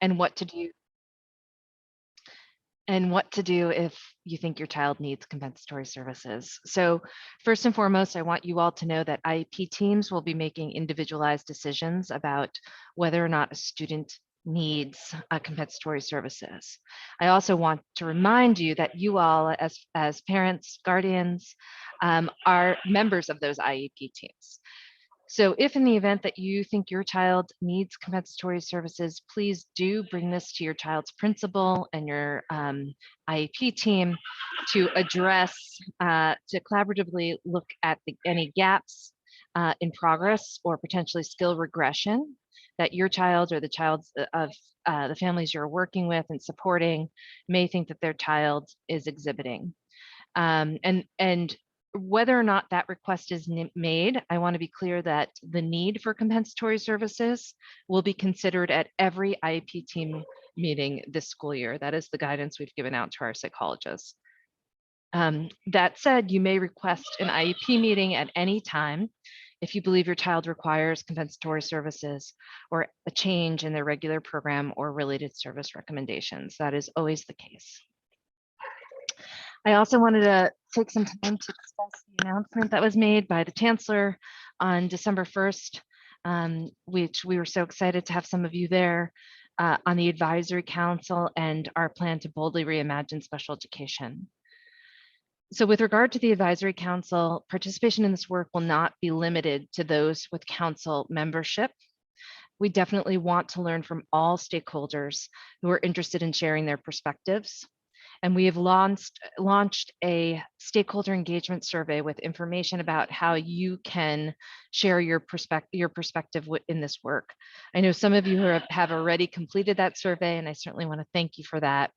and what to do if you think your child needs compensatory services. So first and foremost, I want you all to know that IEP teams will be making individualized decisions about whether or not a student needs compensatory services. I also want to remind you that you all, as parents, guardians, are members of those IEP teams. So if in the event that you think your child needs compensatory services, please do bring this to your child's principal and your IEP team to address, to collaboratively look at any gaps in progress or potentially skill regression that your child or the child's of the families you're working with and supporting may think that their child is exhibiting. And whether or not that request is made, I want to be clear that the need for compensatory services will be considered at every IEP team meeting this school year. That is the guidance we've given out to our psychologists. That said, you may request an IEP meeting at any time if you believe your child requires compensatory services or a change in their regular program or related service recommendations. That is always the case. I also wanted to take some time to discuss the announcement that was made by the Chancellor on December 1st, which we were so excited to have some of you there on the Advisory Council and our plan to boldly reimagine special education. So with regard to the Advisory Council, participation in this work will not be limited to those with council membership. We definitely want to learn from all stakeholders who are interested in sharing their perspectives. And we have launched a stakeholder engagement survey with information about how you can share your perspective in this work. I know some of you have already completed that survey, and I certainly want to thank you for that.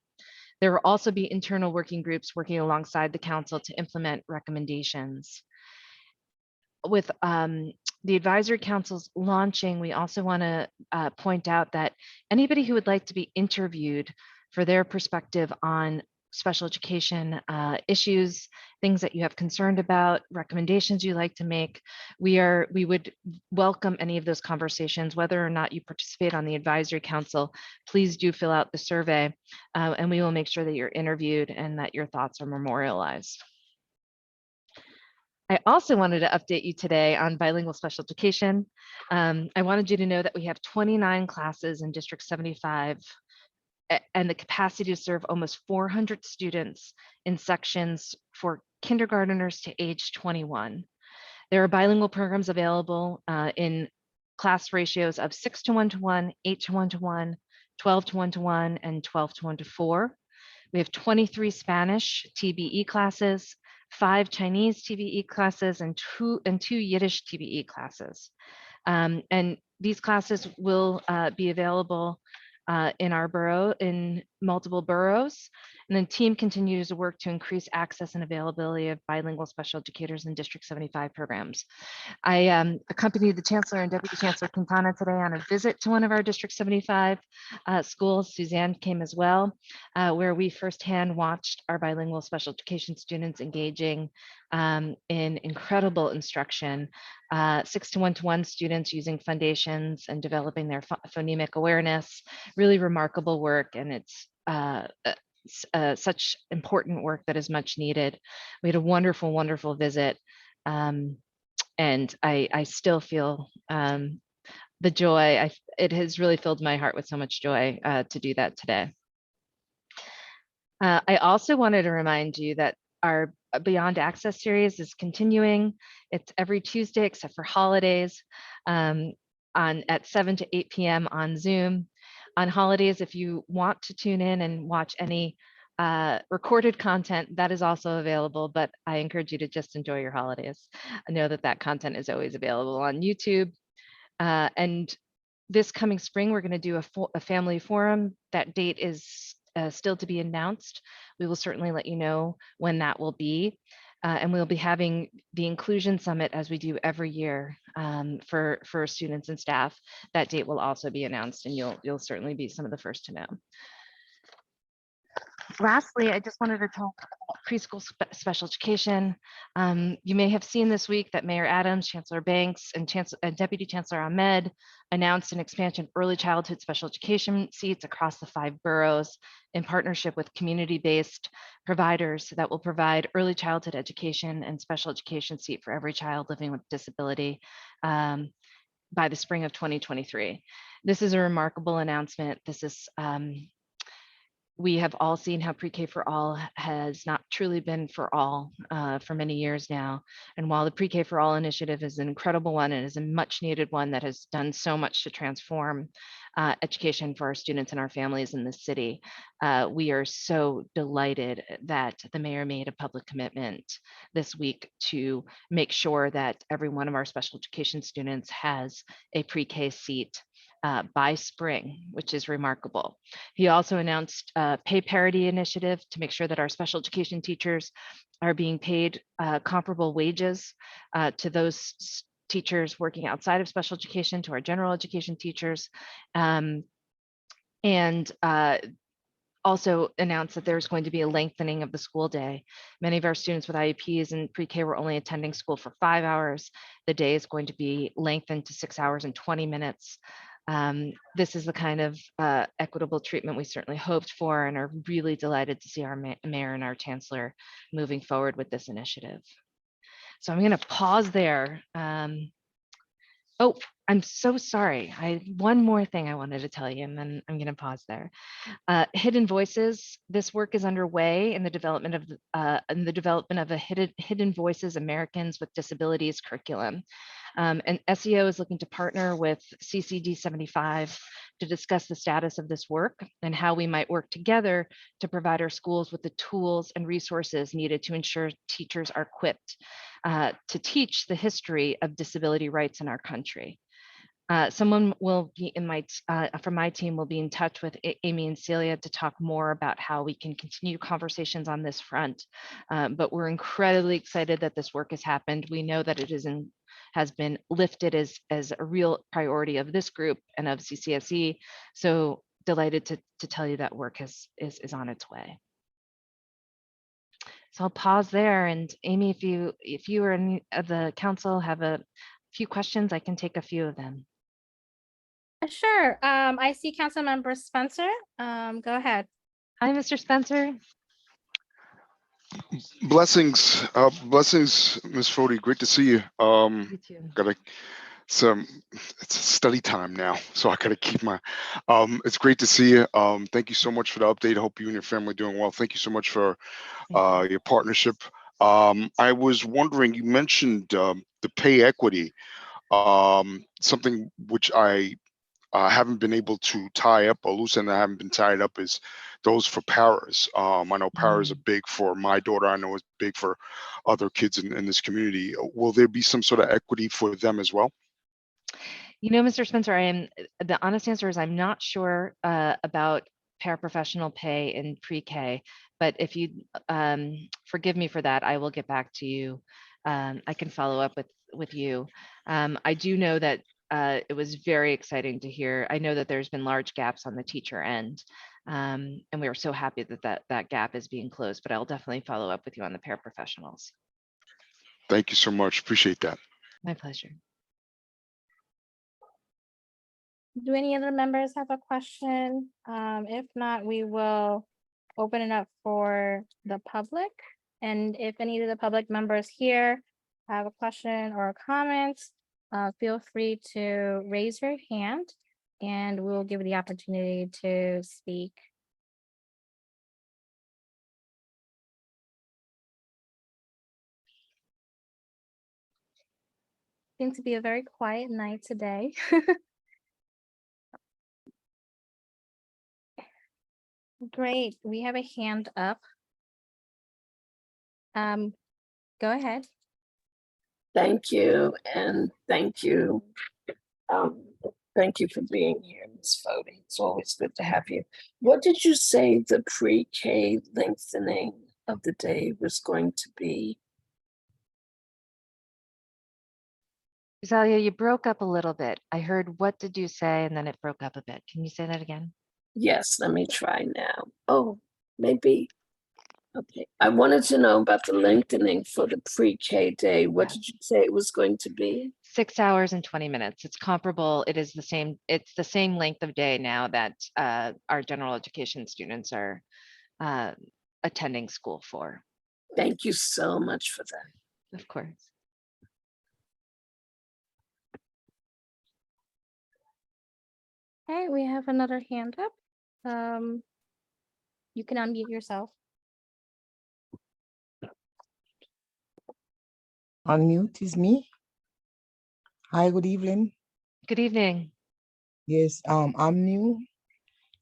There will also be internal working groups working alongside the council to implement recommendations. With the Advisory Council's launching, we also want to point out that anybody who would like to be interviewed for their perspective on special education issues, things that you have concerned about, recommendations you'd like to make, we would welcome any of those conversations. Whether or not you participate on the Advisory Council, please do fill out the survey and we will make sure that you're interviewed and that your thoughts are memorialized. I also wanted to update you today on bilingual special education. I wanted you to know that we have 29 classes in District 75 and the capacity to serve almost 400 students in sections for kindergarteners to age 21. There are bilingual programs available in class ratios of 6 to 1 to 1, 8 to 1 to 1, 12 to 1 to 1, and 12 to 1 to 4. We have 23 Spanish TBE classes, 5 Chinese TBE classes, and two Yiddish TBE classes. And these classes will be available in our borough, in multiple boroughs. And then team continues to work to increase access and availability of bilingual special educators in District 75 programs. I accompanied the Chancellor and Deputy Chancellor Quintana today on a visit to one of our District 75 schools. Suzanne came as well, where we firsthand watched our bilingual special education students engaging in incredible instruction. 6 to 1 to 1 students using foundations and developing their phonemic awareness. Really remarkable work, and it's such important work that is much needed. We had a wonderful, wonderful visit, and I still feel the joy. It has really filled my heart with so much joy to do that today. I also wanted to remind you that our Beyond Access series is continuing. It's every Tuesday except for holidays at 7 to 8 p.m. on Zoom. On holidays, if you want to tune in and watch any recorded content, that is also available, but I encourage you to just enjoy your holidays. I know that content is always available on YouTube. And this coming spring, we're going to do a family forum. That date is still to be announced. We will certainly let you know when that will be. And we'll be having the Inclusion Summit as we do every year for students and staff. That date will also be announced, and you'll certainly be some of the first to know. Lastly, I just wanted to talk about preschool special education. You may have seen this week that Mayor Adams, Chancellor Banks, and Deputy Chancellor Ahmed announced an expansion of early childhood special education seats across the 5 boroughs in partnership with community-based providers that will provide early childhood education and special education seat for every child living with disability by the spring of 2023. This is a remarkable announcement. This is we have all seen how pre-K for all has not truly been for all for many years now. And while the pre-K for all initiative is an incredible one and is a much needed one that has done so much to transform education for our students and our families in this city, we are so delighted that the mayor made a public commitment this week to make sure that every one of our special education students has a pre-K seat by spring, which is remarkable. He also announced a pay parity initiative to make sure that our special education teachers are being paid comparable wages to those teachers working outside of special education, to our general education teachers. Also announced that there's going to be a lengthening of the school day. Many of our students with IEPs and pre-K were only attending school for 5 hours. The day is going to be lengthened to 6 hours and 20 minutes. This is the kind of equitable treatment we certainly hoped for and are really delighted to see our mayor and our chancellor moving forward with this initiative. So I'm going to pause there. Oh, I'm so sorry. One more thing I wanted to tell you, and then I'm going to pause there. Hidden Voices. This work is underway in the development of a Hidden Voices Americans with Disabilities curriculum. And SEO is looking to partner with CCD 75 to discuss the status of this work and how we might work together to provide our schools with the tools and resources needed to ensure teachers are equipped to teach the history of disability rights in our country. Someone will be from my team will be in touch with Amy and Celia to talk more about how we can continue conversations on this front. But we're incredibly excited that this work has happened. We know that it has been lifted as a real priority of this group and of CCSE. So delighted to tell you that work is on its way. So I'll pause there. And Amy, if you or any of the council have a few questions, I can take a few of them. Sure. I see Councilmember Spencer. Go ahead. Hi, Mr. Spencer. Blessings, Ms. Fody. Great to see you. You too. It's study time now, so I gotta keep my. It's great to see you. Thank you so much for the update. I hope you and your family are doing well. Thank you so much for your partnership. I was wondering, you mentioned the pay equity, something which I haven't been able to tie up, or loose end I haven't been tied up is those for paras. I know paras are big for my daughter. I know it's big for other kids in this community. Will there be some sort of equity for them as well? You know, Mr. Spencer, the honest answer is I'm not sure about paraprofessional pay in pre-K, but if you forgive me for that, I will get back to you. I can follow up with you. I do know that it was very exciting to hear. I know that there's been large gaps on the teacher end, and we are so happy that gap is being closed, but I'll definitely follow up with you on the paraprofessionals. Thank you so much. Appreciate that. My pleasure. Do any other members have a question? If not, we will open it up for the public. And if any of the public members here have a question or a comment, feel free to raise your hand and we'll give you the opportunity to speak. Seems to be a very quiet night today. Great, we have a hand up. Go ahead. Thank you, and thank you. Thank you for being here, Ms. Fody. It's always good to have you. What did you say the pre-K lengthening of the day was going to be? Rosalia, you broke up a little bit. I heard, what did you say? And then it broke up a bit. Can you say that again? Yes, let me try now. Oh, maybe Okay, I wanted to know about the lengthening for the pre-K day. What Yeah. did you say it was going to be? 6 hours and 20 minutes. It's comparable. It's the same length of day now that our general education students are uh, attending school for, Thank you so much for that. of course. Okay, we have another hand up. You can unmute yourself. Unmute is me. Hi, good evening. Good evening. Yes, I'm new.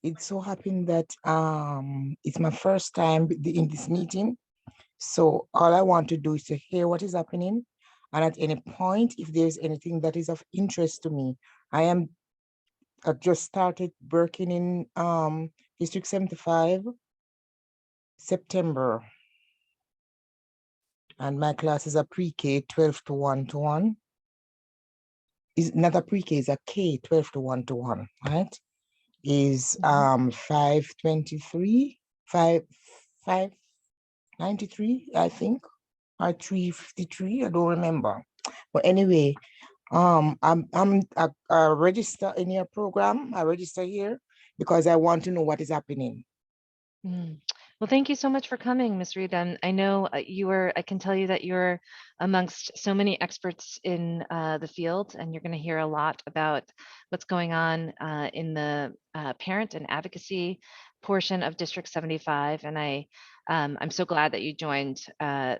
It so happened that it's my first time in this meeting. So all I want to do is to hear what is happening. And at any point, if there's anything that is of interest to me, I just started working in District 75, September. And my classes are pre-K 12 to 1-to-1. Is not a pre-K, it's a K 12 to 1-to-1, right? Is 523, 593, I think, or 353, I don't remember. But anyway, I'm a register in your program. I register here because I want to know what is happening. Mm. Well, thank you so much for coming, Ms. Reed. And I know I can tell you that you're amongst so many experts in the field, and you're going to hear a lot about what's going on in the parent and advocacy portion of District 75. And I'm so glad that you joined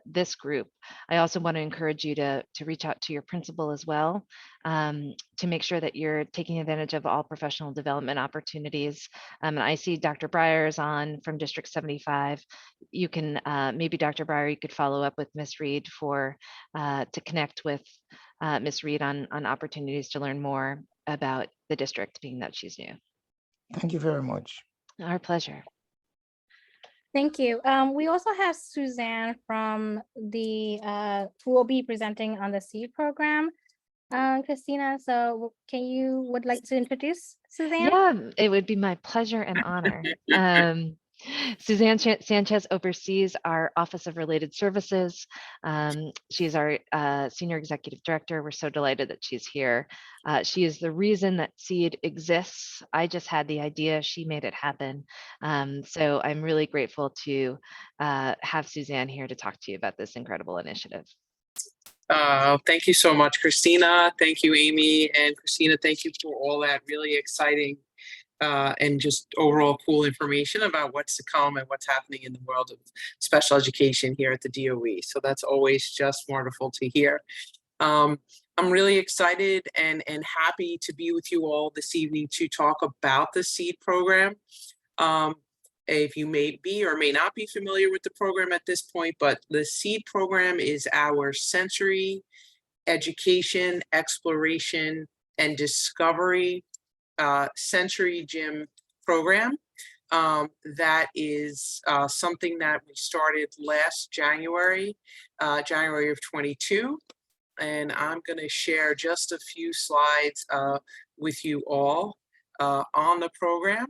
this group. I also want to encourage you to reach out to your principal as well, to make sure that you're taking advantage of all professional development opportunities. And I see Dr. Breyer is on from District 75. You can, maybe Dr. Breyer, you could follow up with Ms. Reed to connect with Ms. Reed on opportunities to learn more about the district, being that she's new. Thank you very much. Our pleasure. Thank you. We also have Suzanne from the who will be presenting on the SEED program. Christina, so would like to introduce Suzanne? Yeah, it would be my pleasure and honor. Suzanne Sanchez oversees our Office of Related Services. She's our Senior Executive Director. We're so delighted that she's here. She is the reason that SEED exists. I just had the idea, she made it happen. So I'm really grateful to have Suzanne here to talk to you about this incredible initiative. Thank you so much, Christina. Thank you, Amy. And Christina, thank you for all that really exciting and just overall cool information about what's to come and what's happening in the world of special education here at the DOE. So that's always just wonderful to hear. I'm really excited and happy to be with you all this evening to talk about the SEED program. If you may be or may not be familiar with the program at this point, but the SEED program is our sensory education, exploration, and discovery sensory gym program. That is something that we started last January, January of 22. And I'm going to share just a few slides with you all on the program.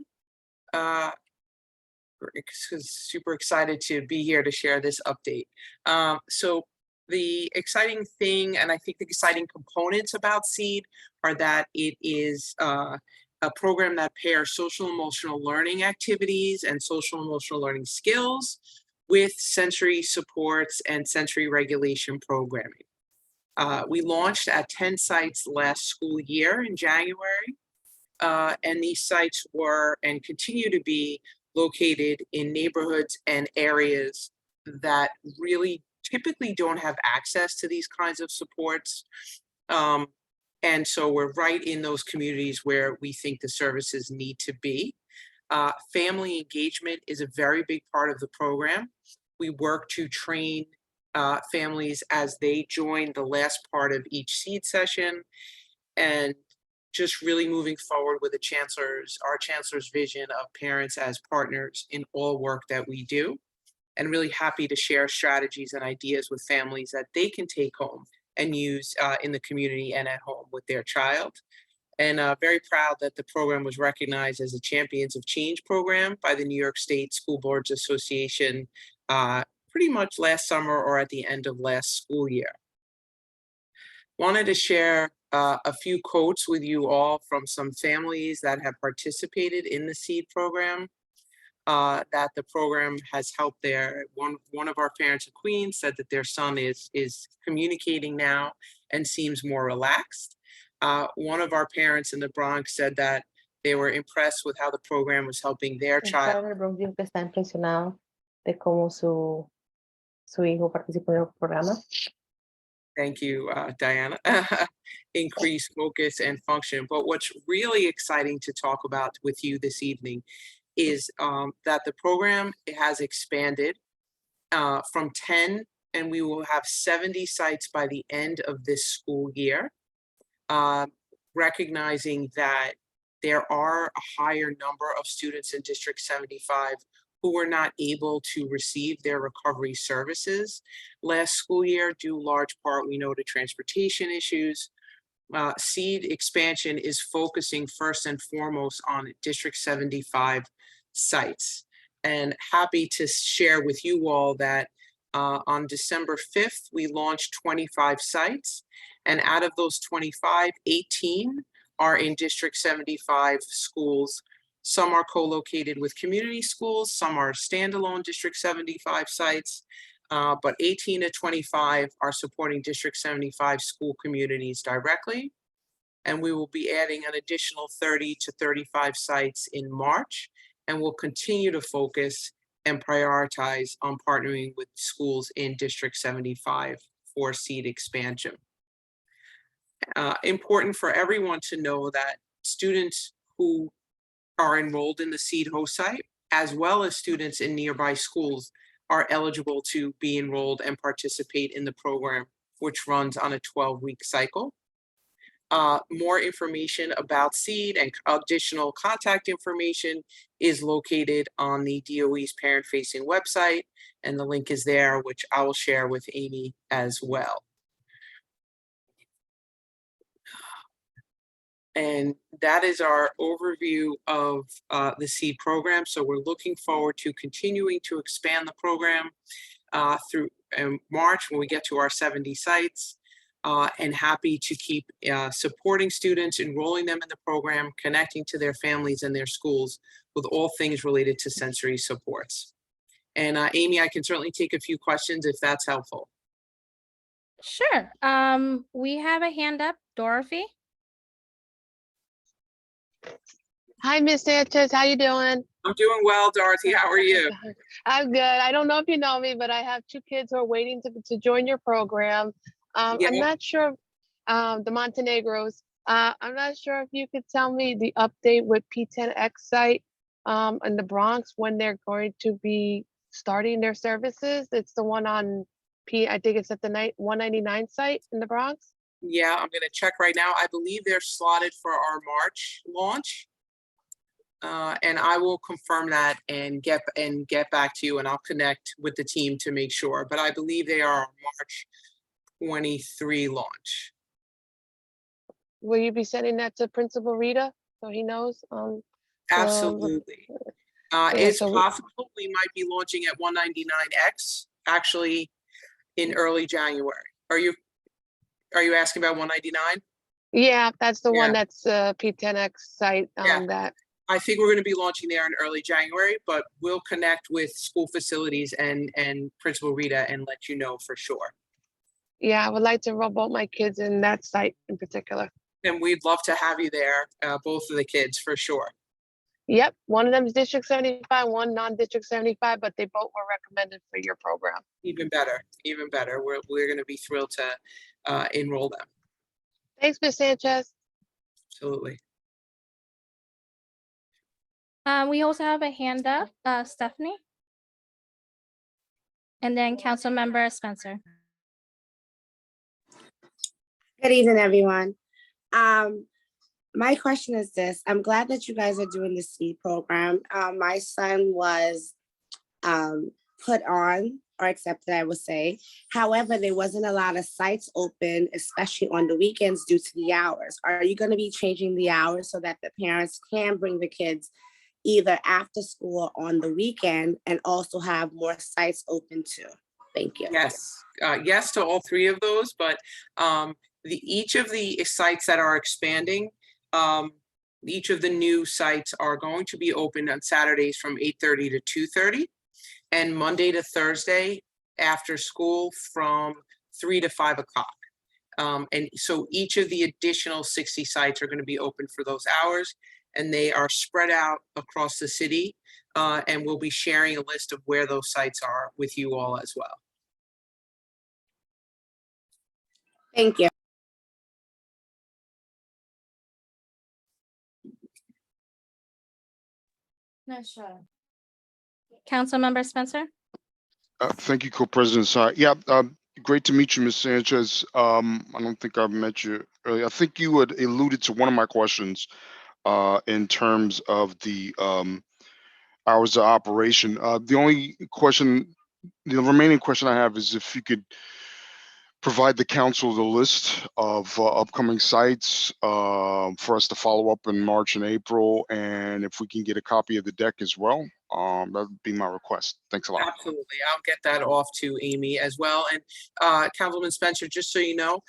Super excited to be here to share this update. So the exciting thing, and I think the exciting components about SEED are that it is a program that pairs social emotional learning activities and social emotional learning skills with sensory supports and sensory regulation programming. We launched at 10 sites last school year in January, and these sites were and continue to be located in neighborhoods and areas that really typically don't have access to these kinds of supports. And so we're right in those communities where we think the services need to be. Family engagement is a very big part of the program. We work to train families as they join the last part of each SEED session, and just really moving forward with our chancellor's vision of parents as partners in all work that we do, and really happy to share strategies and ideas with families that they can take home and use in the community and at home with their child. And very proud that the program was recognized as a Champions of Change program by the New York State School Boards Association pretty much last summer or at the end of last school year. Wanted to share a few quotes with you all from some families that have participated in the SEED program. That the program has helped their one of our parents in Queens said that their son is communicating now and seems more relaxed. One of our parents in the Bronx said that they were impressed with how the program was helping their El child. padre del Bronx dijo que está impresionado de cómo su hijo participó en el programa. Thank you, Diana. Increase focus and function. But what's really exciting to talk about with you this evening is that the program has expanded from 10, and we will have 70 sites by the end of this school year, recognizing that there are a higher number of students in District 75 who were not able to receive their recovery services last school year, due large part, we know, to transportation issues. SEED expansion is focusing first and foremost on District 75 sites. And happy to share with you all that on December 5th, we launched 25 sites. And out of those 25, 18 are in District 75 schools. Some are co-located with community schools, some are standalone District 75 sites, but 18 to 25 are supporting District 75 school communities directly. And we will be adding an additional 30 to 35 sites in March, and we'll continue to focus and prioritize on partnering with schools in District 75 for SEED expansion. Important for everyone to know that students who are enrolled in the SEED host site, as well as students in nearby schools, are eligible to be enrolled and participate in the program, which runs on a 12-week cycle. More information about SEED and additional contact information is located on the DOE's parent-facing website, and the link is there, which I will share with Amy as well. And that is our overview of the SEED program. So we're looking forward to continuing to expand the program through March when we get to our 70 sites, and happy to keep supporting students, enrolling them in the program, connecting to their families and their schools with all things related to sensory supports. And Amy, I can certainly take a few questions if that's helpful. Sure. We have a hand up, Dorothy. Hi, Miss Sanchez. How you doing? I'm doing well, Dorothy. How are you? I'm good. I don't know if you know me, but I have 2 kids who are waiting to join your program. Yeah. I'm not sure, the Montenegros. I'm not sure if you could tell me the update with P10X site in the Bronx, when they're going to be starting their services. It's the one on I think it's at the 199 site in the Bronx. Yeah, I'm going to check right now. I believe they're slotted for our March launch. And I will confirm that and get back to you, and I'll connect with the team to make sure. But I believe they are March 23 launch. Will you be sending that to Principal Rita so he knows? Absolutely. yeah, It's so possible we might be launching at 199X actually in early January. Are you asking about 199? Yeah, that's the Yeah. one that's P10X site Yeah. that. I think we're going to be launching there in early January, but we'll connect with school facilities and Principal Rita and let you know for sure. Yeah, I would like to enroll both my kids in that site in particular. And we'd love to have you there, both of the kids for sure. Yep, one of them is District 75, one non-District 75, but they both were recommended for your program. Even better, even better. We're going to be thrilled to enroll them. Thanks, Ms. Sanchez. Absolutely. We also have a hand up, Stephanie. And then Councilmember Spencer. Good evening, everyone. My question is this. I'm glad that you guys are doing the SEED program. My son was put on or accepted, I would say. However, there wasn't a lot of sites open, especially on the weekends due to the hours. Are you going to be changing the hours so that the parents can bring the kids either after school or on the weekend, and also have more sites open too. Thank you. Yes, yes to all three of those, but each of the sites that are expanding, each of the new sites are going to be open on Saturdays from 8:30 to 2:30, and Monday to Thursday after school from 3 to 5 o'clock. And so each of the additional 60 sites are going to be open for those hours, and they are spread out across the city. And we'll be sharing a list of where those sites are with you all as well. Thank you. Not sure. Councilmember Spencer? Thank you, Co-President Sy. Yeah, great to meet you, Ms. Sanchez. I don't think I've met you earlier. I think you had alluded to one of my questions in terms of the hours of operation. The only question, the remaining question I have is if you could provide the council the list of upcoming sites for us to follow up in March and April, and if we can get a copy of the deck as well, that would be my request. Thanks a lot. Absolutely. I'll get that off to Amy as well. And Councilman Spencer, just so you know,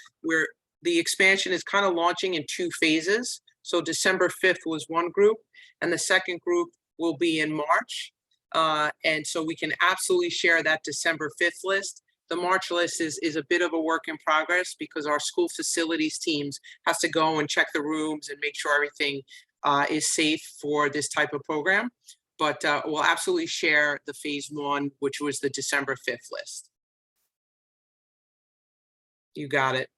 the expansion is kind of launching in 2 phases. So December 5th was one group, and the second group will be in March. And so we can absolutely share that December 5th list. The March list is a bit of a work in progress because our school facilities teams has to go and check the rooms and make sure everything is safe for this type of program. But we'll absolutely share the phase 1, which was the December 5th list. You got it.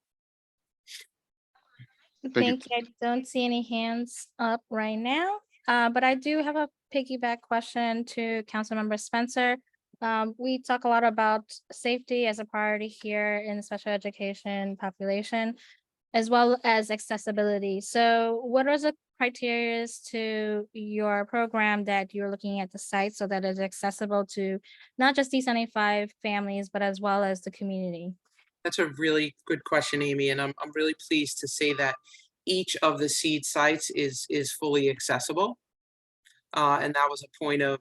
Thank you. I don't see any hands up right now, but I do have a piggyback question to Councilmember Spencer. We talk a lot about safety as a priority here in the special education population, as well as accessibility. So what are the criteria to your program that you're looking at the site so that it's accessible to not just D75 families, but as well as the community? That's a really good question, Amy, and I'm really pleased to say that each of the seed sites is fully accessible. And that was a point of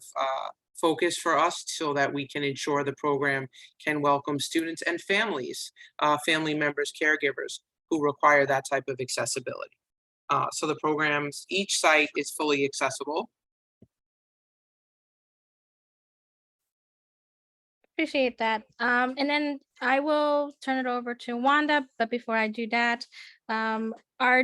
focus for us so that we can ensure the program can welcome students and families, family members, caregivers who require that type of accessibility. So the programs, each site is fully accessible. Appreciate that. And then I will turn it over to Wanda, but before I do that, are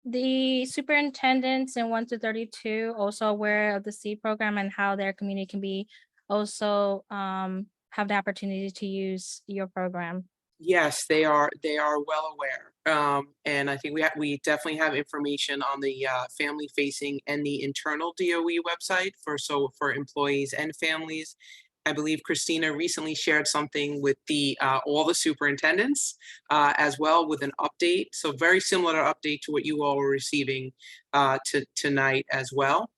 the superintendents in 1 to 32 also aware of the SEED program and how their community can be also have the opportunity to use your program? Yes, they are well aware. And I think we definitely have information on the family facing and the internal DOE website for employees and families. I believe Christina recently shared something with all the superintendents as well with an update. So very similar update to what you all were receiving tonight as well.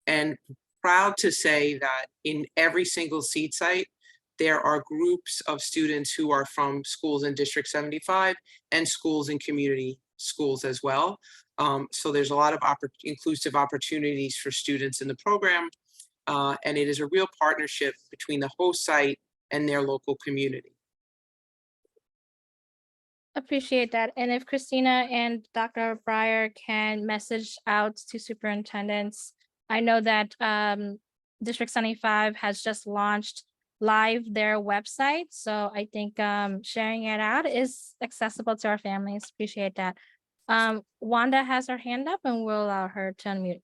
And proud to say that in every single seed site, there are groups of students who are from schools in District 75 and schools in community schools as well. So there's a lot of inclusive opportunities for students in the program. And it is a real partnership between the host site and their local community. Appreciate that. And if Christina and Dr. Breyer can message out to superintendents, I know that District 75 has just launched live their website. So I think sharing it out is accessible to our families. Appreciate that. Wanda has her hand up and we'll allow her to unmute.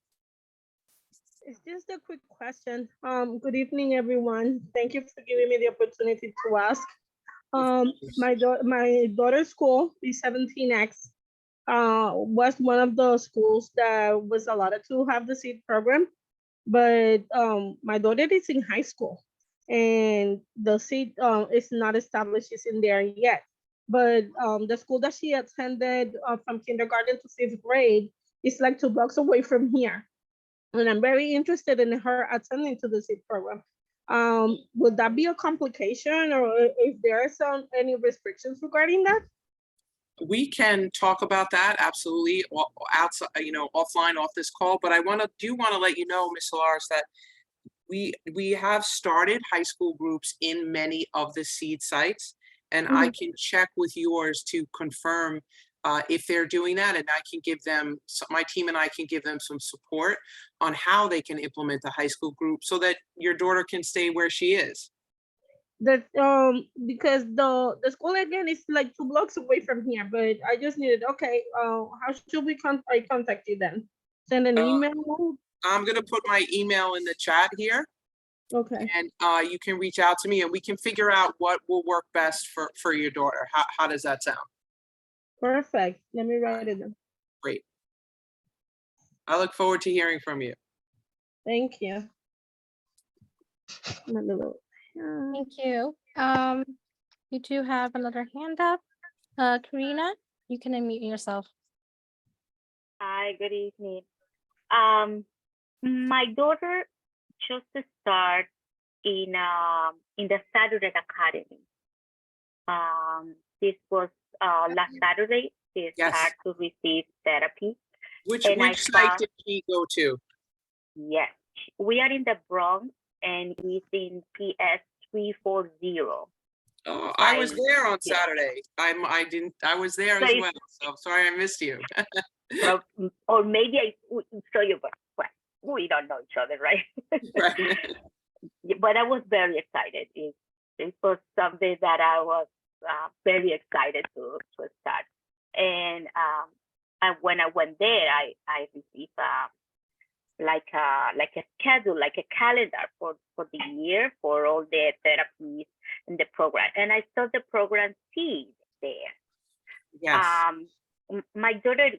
It's just a quick question. Good evening, everyone. Thank you for giving me the opportunity to ask. My daughter's school, B17X, was one of the schools that was allotted to have the SEED program, but my daughter is in high school and the SEED is not established, it's in there yet. But the school that she attended from kindergarten to 5th grade is like 2 blocks away from here. And I'm very interested in her attending to the SEED program. Would that be a complication, or if there are any restrictions regarding that? We can talk about that absolutely outside, offline off this call, but I do want to let you know, Ms. Solares, that we have started high school groups in many of the seed sites, and I can check with yours to confirm if they're doing that, and I can give them, my team and I can give them some support on how they can implement the high school group so that your daughter can stay where she is. That because the school again is like 2 blocks away from here, but I just needed, okay, how should I contact you then? Send an email? I'm gonna put my email in the chat here, Okay, and you can reach out to me and we can figure out what will work best for your daughter. How does that sound? perfect. Let me write it down. Great. I look forward to hearing from you. Thank you. My little- Thank you. You do have another hand up. Karina, you can unmute yourself. Hi, good evening. My daughter chose to start in the Saturday Academy. This was last Saturday. She started to receive therapy. Which And I site found- did she go to? Yes, we are in the Bronx, and it's in PS 340. Oh, I was there on yeah. Saturday. I was there So as it's- well. So sorry I missed you. Or maybe I saw you, but we don't know each other, right? Right. But I was very excited. It was something that I was very excited to start. And when I went there, I received like a schedule, like a calendar for the year for all the therapies in the program. And I saw the program Seed there. Yes. My daughter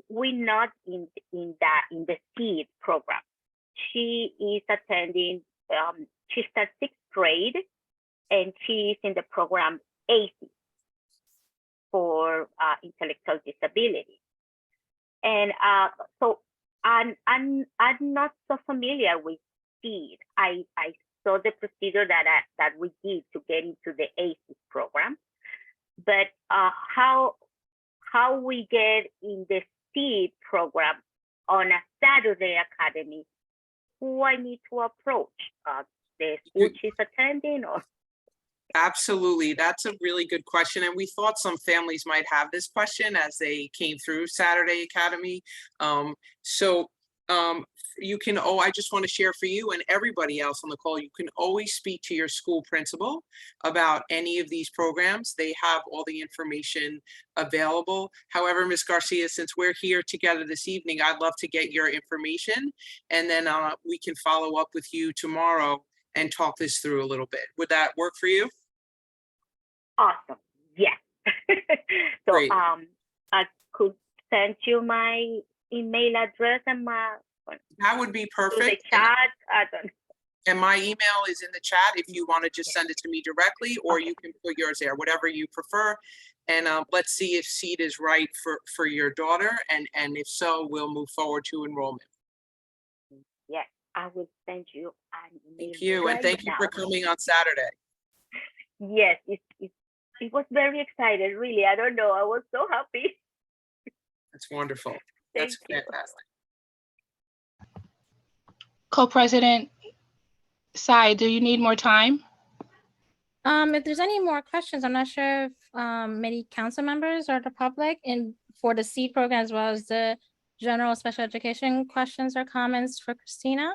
we're not in the Seed program. She is attending, she starts 6th grade, and she's in the program ACE for intellectual disability. And so I'm not so familiar with Seed. I saw the procedure that we did to get into the ACE program, but how we get in the Seed program on a Saturday Academy, who I need to approach? The school she's attending, or? Absolutely. That's a really good question. And we thought some families might have this question as they came through Saturday Academy. You can, I just want to share for you and everybody else on the call, you can always speak to your school principal about any of these programs. They have all the information available. However, Ms. Garcia, since we're here together this evening, I'd love to get your information, and then we can follow up with you tomorrow and talk this through a little bit. Would that work for you? Awesome. Yes. So Great. I could send you my email address and my That would be through the perfect. chat. I don't. And my email is in the chat if you want to just send it to me directly, or you can put yours there, whatever you prefer. And let's see if Seed is right for your daughter. And if so, we'll move forward to enrollment. Yes, I will send you an email. Thank you. And right thank you for now. coming on Saturday. Yes, it was very excited, really. I don't know. I was so happy. That's wonderful. Thank That's you. fantastic. Co-President Sai, do you need more time? If there's any more questions, I'm not sure if many council members or the public and for the Seed program, as well as the general special education questions or comments for Christina.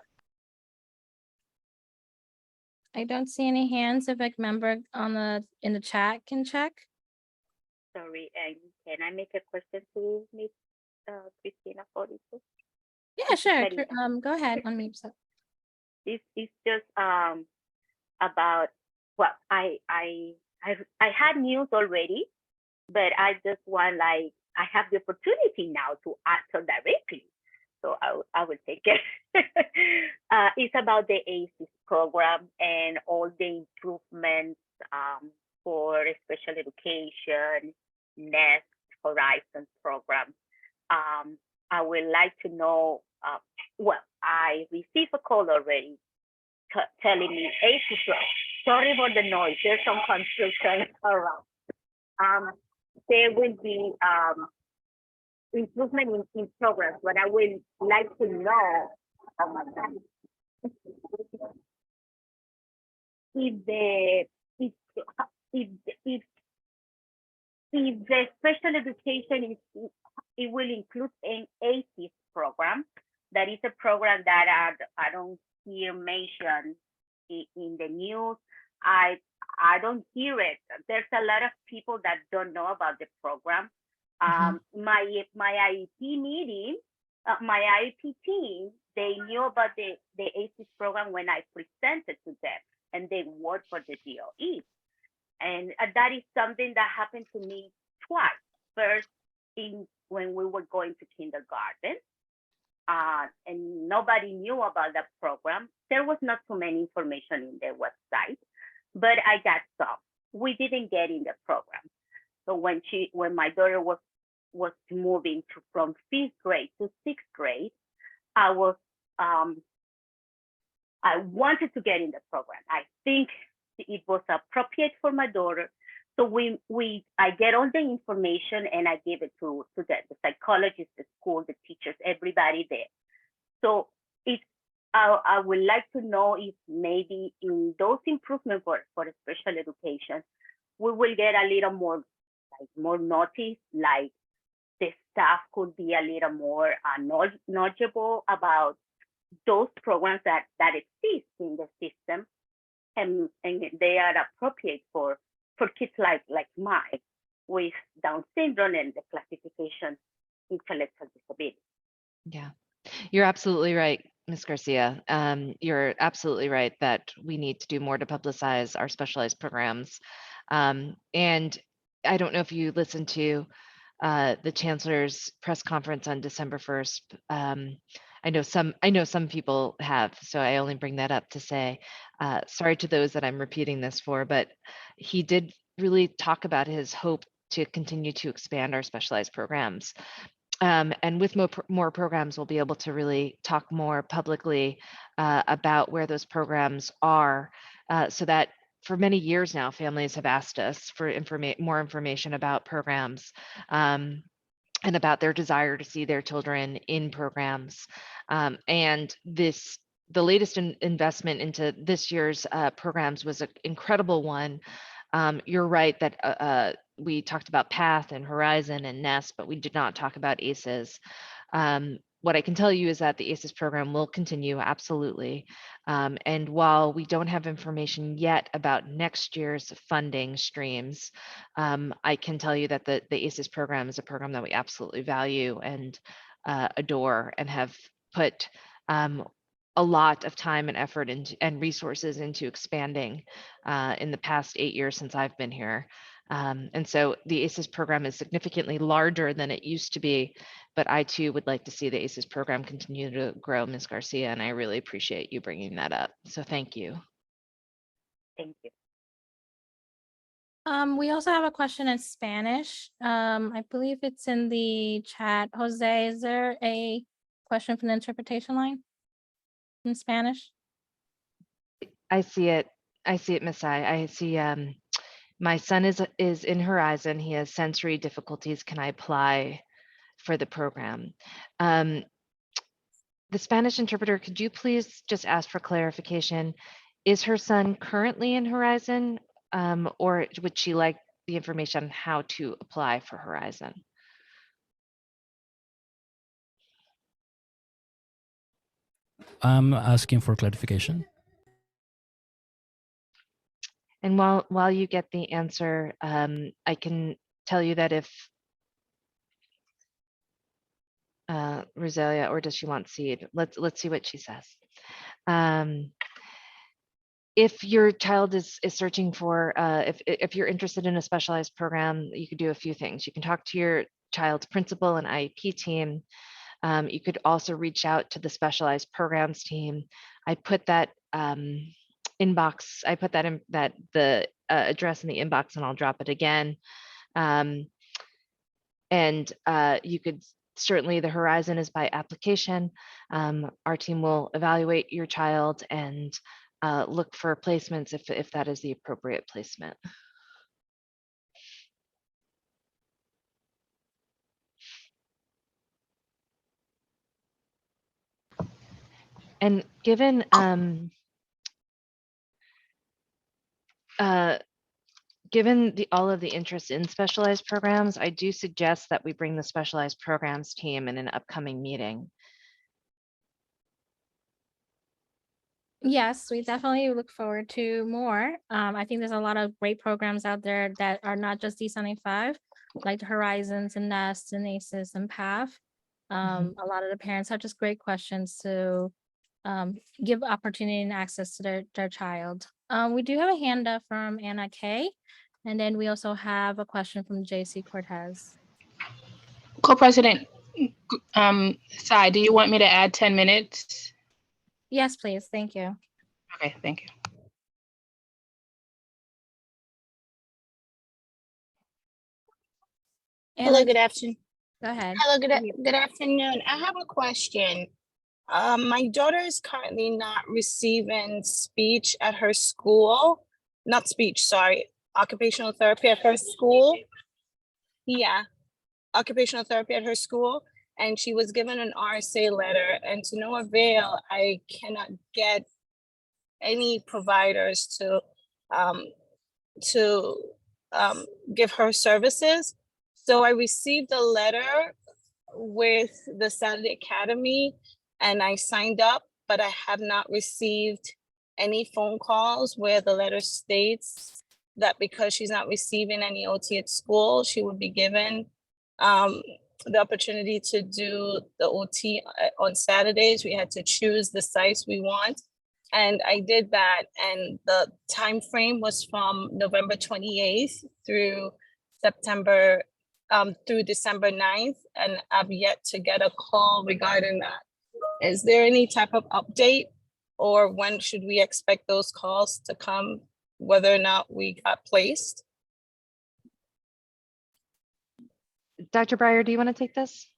I don't see any hands. If a member in the chat can check. Sorry, and can I make a question to Ms. Christina Foriso? Yeah, sure. Karina. Go ahead, unmute yourself. This is just about, well, I had news already, but I just want, I have the opportunity now to answer directly. So I will take it. It's about the ACES program and all the improvements for special education, NEST, Horizon program. I would like to know, well, I received a call already telling me ACES, sorry for the noise, there's some construction around. there will be improvement in progress. What I would like to know, oh my God, if the if if if if the special education is, it will include an ACES program. That is a program that I don't hear mentioned in the news. I don't hear it. There's a lot of people that don't know about the program. My IEP meeting, my IEP team, they knew about the ACES program when I presented to them, and they work for the DOE. And that is something that happened to me twice. First, when we were going to kindergarten, and nobody knew about that program. There was not too many information in their website, but I got some. We didn't get in the program. So when my daughter was moving from 5th grade to 6th grade, I wanted to get in the program. I think it was appropriate for my daughter. So I get all the information and I give it to the psychologist, the school, the teachers, everybody there. So I would like to know if maybe in those improvements for special education, we will get a little more notice, like the staff could be a little more knowledgeable about those programs that exist in the system, and they are appropriate for kids like mine with Down syndrome and the classification intellectual disability. Yeah, you're absolutely right, Ms. Garcia. You're absolutely right that we need to do more to publicize our specialized programs. And I don't know if you listened to the Chancellor's press conference on December 1st. I know some people have, so I only bring that up to say, sorry to those that I'm repeating this for, but he did really talk about his hope to continue to expand our specialized programs. And with more programs, we'll be able to really talk more publicly about where those programs are, so that for many years now, families have asked us for more information about programs, and about their desire to see their children in programs. And the latest investment into this year's programs was an incredible one. You're right that we talked about PATH and Horizon and NEST, but we did not talk about ACES. What I can tell you is that the ACES program will continue, absolutely. And while we don't have information yet about next year's funding streams, I can tell you that the ACES program is a program that we absolutely value and adore, and have put a lot of time and effort and resources into expanding in the past 8 years since I've been here. And so the ACES program is significantly larger than it used to be, but I too would like to see the ACES program continue to grow, Ms. Garcia, and I really appreciate you bringing that up. So thank you. Thank you. We also have a question in Spanish. I believe it's in the chat. Jose, is there a question from the interpretation line in Spanish? I see it, Miss I see my son is in Horizon. He has sensory difficulties. Can I apply for the program? The Spanish interpreter, could you please just ask for clarification? Is her son currently in Horizon, or would she like the information on how to apply for Horizon? I'm asking for clarification. And while you get the answer, I can tell you that if Rosalia, or does she want Seed? Let's see what she says. If your child is searching for, if you're interested in a specialized program, you could do a few things. You can talk to your child's principal and IEP team. You could also reach out to the specialized programs team. I put that inbox, I put that in the address in the inbox, and I'll drop it again. And you could certainly, the Horizon is by application. Our team will evaluate your child and look for placements if that is the appropriate placement. And given given all of the interest in specialized programs, I do suggest that we bring the specialized programs team in an upcoming meeting. Yes, we definitely look forward to more. I think there's a lot of great programs out there that are not just D75, like Horizons and Nest and ACES and PATH. A lot of the parents have just great questions to give opportunity and access to their child. We do have a hand up from Anna Kay, and then we also have a question from JC Cortez. Co-President Sai, do you want me to add 10 minutes? Yes, please. Thank you. Okay, thank you. Anna, Hello, good afternoon. go ahead. Hello, good afternoon. I have a question. My daughter is currently not receiving speech at her school. Not speech, sorry, occupational therapy at her school. Yeah, occupational therapy at her school. And she was given an RSA letter, and to no avail, I cannot get any providers to give her services. So I received a letter with the Saturday Academy and I signed up, but I have not received any phone calls where the letter states that because she's not receiving any OT at school, she would be given the opportunity to do the OT on Saturdays. We had to choose the sites we want. And I did that. And the time frame was from November 28th through December 9th. And I've yet to get a call regarding that. Is there any type of update, or when should we expect those calls to come, whether or not we got placed? Dr. Breyer, do you want to take this?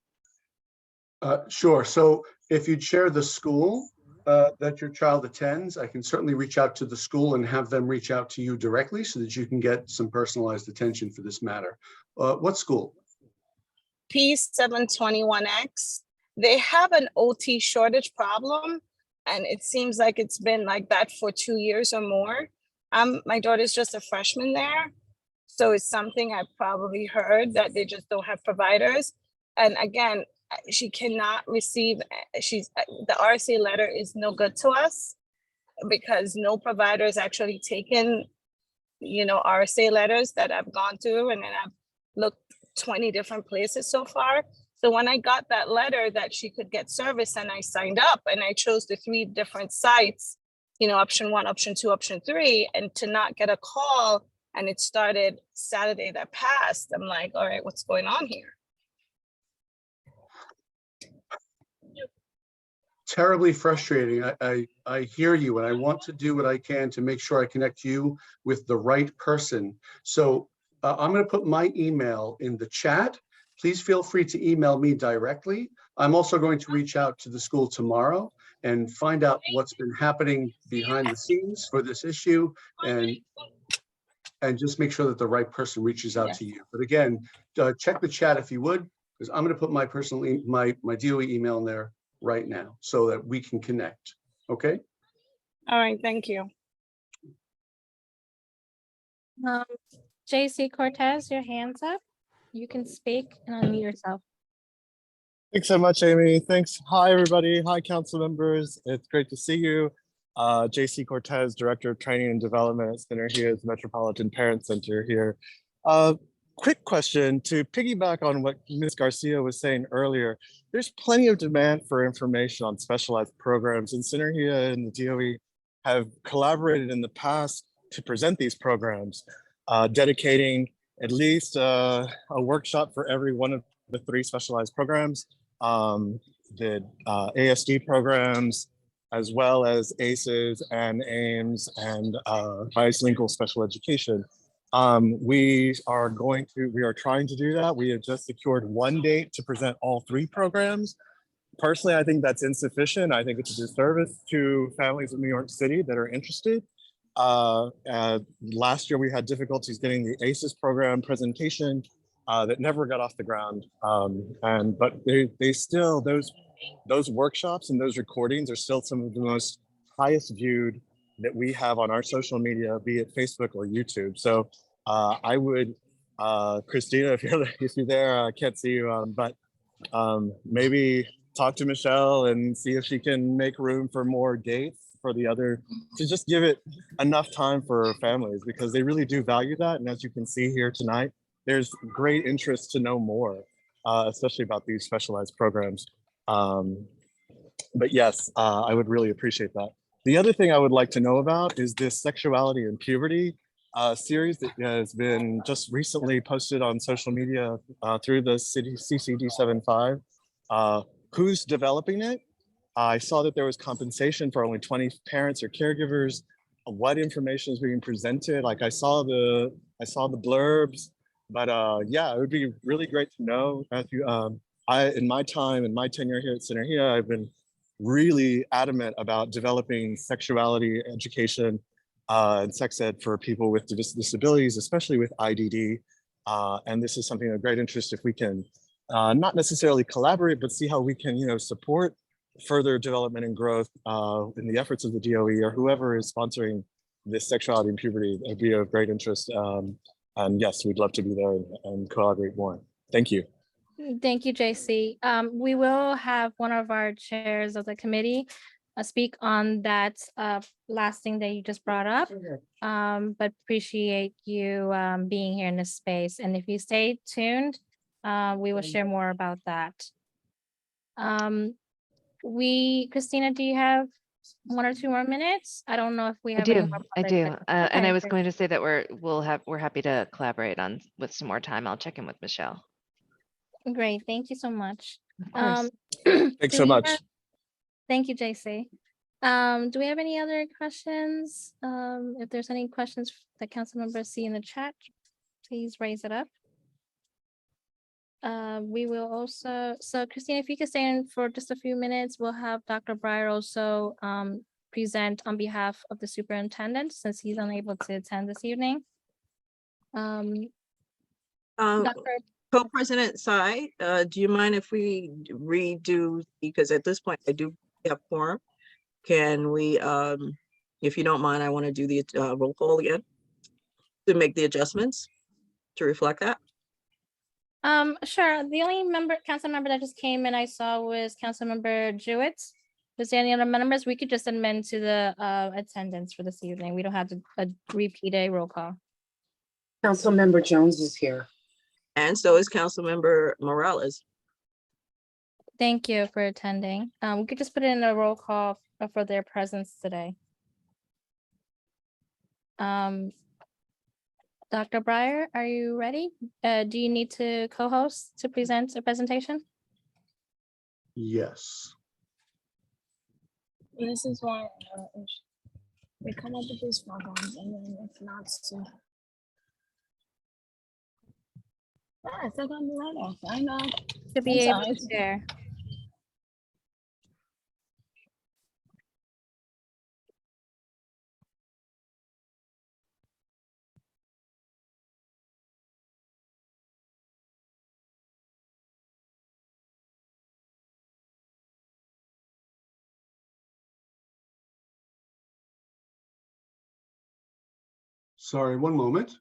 Sure. So if you'd share the school that your child attends, I can certainly reach out to the school and have them reach out to you directly so that you can get some personalized attention for this matter. What school? P721X. They have an OT shortage problem, and it seems like it's been like that for 2 years or more. My daughter's just a freshman there. So it's something I've probably heard, that they just don't have providers. And again, she cannot receive, the RSA letter is no good to us because no provider is actually taken, RSA letters that I've gone through, and then I've looked 20 different places so far. So when I got that letter that she could get service, and I signed up and I chose the 3 different sites, option 1, option 2, option 3, and to not get a call, and it started Saturday that passed, I'm like, all right, what's going on here? Terribly frustrating. I hear you, and I want to do what I can to make sure I connect you with the right person. So I'm going to put my email in the chat. Please feel free to email me directly. I'm also going to reach out to the school tomorrow and find out what's been happening behind the scenes for this issue, and just make sure that the right person reaches out to you. But again, check the chat if you would, because I'm going to put my personal my DOE email in there right now so that we can connect. Okay. All right. Thank you. JC Cortez, your hand's up. You can speak and unmute yourself. Thanks so much, Amy. Thanks. Hi, everybody. Hi, council members. It's great to see you. JC Cortez, Director of Training and Development at Synergia's Metropolitan Parent Center here. Quick question to piggyback on what Ms. Garcia was saying earlier. There's plenty of demand for information on specialized programs, and Synergia and the DOE have collaborated in the past to present these programs, dedicating at least a workshop for every one of the 3 specialized programs, the ASD programs, as well as ACES and AIMS and bilingual special education. We are trying to do that. We have just secured 1 date to present all 3 programs. Personally, I think that's insufficient. I think it's a disservice to families in New York City that are interested. Last year, we had difficulties getting the ACES program presentation that never got off the ground. But they still, those those workshops and those recordings are still some of the most highest viewed that we have on our social media, be it Facebook or YouTube. So I would, Christina, if you're there, I can't see you, but maybe talk to Michelle and see if she can make room for more dates for the other, to just give it enough time for families, because they really do value that. And as you can see here tonight, there's great interest to know more, especially about these specialized programs. But yes, I would really appreciate that. The other thing I would like to know about is this sexuality and puberty series that has been just recently posted on social media through the city CCD75. Who's developing it? I saw that there was compensation for only 20 parents or caregivers. What information is being presented? Like I saw the blurbs, but yeah, it would be really great to know. Matthew, in my time, in my tenure here at Synergia, I've been really adamant about developing sexuality education and sex ed for people with disabilities, especially with IDD. And this is something of great interest if we can not necessarily collaborate, but see how we can, support further development and growth in the efforts of the DOE or whoever is sponsoring this sexuality and puberty. It'd be of great interest. And yes, we'd love to be there and collaborate more. Thank you. Thank you, JC. We will have one of our chairs of the committee speak on that last thing that you just brought up, but appreciate you being here in this space. And if you stay tuned, we will share more about that. Christina, do you have 1 or 2 more minutes? I don't know if we have any more I do. public- And I Okay, was great. going to say that we're happy to collaborate with some more time. I'll check in with Michelle. Great, thank you so much. Of course. Thanks so much. Thank you, JC. Do we have any other questions? If there's any questions that council members see in the chat, please raise it up. We will also, so Christina, if you could stay in for just a few minutes, we'll have Dr. Breyer also present on behalf of the superintendent since he's unable to attend this evening. Dr. Co-President Tsai, do you mind if we redo, because at this point I do have quorum. Can we, if you don't mind, I want to do the roll call again to make the adjustments to reflect that. Sure. The only council member that just came in I saw was Council Member Jewett. Was there any other members? We could just amend to the attendance for this evening. We don't have to repeat a roll call. Councilmember Jones is here. And so is Councilmember Morales. Thank you for attending. We could just put in a roll call for their presence today. Dr. Breyer, are you ready? Do you need to co-host to present a presentation? Yes. This is why we come up with these programs, and then if not to. I think I'm right off. I know. To be able Sometimes. to share. Sorry, one moment.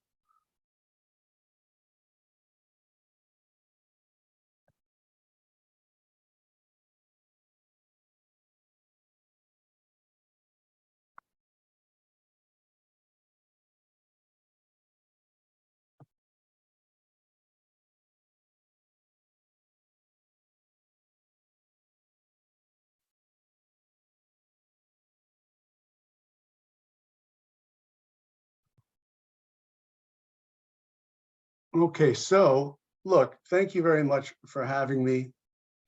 Okay, so look, thank you very much for having me.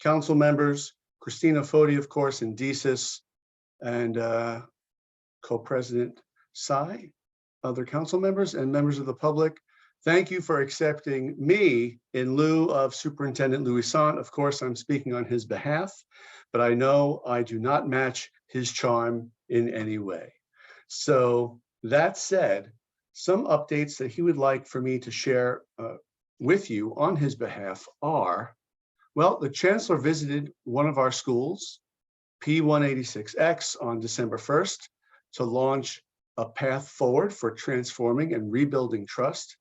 Council members, Christina Foti, of course, and Desis, and Co-President Tsai, other council members and members of the public. Thank you for accepting me in lieu of Superintendent Louisant. Of course, I'm speaking on his behalf, but I know I do not match his charm in any way. So that said, some updates that he would like for me to share with you on his behalf are, Well, the chancellor visited one of our schools, P186X, on December 1st to launch a path forward for transforming and rebuilding trust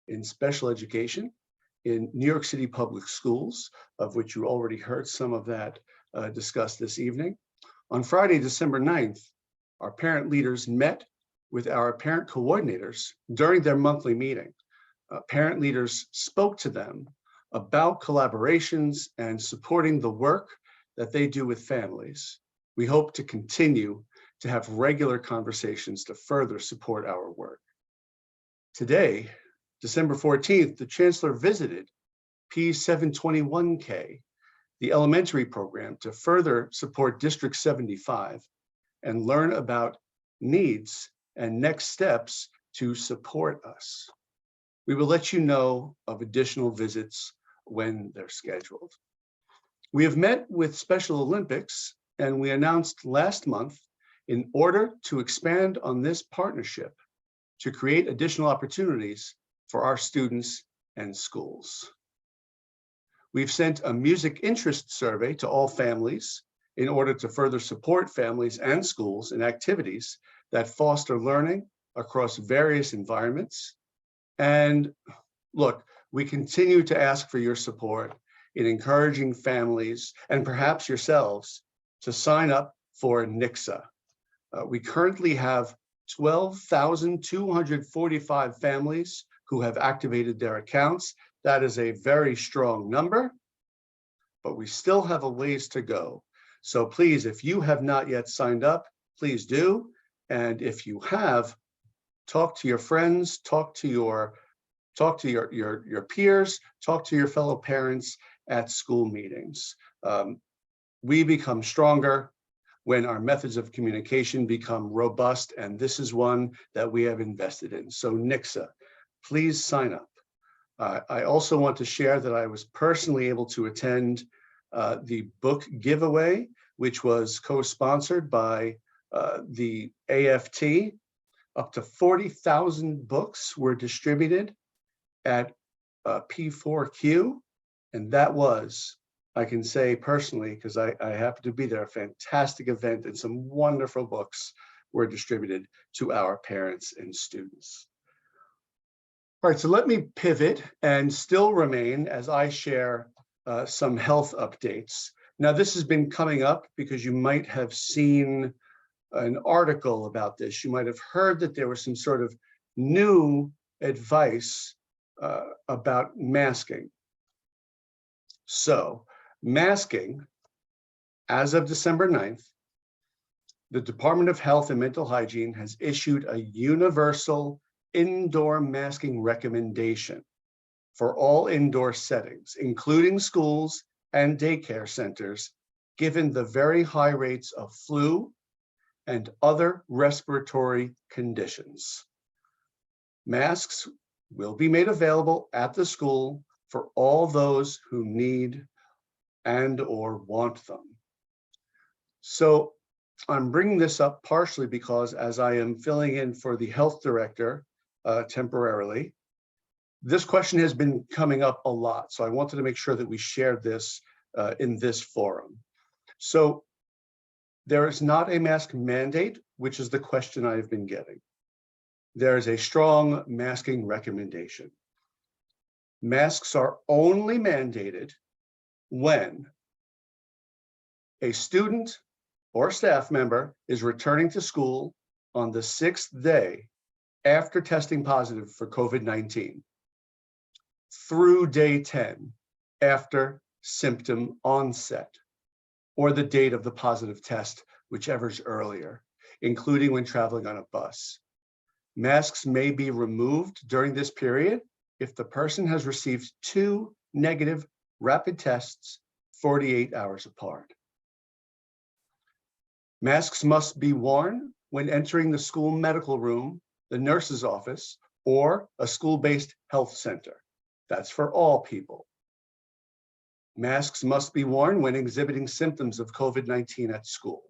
in special education in New York City public schools, of which you already heard some of that discussed this evening. On Friday, December 9th, our parent leaders met with our parent coordinators during their monthly meeting. Parent leaders spoke to them about collaborations and supporting the work that they do with families. We hope to continue to have regular conversations to further support our work. Today, December 14th, the chancellor visited P721K, the elementary program, to further support District 75 and learn about needs and next steps to support us. We will let you know of additional visits when they're scheduled. We have met with Special Olympics, and we announced last month, in order to expand on this partnership, to create additional opportunities for our students and schools. We've sent a music interest survey to all families in order to further support families and schools in activities that foster learning across various environments. And look, we continue to ask for your support in encouraging families and perhaps yourselves to sign up for NYCSA. We currently have 12,245 families who have activated their accounts. That is a very strong number, but we still have a ways to go. So please, if you have not yet signed up, please do. And if you have, talk to your friends, talk to your peers, talk to your fellow parents at school meetings. We become stronger when our methods of communication become robust, and this is one that we have invested in. So NYCSA, please sign up. I also want to share that I was personally able to attend the book giveaway, which was co-sponsored by the AFT. Up to 40,000 books were distributed at P4Q, and that was, I can say personally, because I happened to be there, a fantastic event, and some wonderful books were distributed to our parents and students. All right, so let me pivot and still remain as I share some health updates. Now, this has been coming up because you might have seen an article about this. You might have heard that there was some sort of new advice about masking. So, masking, as of December 9th, the Department of Health and Mental Hygiene has issued a universal indoor masking recommendation for all indoor settings, including schools and daycare centers, given the very high rates of flu and other respiratory conditions. Masks will be made available at the school for all those who need and or want them. So I'm bringing this up partially because as I am filling in for the health director temporarily, this question has been coming up a lot. So I wanted to make sure that we shared this in this forum. So there is not a mask mandate, which is the question I've been getting. There is a strong masking recommendation. Masks are only mandated when a student or staff member is returning to school on the 6th day after testing positive for COVID-19 through day 10 after symptom onset, or the date of the positive test, whichever's earlier, including when traveling on a bus. Masks may be removed during this period if the person has received 2 negative rapid tests 48 hours apart. Masks must be worn when entering the school medical room, the nurse's office, or a school-based health center. That's for all people. Masks must be worn when exhibiting symptoms of COVID-19 at school.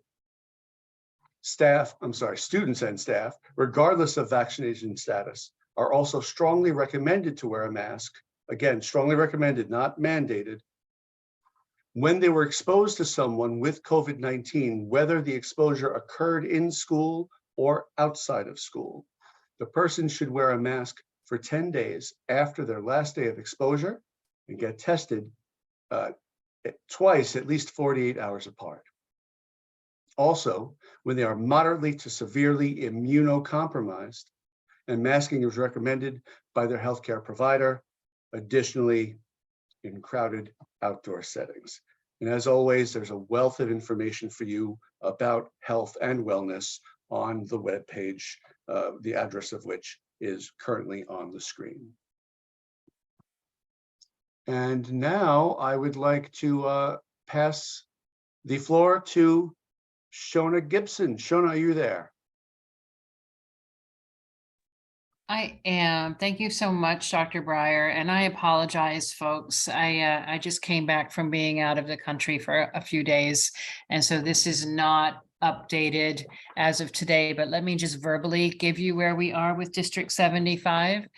Students and staff, regardless of vaccination status, are also strongly recommended to wear a mask. Again, strongly recommended, not mandated, when they were exposed to someone with COVID-19, whether the exposure occurred in school or outside of school, the person should wear a mask for 10 days after their last day of exposure and get tested twice, at least 48 hours apart. Also, when they are moderately to severely immunocompromised, and masking is recommended by their healthcare provider, additionally in crowded outdoor settings. And as always, there's a wealth of information for you about health and wellness on the webpage, the address of which is currently on the screen. And now I would like to pass the floor to Shona Gibson. Shona, are you there? I am. Thank you so much, Dr. Breyer. And I apologize, folks. I just came back from being out of the country for a few days. And so this is not updated as of today, but let me just verbally give you where we are with District 75.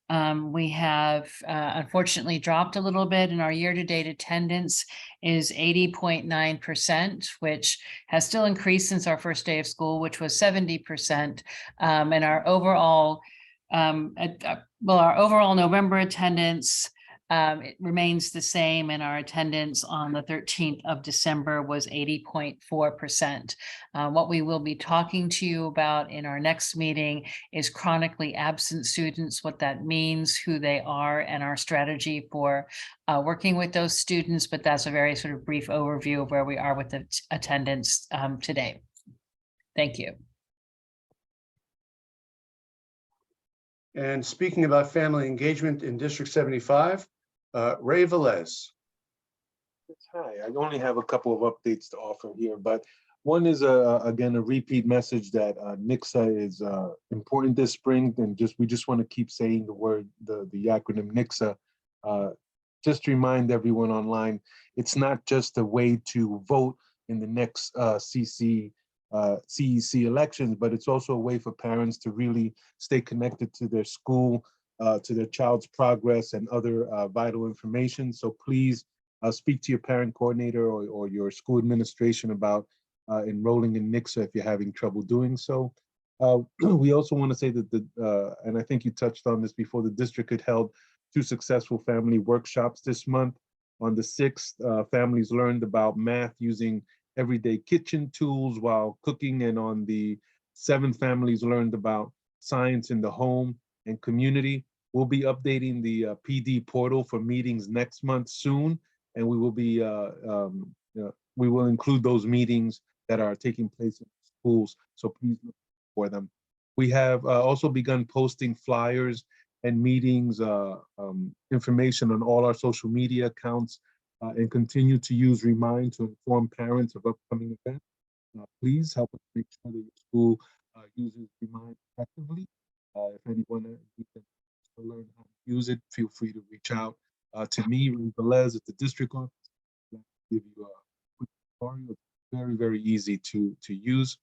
We have unfortunately dropped a little bit, and our year-to-date attendance is 80.9%, which has still increased since our first day of school, which was 70%. And our overall our overall November attendance, it remains the same, and our attendance on the 13th of December was 80.4%. What we will be talking to you about in our next meeting is chronically absent students, what that means, who they are, and our strategy for working with those students. But that's a very sort of brief overview of where we are with the attendance today. Thank you. And speaking about family engagement in District 75, Ray Velez. Hi, I only have a couple of updates to offer here, but one is again a repeat message that NICSA is important this spring, and we just want to keep saying the acronym NICSA. Just to remind everyone online, it's not just a way to vote in the next CEC elections, but it's also a way for parents to really stay connected to their school, to their child's progress and other vital information. So please speak to your parent coordinator or your school administration about enrolling in NICSA if you're having trouble doing so. We also want to say that and I think you touched on this before, the district had held 2 successful family workshops this month. On the 6th, families learned about math using everyday kitchen tools while cooking, and on the 7th, families learned about science in the home and community. We'll be updating the PD portal for meetings next month soon, and we will be we will include those meetings that are taking place in schools, so please look for them. We have also begun posting flyers and meetings information on all our social media accounts, and continue to use Remind to inform parents of upcoming events. Please help us make sure that your school uses Remind effectively. If anyone needs to learn how to use it, feel free to reach out to me, Ray Velez, at the district office. I'll give you a quick tutorial. It's very, very easy to use.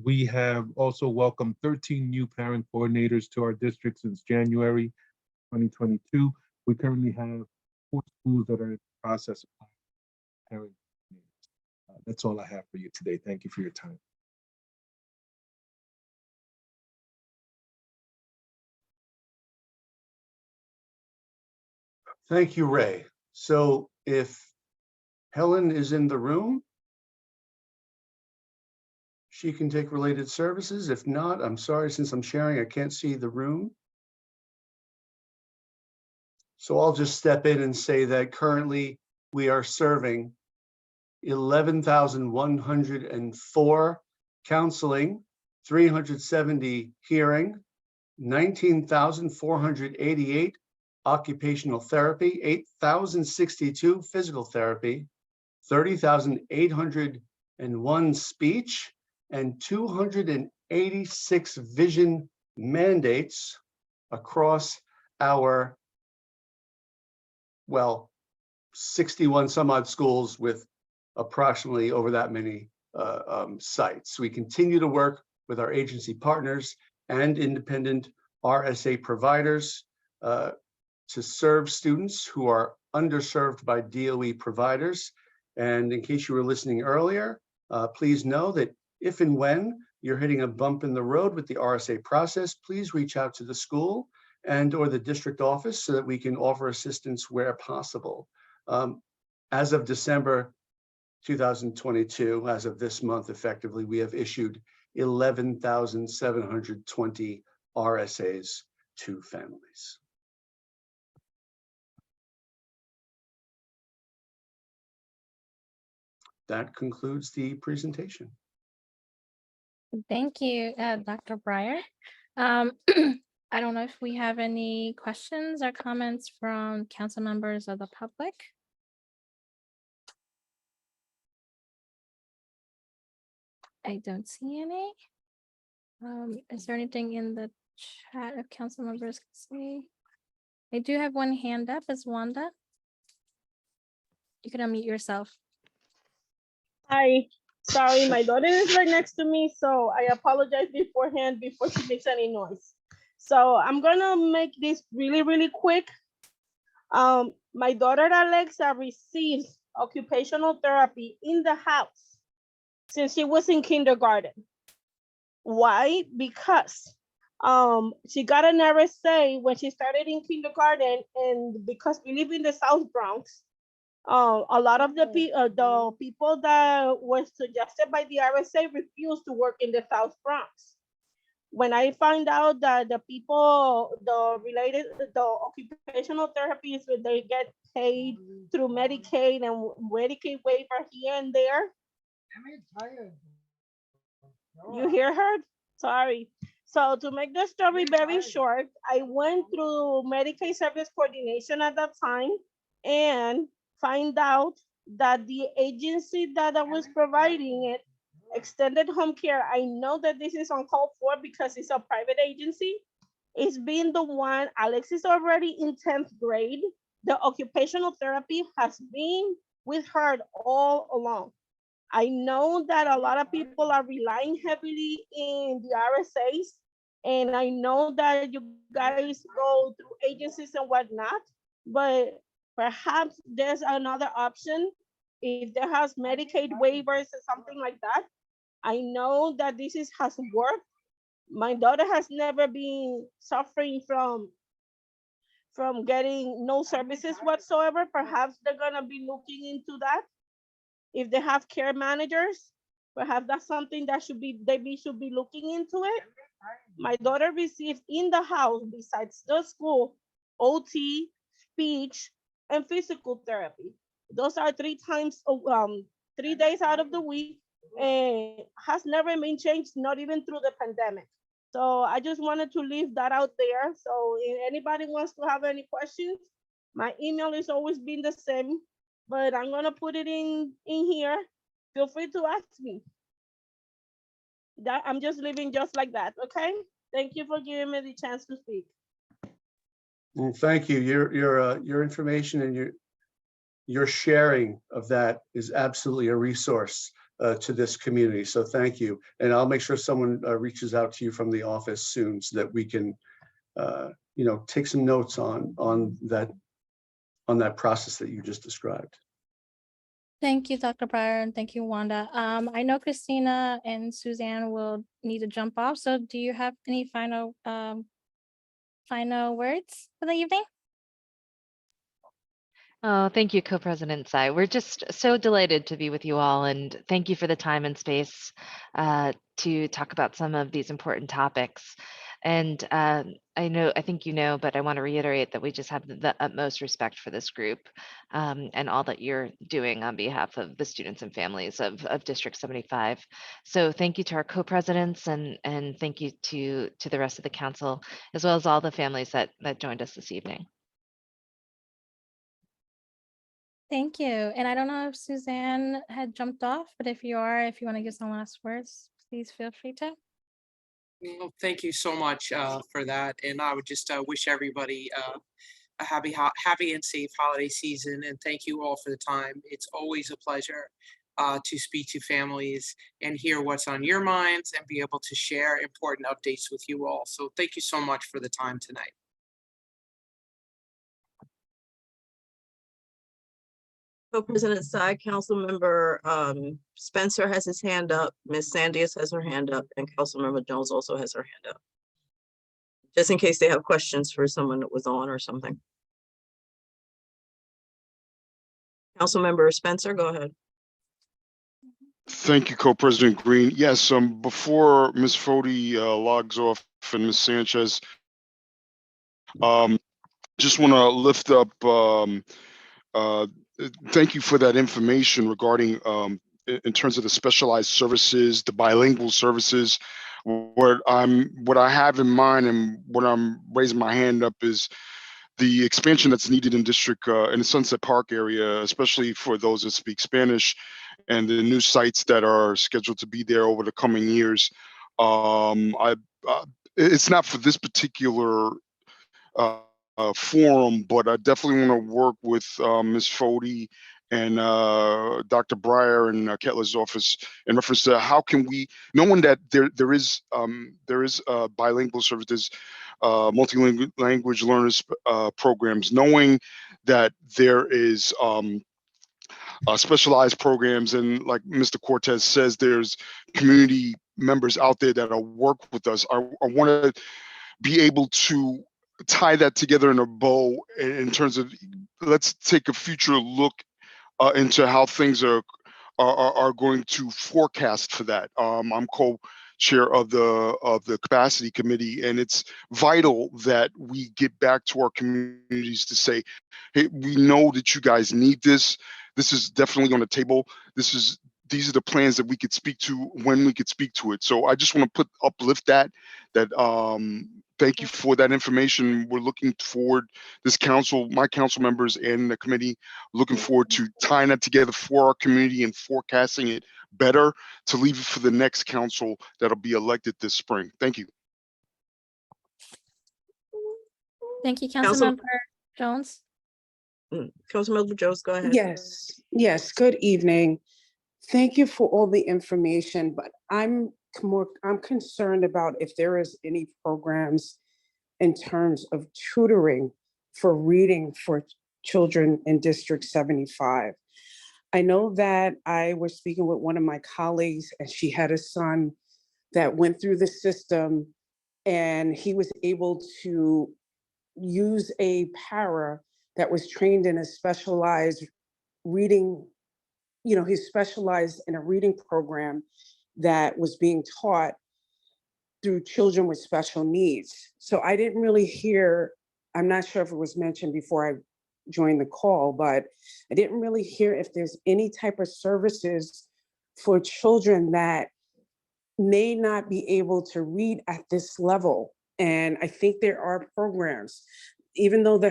We have also welcomed 13 new parent coordinators to our district since January 2022. We currently have 4 schools that are in the process of parent coordinators. That's all I have for you today. Thank you for your time. Thank you, Ray. So if Helen is in the room, she can take related services. If not, I'm sorry, since I'm sharing, I can't see the room. So I'll just step in and say that currently we are serving 11,104 counseling, 370 hearing, 19,488 occupational therapy, 8,062 physical therapy, 30,801 speech, and 286 vision mandates across our, well, 61 some odd schools with approximately over that many sites. We continue to work with our agency partners and independent RSA providers to serve students who are underserved by DOE providers. And in case you were listening earlier, please know that if and when you're hitting a bump in the road with the RSA process, please reach out to the school and or the district office so that we can offer assistance where possible. As of December 2022, as of this month, effectively, we have issued 11,720 RSAs to families. That concludes the presentation. Thank you, Dr. Breyer. I don't know if we have any questions or comments from council members of the public. I don't see any. Is there anything in the chat of council members can see? I do have one hand up. Is Wanda? You can unmute yourself. Hi, sorry, my daughter is right next to me, so I apologize beforehand before she makes any noise. So I'm gonna make this really quick. My daughter Alexa received occupational therapy in the house since she was in kindergarten. Why? Because she got an RSA when she started in kindergarten, and because we live in the South Bronx, a lot of the people that were suggested by the RSA refused to work in the South Bronx. When I find out that the occupational therapies, they get paid through Medicaid and Medicaid waiver here and there. You hear her? Sorry. So to make the story very short, I went through Medicaid Service Coordination at that time and find out that the agency that I was providing it, Extended Home Care, I know that this is uncalled for because it's a private agency, is being the one. Alex is already in 10th grade. The occupational therapy has been with her all along. I know that a lot of people are relying heavily in the RSAs, and I know that you guys go through agencies and whatnot, but perhaps there's another option. If there has Medicaid waivers or something like that, I know that this has worked. My daughter has never been suffering from getting no services whatsoever. Perhaps they're gonna be looking into that. If they have care managers, perhaps that's something that should be looking into it. My daughter received in the house, besides the school, OT, speech, and physical therapy. Those are 3 days out of the week, and has never been changed, not even through the pandemic. So I just wanted to leave that out there. So if anybody wants to have any questions, my email is always been the same, but I'm gonna put it in here. Feel free to ask me. That I'm just leaving just like that, okay? Thank you for giving me the chance to speak. Well, thank you. Your information and your sharing of that is absolutely a resource to this community. So thank you. And I'll make sure someone reaches out to you from the office soon so that we can, take some notes on that process that you just described. Thank you, Dr. Breyer, and thank you, Wanda. I know Christina and Suzanne will need to jump off. So do you have any final words for the evening? Oh, thank you, Co-President Tsai. We're just so delighted to be with you all, and thank you for the time and space to talk about some of these important topics. And I think you know, but I want to reiterate that we just have the utmost respect for this group and all that you're doing on behalf of the students and families of District 75. So thank you to our co-presidents and thank you to the rest of the council, as well as all the families that joined us this evening. Thank you. And I don't know if Suzanne had jumped off, but if you want to give some last words, please feel free to. Well, thank you so much for that. And I would just wish everybody a happy and safe holiday season. And thank you all for the time. It's always a pleasure to speak to families and hear what's on your minds and be able to share important updates with you all. So thank you so much for the time tonight. Co-President Tsai, Councilmember Spencer has his hand up, Ms. Sandias has her hand up, and Councilmember Jones also has her hand up. Just in case they have questions for someone that was on or something. Councilmember Spencer, go ahead. Thank you, Co-President Green. Yes, before Ms. Foti logs off and Ms. Sanchez, just want to lift up, thank you for that information regarding in terms of the specialized services, the bilingual services. What I have in mind and what I'm raising my hand up is the expansion that's needed in district in the Sunset Park area, especially for those that speak Spanish, and the new sites that are scheduled to be there over the coming years. It's not for this particular forum, but I definitely want to work with Ms. Foti and Dr. Breyer and Kettler's office in reference to how can we, knowing that there is bilingual services, multi-language learners programs, knowing that there is specialized programs, and like Mr. Cortez says, there's community members out there that work with us. I want to be able to tie that together in a bow in terms of, let's take a future look into how things are going to forecast for that. I'm co-chair of the capacity committee, and it's vital that we get back to our communities to say, hey, we know that you guys need this. This is definitely on the table. These are the plans that we could speak to when we could speak to it. So I just want to uplift that thank you for that information. We're looking forward, this council, my council members and the committee, looking forward to tying that together for our community and forecasting it better to leave it for the next council that'll be elected this spring. Thank you. Thank you, Councilmember Jones. Councilmember Jones, go ahead. Yes, good evening. Thank you for all the information, but I'm concerned about if there is any programs in terms of tutoring for reading for children in District 75. I know that I was speaking with one of my colleagues and she had a son that went through the system and he was able to use a para that was trained in a specialized reading, he's specialized in a reading program that was being taught through children with special needs. So I didn't really hear, I'm not sure if it was mentioned before I joined the call, but I didn't really hear if there's any type of services for children that may not be able to read at this level. And I think there are programs, even though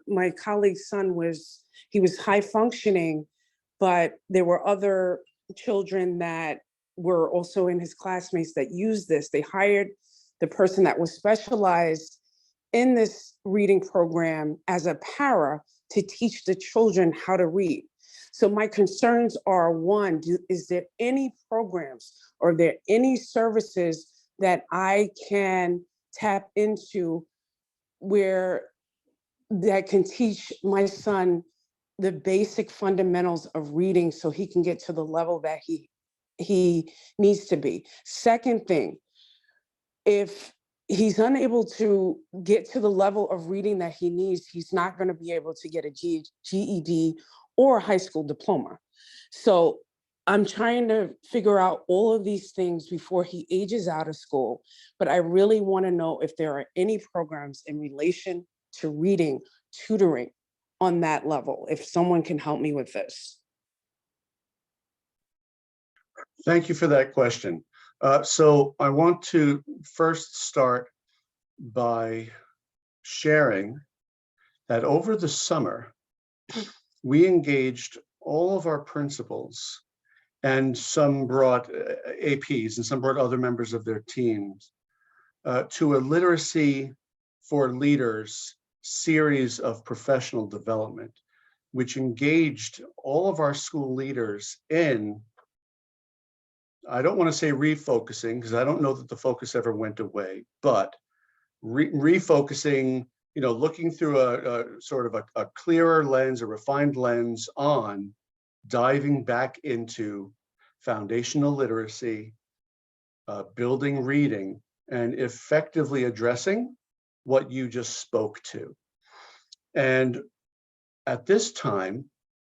my colleague's son was high functioning, but there were other children that were also in his classmates that used this. They hired the person that was specialized in this reading program as a para to teach the children how to read. So my concerns are, one, is there any programs or are there any services that I can tap into that can teach my son the basic fundamentals of reading so he can get to the level that he needs to be. Second thing, if he's unable to get to the level of reading that he needs, he's not going to be able to get a GED or a high school diploma. So I'm trying to figure out all of these things before he ages out of school, but I really want to know if there are any programs in relation to reading, tutoring on that level, if someone can help me with this. Thank you for that question. So I want to first start by sharing that over the summer, we engaged all of our principals, and some brought APs and some brought other members of their teams to a Literacy for Leaders series of professional development, which engaged all of our school leaders in, I don't want to say refocusing, because I don't know that the focus ever went away, but refocusing, looking through a sort of a clearer lens, a refined lens on diving back into foundational literacy, building reading, and effectively addressing what you just spoke to. And at this time,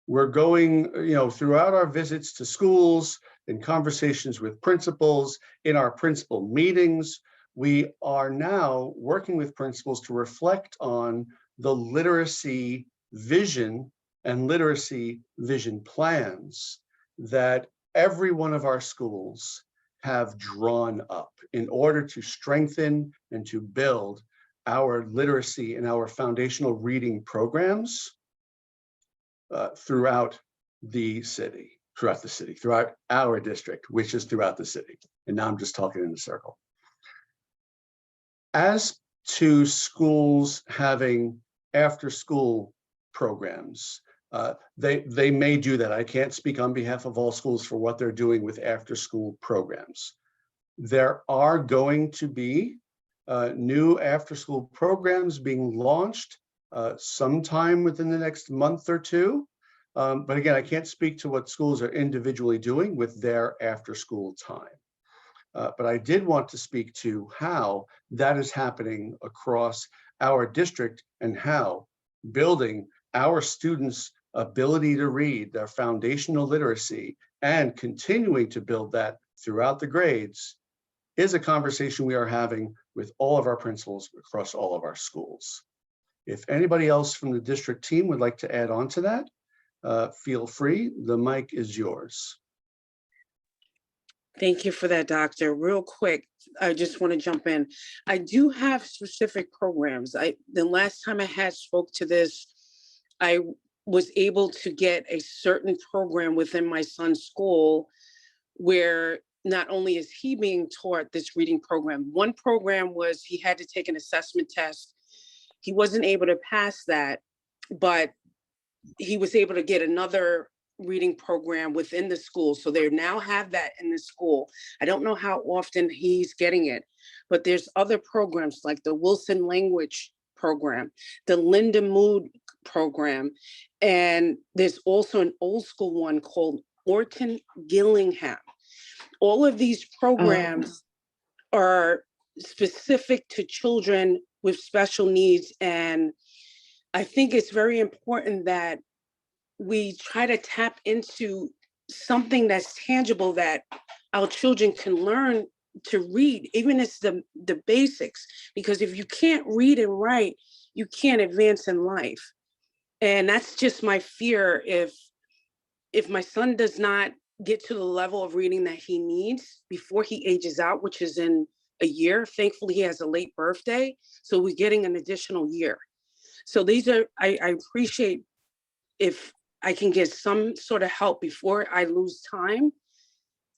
we're going, throughout our visits to schools, in conversations with principals, in our principal meetings, we are now working with principals to reflect on the literacy vision and literacy vision plans that every one of our schools have drawn up in order to strengthen and to build our literacy and our foundational reading programs throughout our district, which is throughout the city. And now I'm just talking in a circle. As to schools having after-school programs, they may do that. I can't speak on behalf of all schools for what they're doing with after-school programs. There are going to be new after-school programs being launched sometime within the next month or two. But again, I can't speak to what schools are individually doing with their after-school time. But I did want to speak to how that is happening across our district and how building our students' ability to read, their foundational literacy, and continuing to build that throughout the grades is a conversation we are having with all of our principals across all of our schools. If anybody else from the district team would like to add on to that, feel free, the mic is yours. Thank you for that, Doctor. Real quick, I just want to jump in. I do have specific programs. The last time I had spoke to this, I was able to get a certain program within my son's school where not only is he being taught this reading program, one program was he had to take an assessment test. He wasn't able to pass that, but he was able to get another reading program within the school. So they now have that in the school. I don't know how often he's getting it, but there's other programs like the Wilson Language program, the Linda Mood program, and there's also an old school one called Orton Gillingham. All of these programs are specific to children with special needs. And I think it's very important that we try to tap into something that's tangible that our children can learn to read, even if it's the basics, because if you can't read and write, you can't advance in life. And that's just my fear. If my son does not get to the level of reading that he needs before he ages out, which is in a year, thankfully he has a late birthday, so we're getting an additional year. So these are, I appreciate if I can get some sort of help before I lose time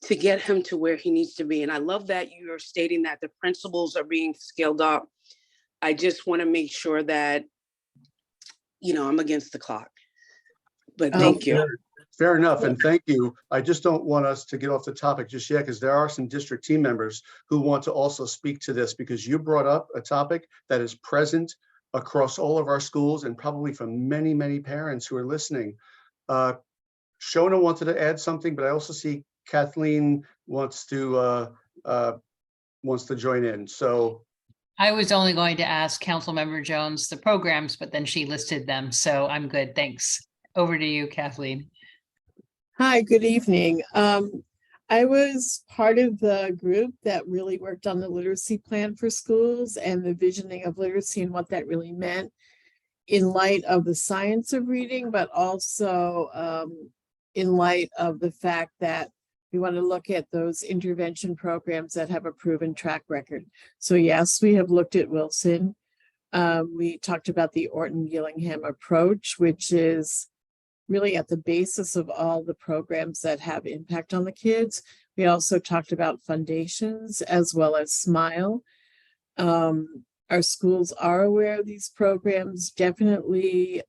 to get him to where he needs to be. And I love that you're stating that the principals are being scaled up. I just want to make sure that, I'm against the clock. But thank you. Fair enough, and thank you. I just don't want us to get off the topic just yet, because there are some district team members who want to also speak to this, because you brought up a topic that is present across all of our schools and probably from many, many parents who are listening. Shona wanted to add something, but I also see Kathleen wants to join in. So I was only going to ask Councilmember Jones the programs, but then she listed them, so I'm good. Thanks. Over to you, Kathleen. Hi, good evening. I was part of the group that really worked on the literacy plan for schools and the visioning of literacy and what that really meant in light of the science of reading, but also in light of the fact that we want to look at those intervention programs that have a proven track record. So yes, we have looked at Wilson. We talked about the Orton Gillingham approach, which is really at the basis of all the programs that have impact on the kids. We also talked about foundations as well as SMILE. Our schools are aware of these programs. Definitely,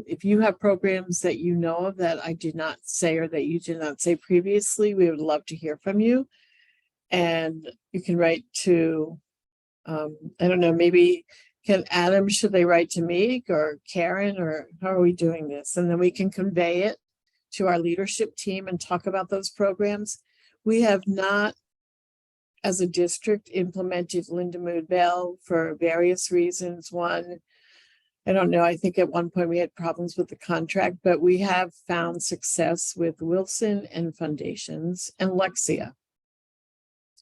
if you have programs that you know of that I did not say or that you did not say previously, we would love to hear from you. And you can write to, I don't know, maybe Adam, should they write to me or Karen, or how are we doing this? And then we can convey it to our leadership team and talk about those programs. We have not, as a district, implemented Linda Mood Bell for various reasons. One, I don't know, I think at one point we had problems with the contract, but we have found success with Wilson and Foundations and Lexia.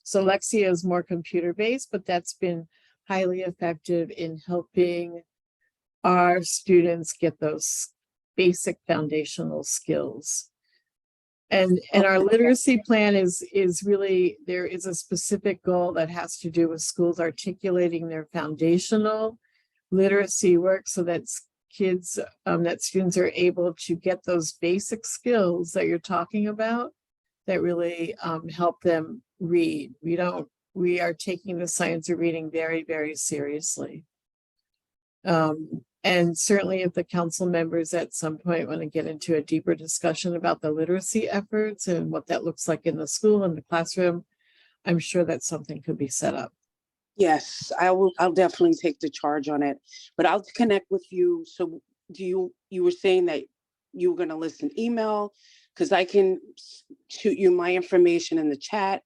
So Lexia is more computer-based, but that's been highly effective in helping our students get those basic foundational skills. And our literacy plan is really, there is a specific goal that has to do with schools articulating their foundational literacy work so that kids, that students are able to get those basic skills that you're talking about that really help them read. We are taking the science of reading very, very seriously. And certainly if the council members at some point want to get into a deeper discussion about the literacy efforts and what that looks like in the school and the classroom, I'm sure that something could be set up. Yes, I'll definitely take the charge on it, but I'll connect with you. So you were saying that you were gonna listen email, because I can shoot you my information in the chat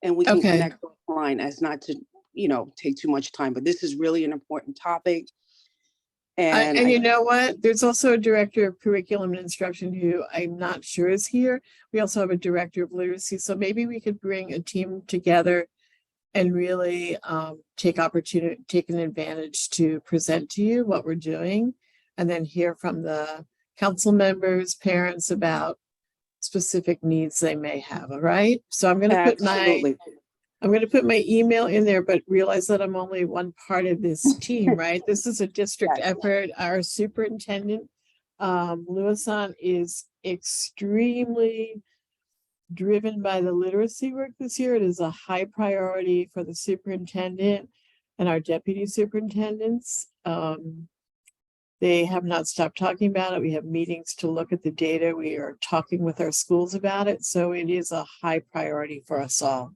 and we can connect offline as not to, take too much time, but this is really an important topic. And you know what? There's also a director of curriculum and instruction who I'm not sure is here. We also have a director of literacy. So maybe we could bring a team together and really take an advantage to present to you what we're doing and then hear from the council members, parents about specific needs they may have. All right. So I'm going to put my email in there, but realize that I'm only one part of this team, right? This is a district effort. Our superintendent, Louison, is extremely driven by the literacy work this year. It is a high priority for the superintendent and our deputy superintendents. They have not stopped talking about it. We have meetings to look at the data. We are talking with our schools about it. So it is a high priority for us all.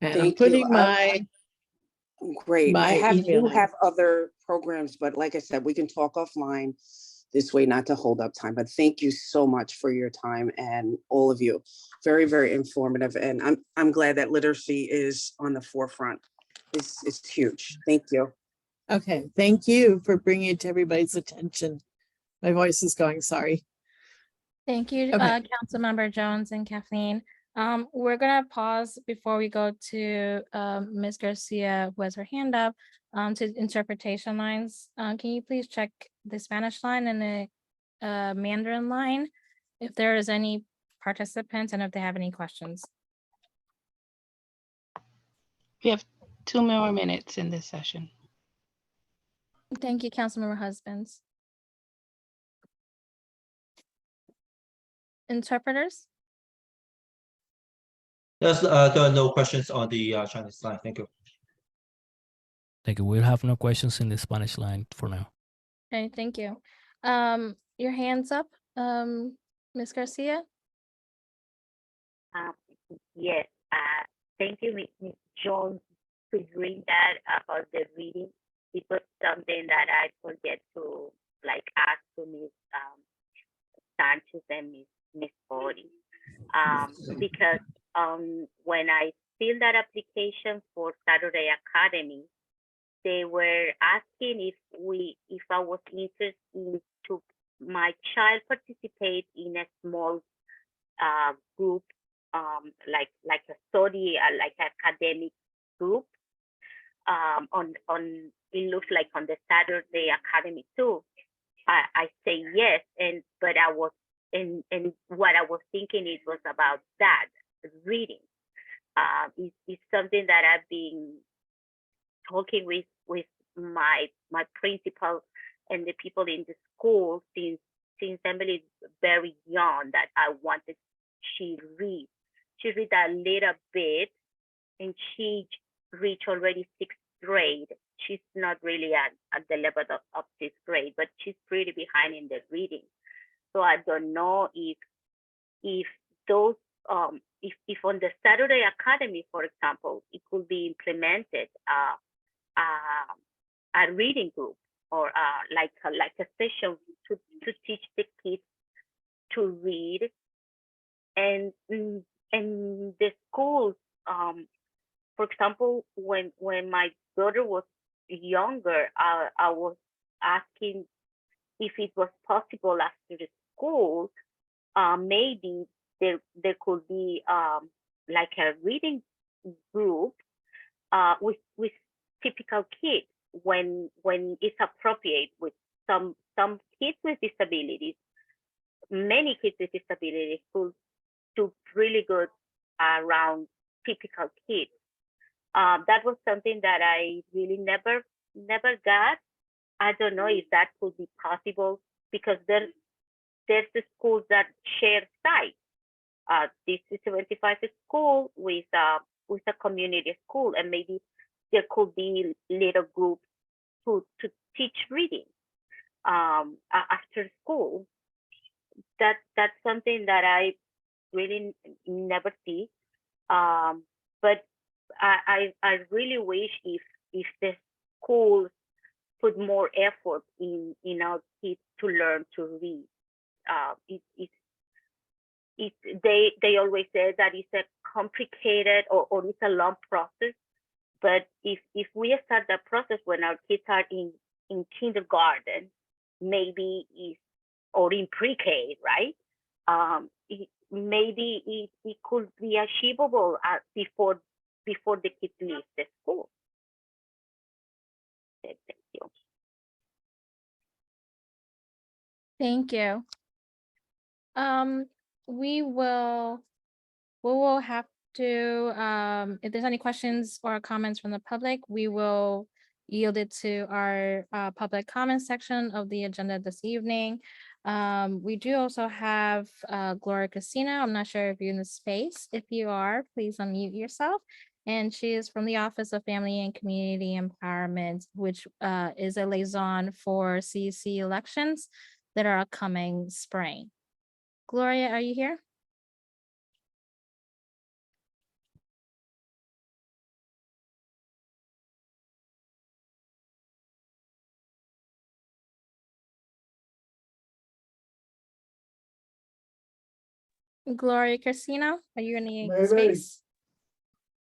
And I'm putting great. my I email do in. have other programs, but like I said, we can talk offline this way, not to hold up time. But thank you so much for your time and all of you. Very, very informative. And I'm glad that literacy is on the forefront. It's huge. Thank you. Okay, thank you for bringing it to everybody's attention. My voice is going, sorry. Thank you, Okay. Councilmember Jones and Kathleen. We're gonna pause before we go to Ms. Garcia, who has her hand up, to interpretation lines. Can you please check the Spanish line and the Mandarin line if there is any participants and if they have any questions? We have 2 more minutes in this session. Thank you, Councilmember Husbands. Interpreters? Yes, there are no questions on the Chinese line. Thank you. Thank you. We'll have no questions in the Spanish line for now. Okay, thank you. Your hands up, Ms. Garcia? Yes, thank you, Ms. Jones, to read that about the reading. It was something that I forget to ask to Ms. Sanchez and Ms. Body. Because when I filled that application for Saturday Academy, they were asking if I was interested to my child participate in a small group, like a study, like academic group. It looks like on the Saturday Academy too. I say yes, but I was and what I was thinking it was about that reading. It's something that I've been talking with my principal and the people in the school since Emily is very young, that I wanted she read a little bit, and she reached already 6th grade. She's not really at the level of 6th grade, but she's pretty behind in the reading. So I don't know if those if on the Saturday Academy, for example, it could be implemented a reading group or like a session to teach the kids to read. And the schools, for example, when my daughter was younger, I was asking if it was possible after the school, maybe there could be like a reading group with typical kids when it's appropriate, with some kids with disabilities. Many kids with disabilities could do really good around typical kids. That was something that I really never got. I don't know if that could be possible, because there's the schools that share sites. This is 75 school with a community school, and maybe there could be little groups to teach reading after school. That's something that I really never see. But I really wish if the schools put more effort in our kids to learn to read. They always say that it's a complicated or it's a long process. But if we start that process when our kids are in kindergarten, maybe or in pre-K, right? Maybe it could be achievable before the kids leave the school. Thank you. Thank you. We will have to, if there's any questions or comments from the public, we will yield it to our public comment section of the agenda this evening. We do also have Gloria Casino. I'm not sure if you're in the space. If you are, please unmute yourself. And she is from the Office of Family and Community Empowerment, which is a liaison for CEC elections that are upcoming spring. Gloria, are you here? Gloria Casino, are you in the space?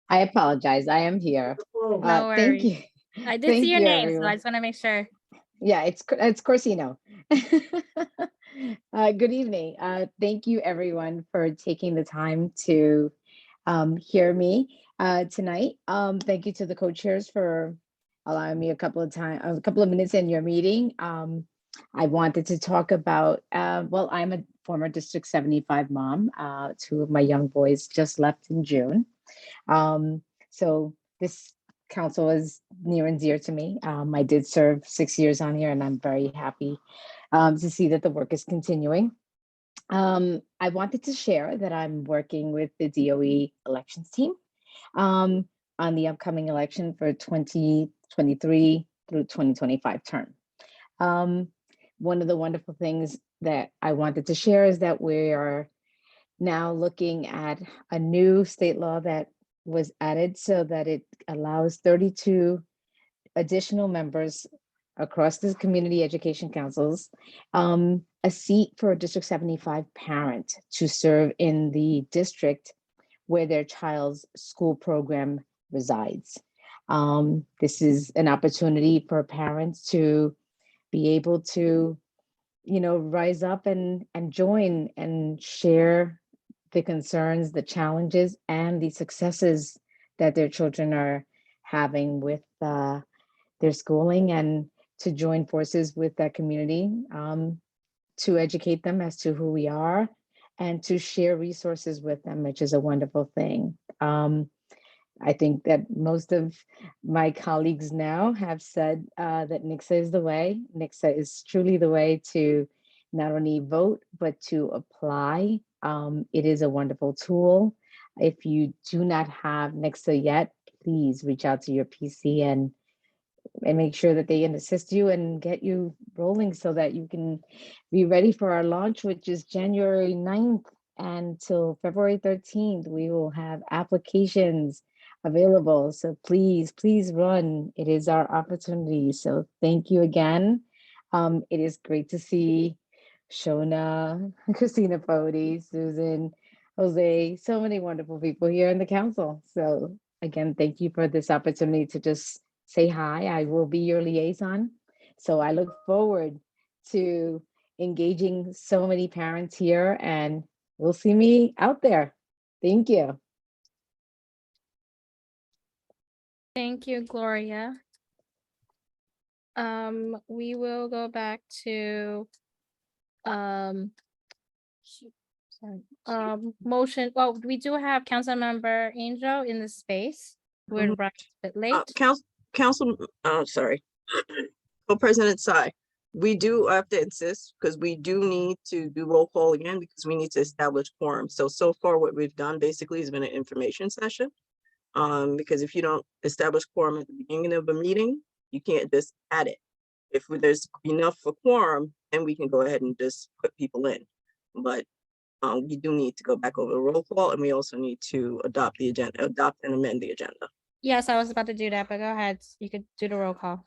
I apologize. I am here. No Thank worries. you. I did Thank see your you, name, so everyone. I just want to make sure. Yeah, it's Corsino. Good evening. Thank you, everyone, for taking the time to hear me tonight. Thank you to the co-chairs for allowing me a couple of minutes in your meeting. I wanted to talk about, well, I'm a former District 75 mom. 2 of my young boys just left in June. So this council is near and dear to me. I did serve 6 years on here, and I'm very happy to see that the work is continuing. I wanted to share that I'm working with the DOE elections team on the upcoming election for 2023 through 2025 term. One of the wonderful things that I wanted to share is that we are now looking at a new state law that was added so that it allows 32 additional members across the community education councils, a seat for a District 75 parent to serve in the district where their child's school program resides. This is an opportunity for parents to be able to, rise up and join and share the concerns, the challenges, and the successes that their children are having with their schooling, and to join forces with that community to educate them as to who we are and to share resources with them, which is a wonderful thing. I think that most of my colleagues now have said that Nixa is the way. Nixa is truly the way to not only vote, but to apply. It is a wonderful tool. If you do not have Nixa yet, please reach out to your PC and make sure that they can assist you and get you rolling so that you can be ready for our launch, which is January 9th until February 13th. We will have applications available. So please, please run. It is our opportunity. So thank you again. It is great to see Shona, Christina Fody, Susan, Jose, so many wonderful people here in the council. So again, thank you for this opportunity to just say hi. I will be your liaison. So I look forward to engaging so many parents here, and we'll see me out there. Thank you. Thank you, Gloria. We will go back to motion. Well, we do have Councilmember Angel in the space. We're running a bit late. Sorry. Co-President Tsai, we do have to insist because we do need to do roll call again because we need to establish quorum. So far what we've done basically has been an information session. Because if you don't establish quorum at the beginning of a meeting, you can't just add it. If there's enough for quorum, then we can go ahead and just put people in. But we do need to go back over the roll call, and we also need to adopt the agenda, adopt and amend the agenda. Yes, I was about to do that, but go ahead. You could do the roll call.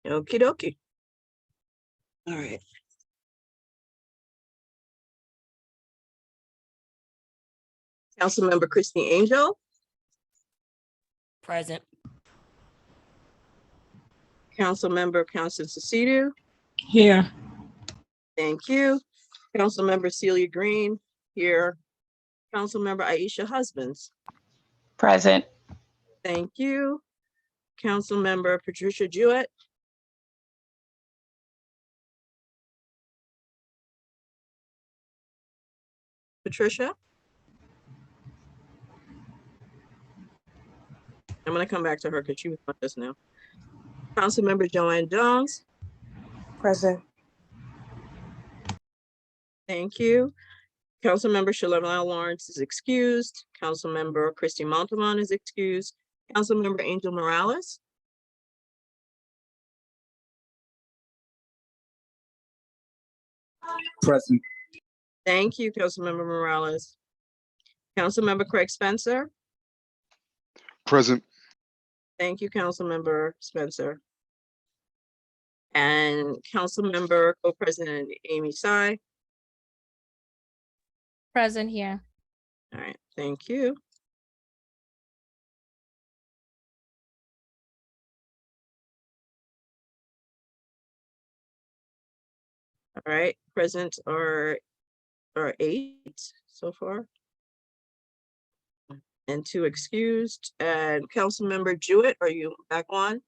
Okie dokie. All right. Councilmember Christine Angel. Present. Councilmember Constance Acedu. Here. Thank you. Councilmember Celia Green, here. Councilmember Aisha Husbands. Present. Thank you. Councilmember Patricia Jewett. Patricia? I'm gonna come back to her because she was with us now. Councilmember Joanne Jones. Present. Thank you. Councilmember Shalala Lawrence is excused. Councilmember Christy Montalban is excused. Councilmember Angel Morales. Present. Thank you, Councilmember Morales. Councilmember Craig Spencer. Present. Thank you, Councilmember Spencer. And Councilmember Co-President Amy Tsai. Present here. All right, thank you. All right, present are 8 so far. And 2 excused. And Councilmember Jewett, are you back on?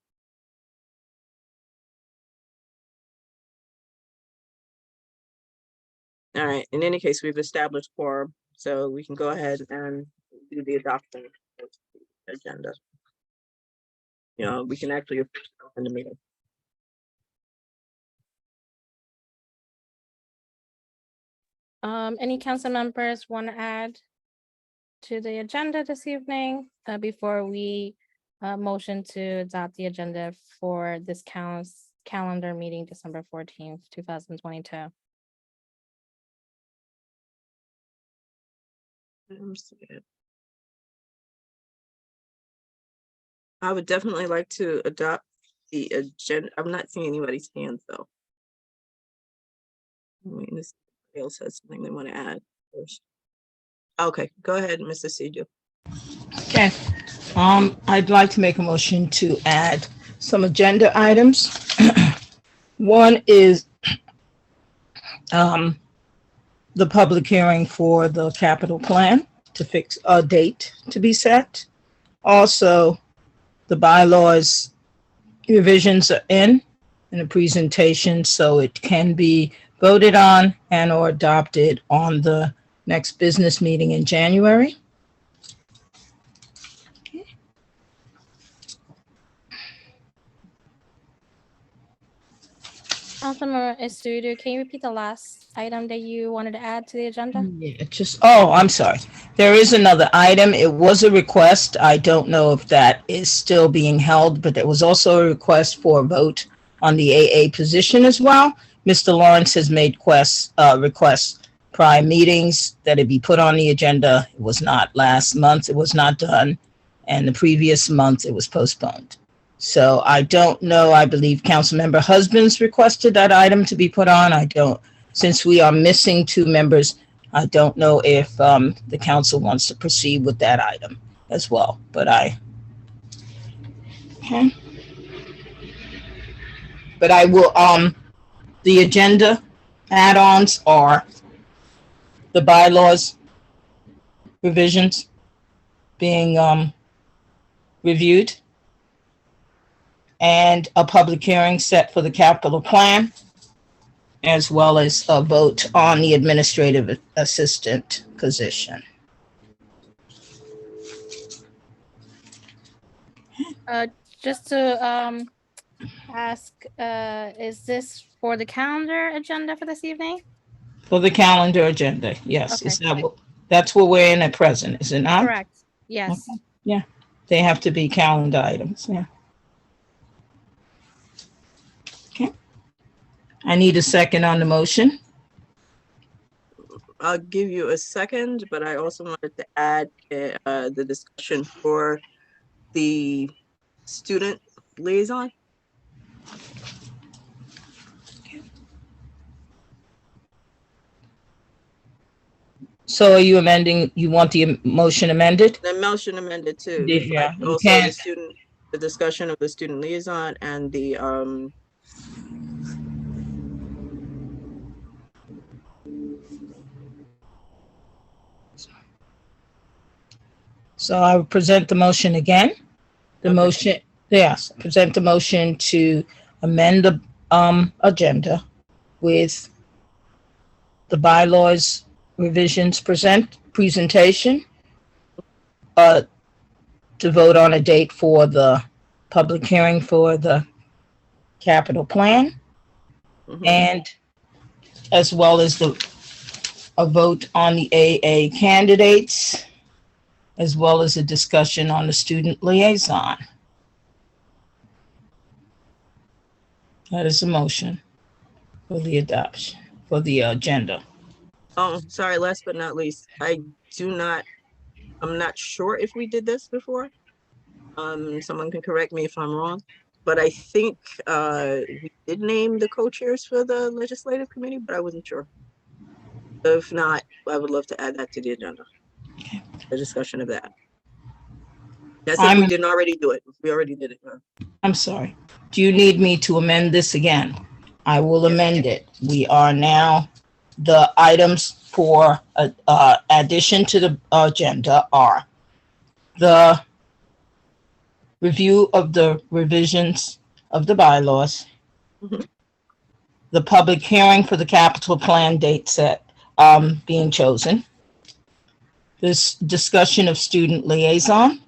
All right, in any case, we've established quorum, so we can go ahead and do the adoption of the agenda. You know, we can actually open the meeting. Any council members want to add to the agenda this evening before we motion to adopt the agenda for this calendar meeting, December 14th, 2022? I would definitely like to adopt the agenda. I'm not seeing anybody's hands though. This else has something they want to add first. Okay, go ahead, Mr. Seju. Okay. I'd like to make a motion to add some agenda items. One is the public hearing for the capital plan to fix a date to be set. Also, the bylaws revisions are in a presentation, so it can be voted on and or adopted on the next business meeting in January. Councilmember Estudio, can you repeat the last item that you wanted to add to the agenda? Yeah, I'm sorry. There is another item. It was a request. I don't know if that is still being held, but there was also a request for a vote on the AA position as well. Mr. Lawrence has made requests prior meetings that it be put on the agenda. It was not last month. It was not done. and the previous month it was postponed. So I don't know, I believe Councilmember Husbands requested that item to be put on. Since we are missing 2 members, I don't know if the council wants to proceed with that item as well, okay. But I will, the agenda add-ons are the bylaws revisions being reviewed, and a public hearing set for the capital plan, as well as a vote on the administrative assistant position. Just to ask, is this for the calendar agenda for this evening? For the calendar agenda, yes. Okay. That's where we're in at present, is it not? Correct, yes. Okay. Yeah, they have to be calendar items, yeah. Okay. I need a second on the motion. I'll give you a second, but I also wanted to add the discussion for the student liaison. So are you amending, you want the motion amended? The motion amended too. Yeah, but you also can. the discussion of the student liaison and the So I will present the motion again. The motion, yes, present the motion to amend the agenda with the bylaws revisions presentation, to vote on a date for the public hearing for the capital plan, and as well as a vote on the AA candidates, as well as a discussion on the student liaison. That is a motion for the adoption, for the agenda. oh, sorry, last but not least, I'm not sure if we did this before. Someone can correct me if I'm wrong, but I think we did name the co-chairs for the legislative committee, but I wasn't sure. If not, I would love to add that to the agenda. A discussion of that. That's if we didn't already do it. We already did it. I'm sorry. Do you need me to amend this again? I will amend it. We are now, the items for addition to the agenda are the review of the revisions of the bylaws, the public hearing for the capital plan date set being chosen, this discussion of student liaison,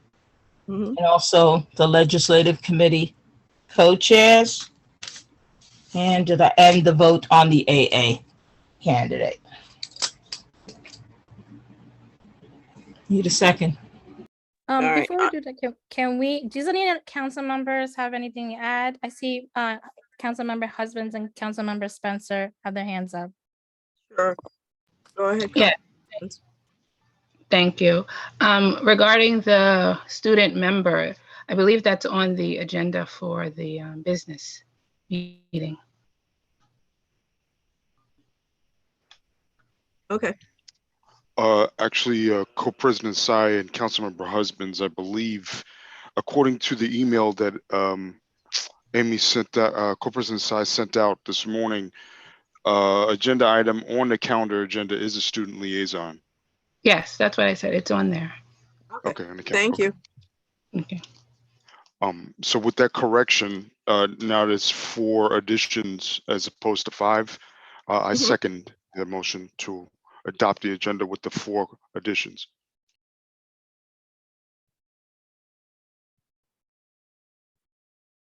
and also the legislative committee co-chairs, and the vote on the AA candidate. Need a second? right, Before we do that, can we, does any council members have anything to add? I see council member Husbands and council member Spencer have their hands up. Sure. Go ahead. Yeah. Thank you. Regarding the student member, I believe that's on the agenda for the business meeting. Okay. Actually, Co-President Tsai and Councilmember Husbands, I believe, according to the email that Amy sent out, Co-President Tsai sent out this morning, agenda item on the calendar agenda is a student liaison. Yes, that's what I said. It's on there. Okay. On the Thank you. Okay. So with that correction, now it's 4 additions as opposed to 5. I second the motion to adopt the agenda with the 4 additions.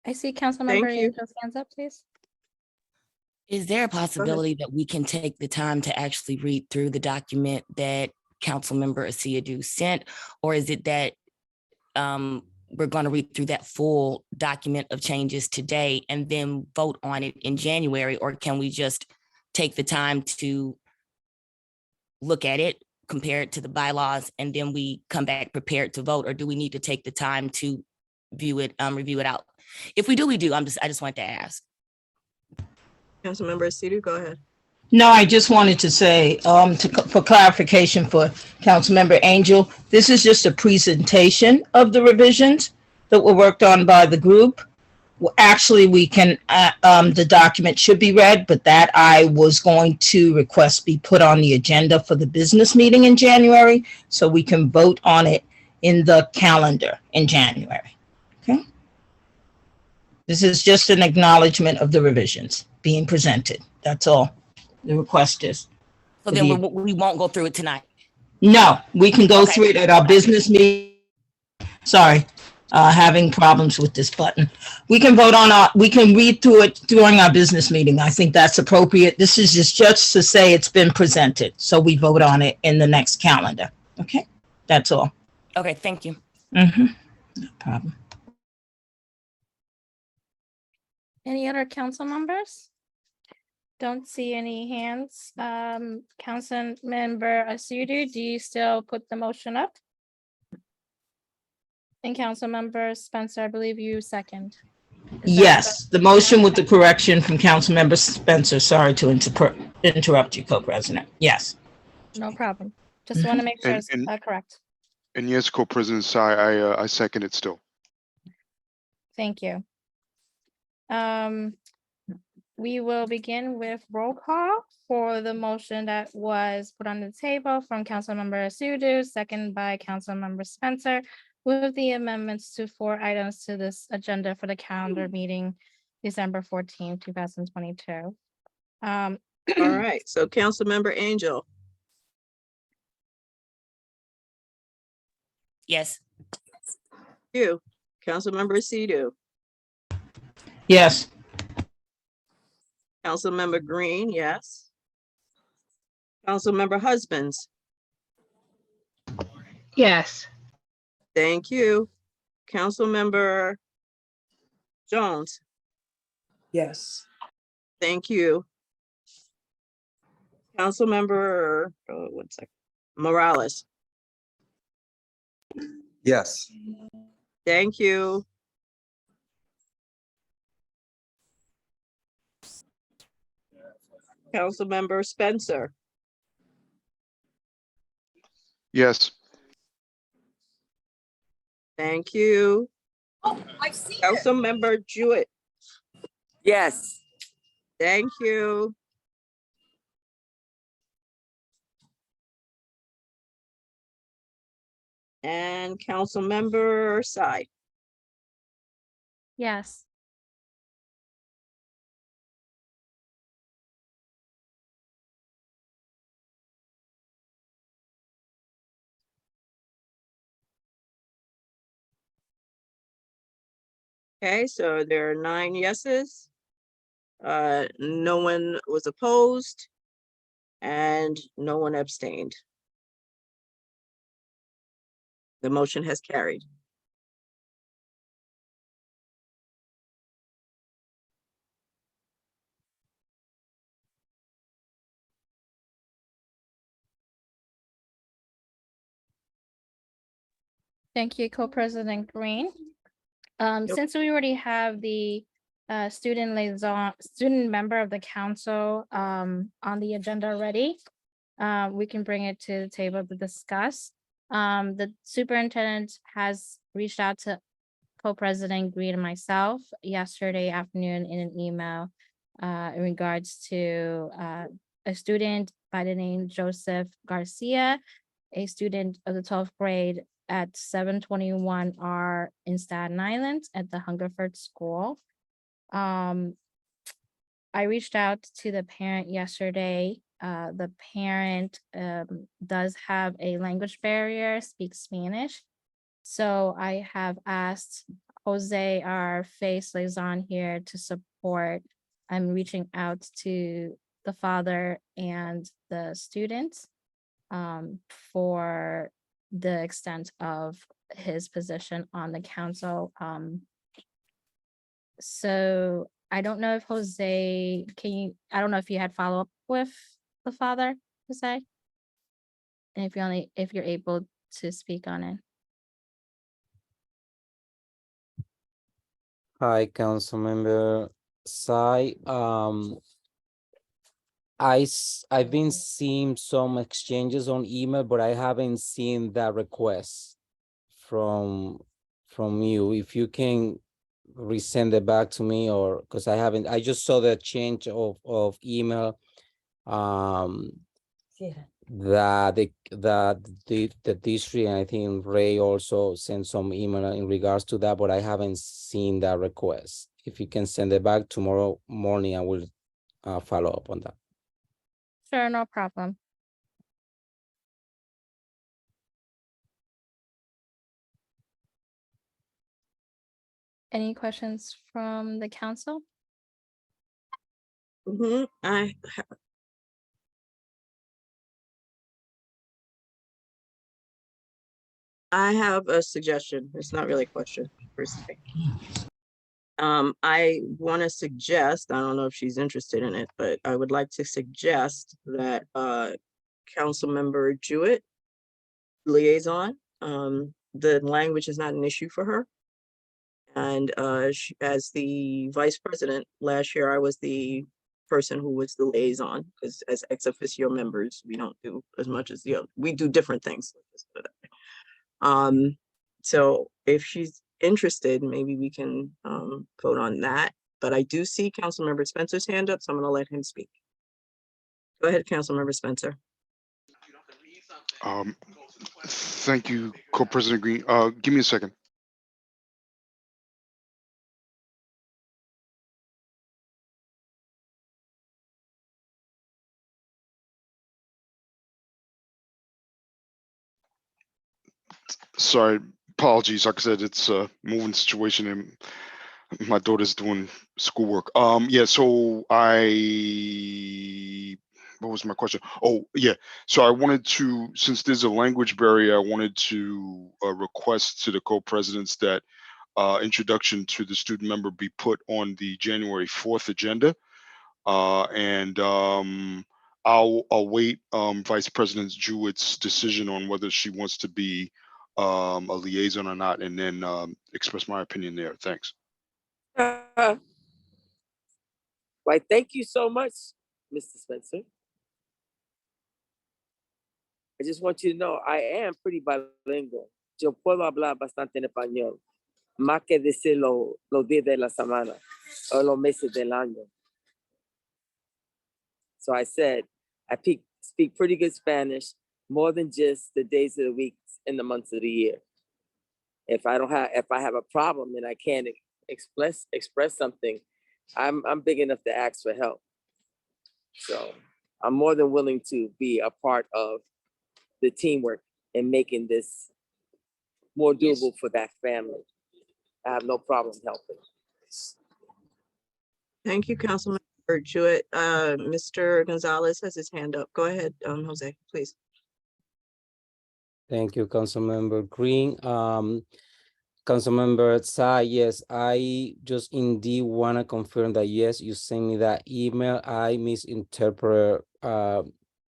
I see council member Thank you. Yanko's hands up, please. Is there a possibility that we can take the time to actually read through the document that Councilmember Asiadu sent? Or is it that we're going to read through that full document of changes today and then vote on it in January? Or can we just take the time to look at it, compare it to the bylaws, and then we come back prepared to vote? Or do we need to take the time to view it, review it out? If we do, we do. I just wanted to ask. Councilmember Sidu, go ahead. No, I just wanted to say, for clarification for Councilmember Angel, this is just a presentation of the revisions that were worked on by the group. Well, actually, we can, the document should be read, but that I was going to request be put on the agenda for the business meeting in January, so we can vote on it in the calendar in January. Okay? This is just an acknowledgement of the revisions being presented. That's all the request is. So then we won't go through it tonight. No, we can go Okay. through it at our business meeting. Sorry, having problems with this button. We can vote on we can read through it during our business meeting. I think that's appropriate. This is just to say it's been presented. So we vote on it in the next calendar. Okay, that's all. Okay, thank you. Mm-hmm. No problem. Any other council members? Don't see any hands. Council Member Asudu, do you still put the motion up? And Council Member Spencer, I believe you second. Yes, the motion with the correction from Councilmember Spencer. Sorry to interrupt you, Co-President. Yes. No problem. Just want to make sure it's correct. And yes, Co-President Tsai, I second it still. Thank you. We will begin with roll call for the motion that was put on the table from Councilmember Asudu, second by Councilmember Spencer, with the amendments to 4 items to this agenda for the calendar meeting December 14, 2022. All right, so Councilmember Angel, Yes. you, Councilmember Sidu, Yes. Councilmember Green, yes. Councilmember Husbands, Yes. thank you. Councilmember Jones, Yes. thank you. Councilmember, Morales, Yes. thank you. Councilmember Spencer, Yes. thank you. Councilmember Jewett, Yes. thank you. And Councilmember Tsai, Yes. okay, so there are 9 yeses. No one was opposed and no one abstained. The motion has carried. Thank you, Co-President Green. Yep. Since we already have the student liaison, student member of the council on the agenda already, we can bring it to the table to discuss. The superintendent has reached out to Co-President Green and myself yesterday afternoon in an email in regards to a student by the name Joseph Garcia, a student of the 12th grade at 721 R in Staten Island at the Hungerford School. I reached out to the parent yesterday. The parent does have a language barrier, speaks Spanish. So I have asked Jose, our face liaison here, to support. I'm reaching out to the father and the students for the extent of his position on the council. So I don't know if Jose, I don't know if you had follow-up with the father, Jose? And if you're able to speak on it. Hi, Councilmember Sai. I've been seeing some exchanges on email, but I haven't seen that request from you. If you can resend it back to me, or because I just saw the change of email. That the district, and I think Ray also sent some email in regards to that, but I haven't seen that request. If you can send it back tomorrow morning, I will follow up on that. Sure, no problem. Any questions from the council? I have a suggestion. It's not really a question per se. I want to suggest, I don't know if she's interested in it, but I would like to suggest that Councilmember Jewett liaison, the language is not an issue for her. And as the vice president, last year I was the person who was the liaison, because as ex officio members, we don't do as much as the other. We do different things. So if she's interested, maybe we can vote on that. But I do see Councilmember Spencer's hand up, so I'm going to let him speak. Go ahead, Councilmember Spencer. Thank you, Co-President Green. Give me a second. Sorry, apologies. Like I said, it's a moving situation and my daughter's doing schoolwork. Yeah, so what was my question? Oh, yeah. So I wanted to, since there's a language barrier, I wanted to request to the co-presidents that introduction to the student member be put on the January 4th agenda. I'll await Vice President Jewett's decision on whether she wants to be a liaison or not, and then express my opinion there. Thanks. Why, thank you so much, Mr. Spencer. I just want you to know I am pretty bilingual. Yo puedo hablar bastante en español, más que decir los días de la semana o los meses del año. So I said, I speak pretty good Spanish, more than just the days of the week and the months of the year. If I have a problem and I can't express something, I'm big enough to ask for help. So I'm more than willing to be a part of the teamwork and making this more doable for that family. I have no problem helping. Thank you, Councilmember Jewett. Mr. Gonzalez has his hand up. Go ahead, Jose, please. Thank you, Councilmember Green. Councilmember Tsai, yes, I just indeed want to confirm that, yes, you sent me that email. I misinterpreted,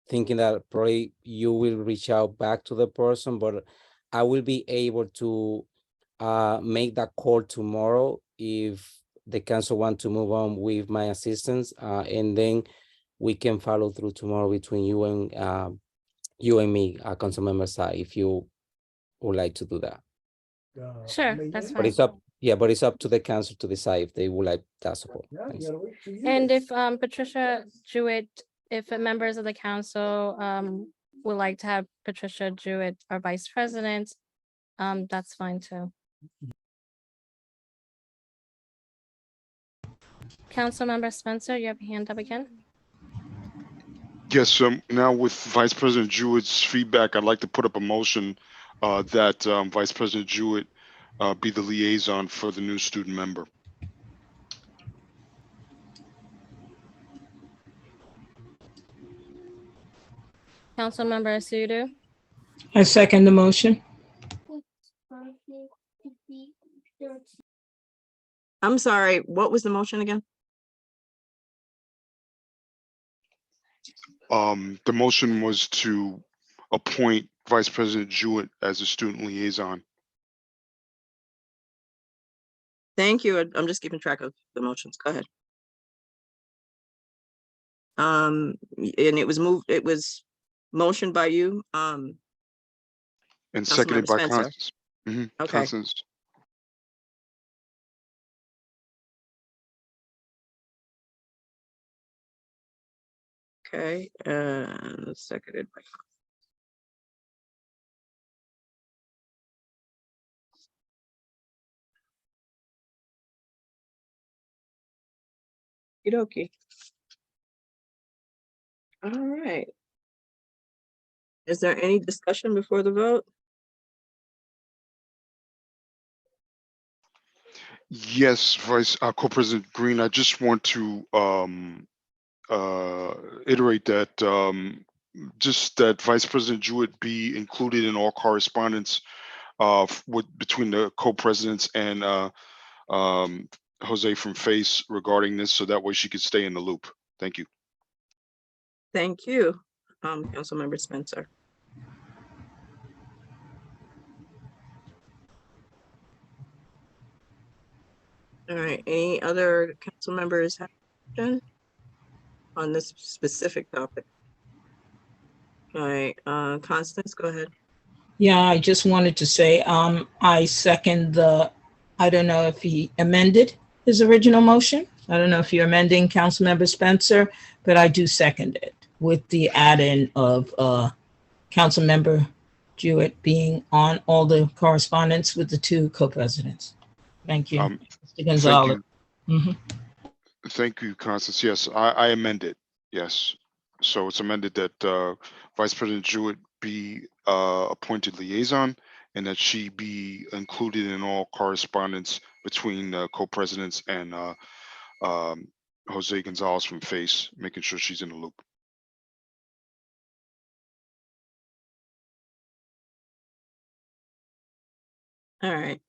thinking that probably you will reach out back to the person, but I will be able to make that call tomorrow if the council want to move on with my assistance, and then we can follow through tomorrow between you and me, Councilmember Tsai, if you would like to do that. Sure, that's But fine. it's up, yeah, but it's up to the council to decide if they would like that support. Thanks. And if Patricia Jewett, if members of the council would like to have Patricia Jewett our vice president, that's fine too. Councilmember Spencer, you have a hand up again? Yes, now with Vice President Jewett's feedback, I'd like to put up a motion that Vice President Jewett be the liaison for the new student member. Councilmember Asudu? I second the motion. I'm sorry, what was the motion again? The motion was to appoint Vice President Jewett as a student liaison. Thank you. I'm just keeping track of the motions. Go ahead. And it was motioned by you, And Councilmember seconded by Spencer. Constance. Mhm, Okay. Constance. Okay, and seconded by. Okey-dokey. All right. Is there any discussion before the vote? Yes, Co-President Green, I just want to iterate that just that Vice President Jewett be included in all correspondence between the co-presidents and Jose from FACE regarding this, so that way she could stay in the loop. Thank you. Thank you, Councilmember Spencer. All right, any other council members have a question on this specific topic? All right, Constance, go ahead. Yeah, I just wanted to say, I second I don't know if he amended his original motion. I don't know if you're amending Councilmember Spencer, but I do second it with the add-in of Councilmember Jewett being on all the correspondence with the two co-presidents. Thank you, Mr. Gonzalez. Thank you, Constance. Yes, I amend it. Yes. So it's amended that Vice President Jewett be appointed liaison and that she be included in all correspondence between co-presidents and Jose Gonzalez from FACE, making sure she's in the loop. All right.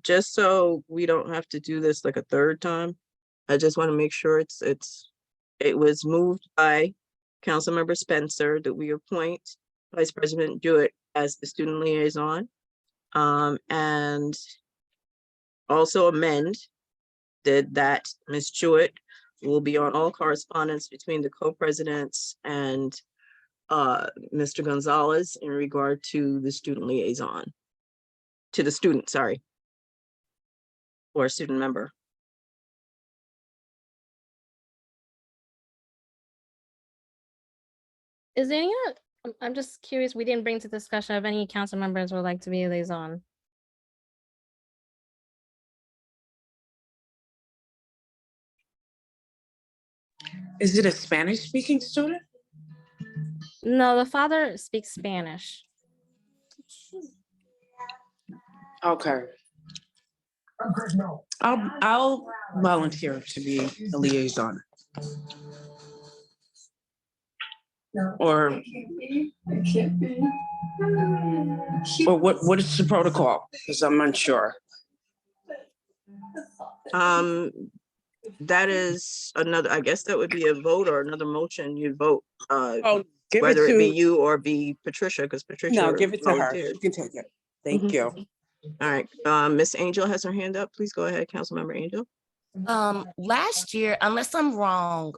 Just so we don't have to do this like a third time, I just want to make sure it was moved by Councilmember Spencer that we appoint Vice President Jewett as the student liaison. And also amend that Ms. Jewett will be on all correspondence between the co-presidents and Mr. Gonzalez in regard to the student liaison. To the student, sorry. Or student member. Is there any, I'm just curious, we didn't bring to discussion of any council members would like to be a liaison. Is it a Spanish speaking student? No, the father speaks Spanish. Okay. I'll volunteer to be a liaison. Or what is the protocol? Because I'm unsure. That is another, I guess that would be a vote or another motion. You'd vote, Give whether it be to- you or be Patricia, because Patricia. No, give it to her. volunteered. She can take it. Thank you. All right, Miss Angel has her hand up. Please go ahead, Councilmember Angel. Last year, unless I'm wrong,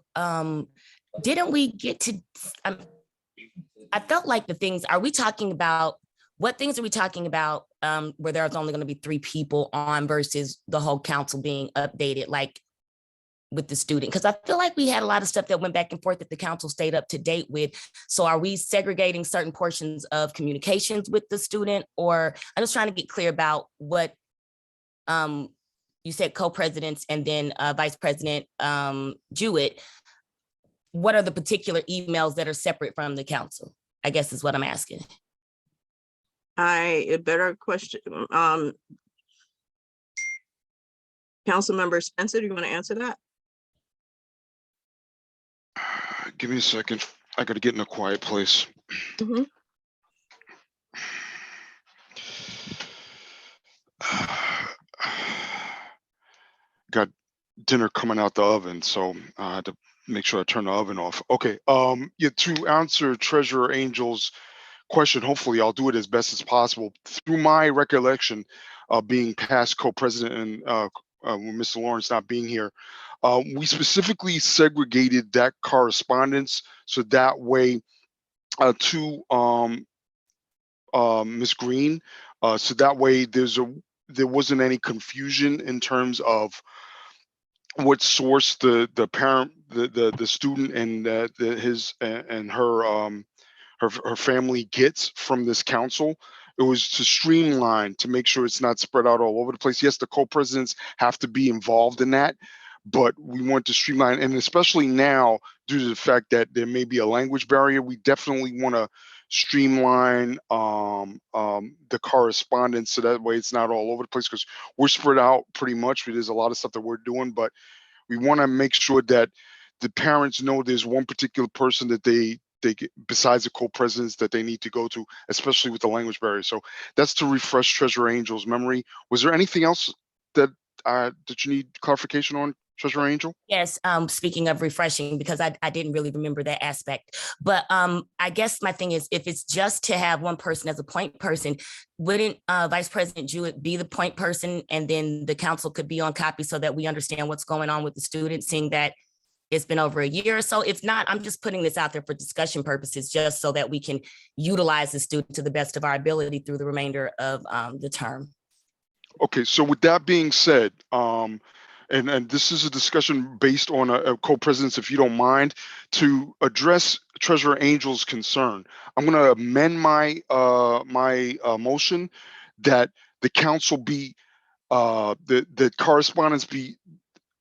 didn't we get to, I felt like what things are we talking about where there's only going to be 3 people on versus the whole council being updated, like with the student? Because I feel like we had a lot of stuff that went back and forth that the council stayed up to date with. So are we segregating certain portions of communications with the student? Or I'm just trying to get clear about what you said, co-presidents and then Vice President Jewett. What are the particular emails that are separate from the council? I guess is what I'm asking. A better question. Councilmember Spencer, do you want to answer that? Give me a second. I got to get in a quiet place. Got dinner coming out the oven, so I had to make sure I turn the oven off. Okay. Yeah, to answer Treasurer Angel's question, hopefully I'll do it as best as possible. Through my recollection, being past co-president and with Mr. Lawrence not being here, we specifically segregated that correspondence so that way to Ms. Green, so that way there wasn't any confusion in terms of what source the parent, the student and his and her family gets from this council. It was to streamline, to make sure it's not spread out all over the place. Yes, the co-presidents have to be involved in that, but we want to streamline, and especially now due to the fact that there may be a language barrier, we definitely want to streamline the correspondence so that way it's not all over the place, because we're spread out pretty much. There's a lot of stuff that we're doing, but we want to make sure that the parents know there's one particular person that they besides the co-presidents that they need to go to, especially with the language barrier. So that's to refresh Treasurer Angel's memory. Was there anything else that that you need clarification on, Treasurer Angel? Yes, speaking of refreshing, because I didn't really remember that aspect. But I guess my thing is, if it's just to have one person as a point person, wouldn't Vice President Jewett be the point person, and then the council could be on copy so that we understand what's going on with the students, seeing that it's been over a year or so? If not, I'm just putting this out there for discussion purposes, just so that we can utilize the student to the best of our ability through the remainder of the term. Okay, so with that being said, and this is a discussion based on a co-presidents, if you don't mind, to address Treasurer Angel's concern, I'm going to amend my motion that the council be the correspondence be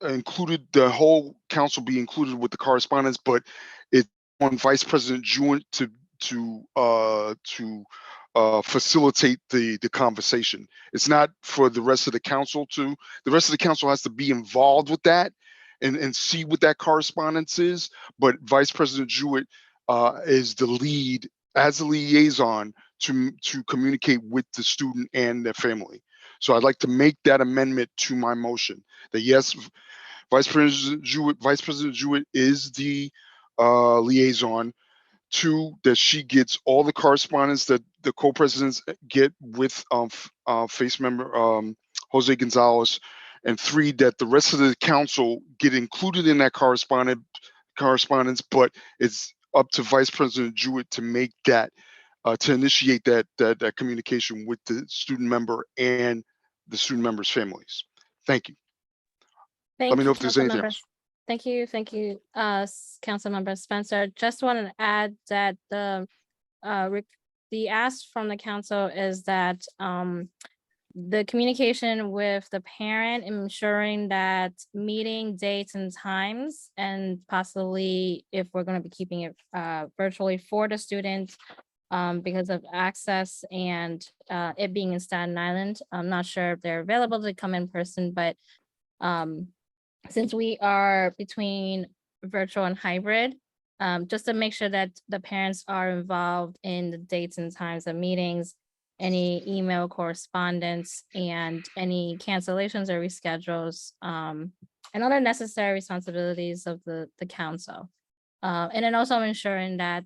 included, the whole council be included with the correspondence, but it's on Vice President Jewett to facilitate the conversation. It's not for the rest of the council to. The rest of the council has to be involved with that and see what that correspondence is. But Vice President Jewett is the lead as a liaison to communicate with the student and their family. So I'd like to make that amendment to my motion that yes, Vice President Jewett is the liaison. 2, that she gets all the correspondence that the co-presidents get with FACE member Jose Gonzalez, and 3, that the rest of the council get included in that correspondence, but it's up to Vice President Jewett to make that to initiate that communication with the student member and the student members' families. Thank you. Let me know if there's anything else. Thank you, Councilmember Spencer. Just wanted to add that the ask from the council is that the communication with the parent, ensuring that meeting dates and times, and possibly if we're going to be keeping it virtually for the students because of access and it being in Staten Island. I'm not sure if they're available to come in person, but since we are between virtual and hybrid, just to make sure that the parents are involved in the dates and times of meetings, any email correspondence, and any cancellations or reschedules, and other necessary responsibilities of the council. And then also ensuring that,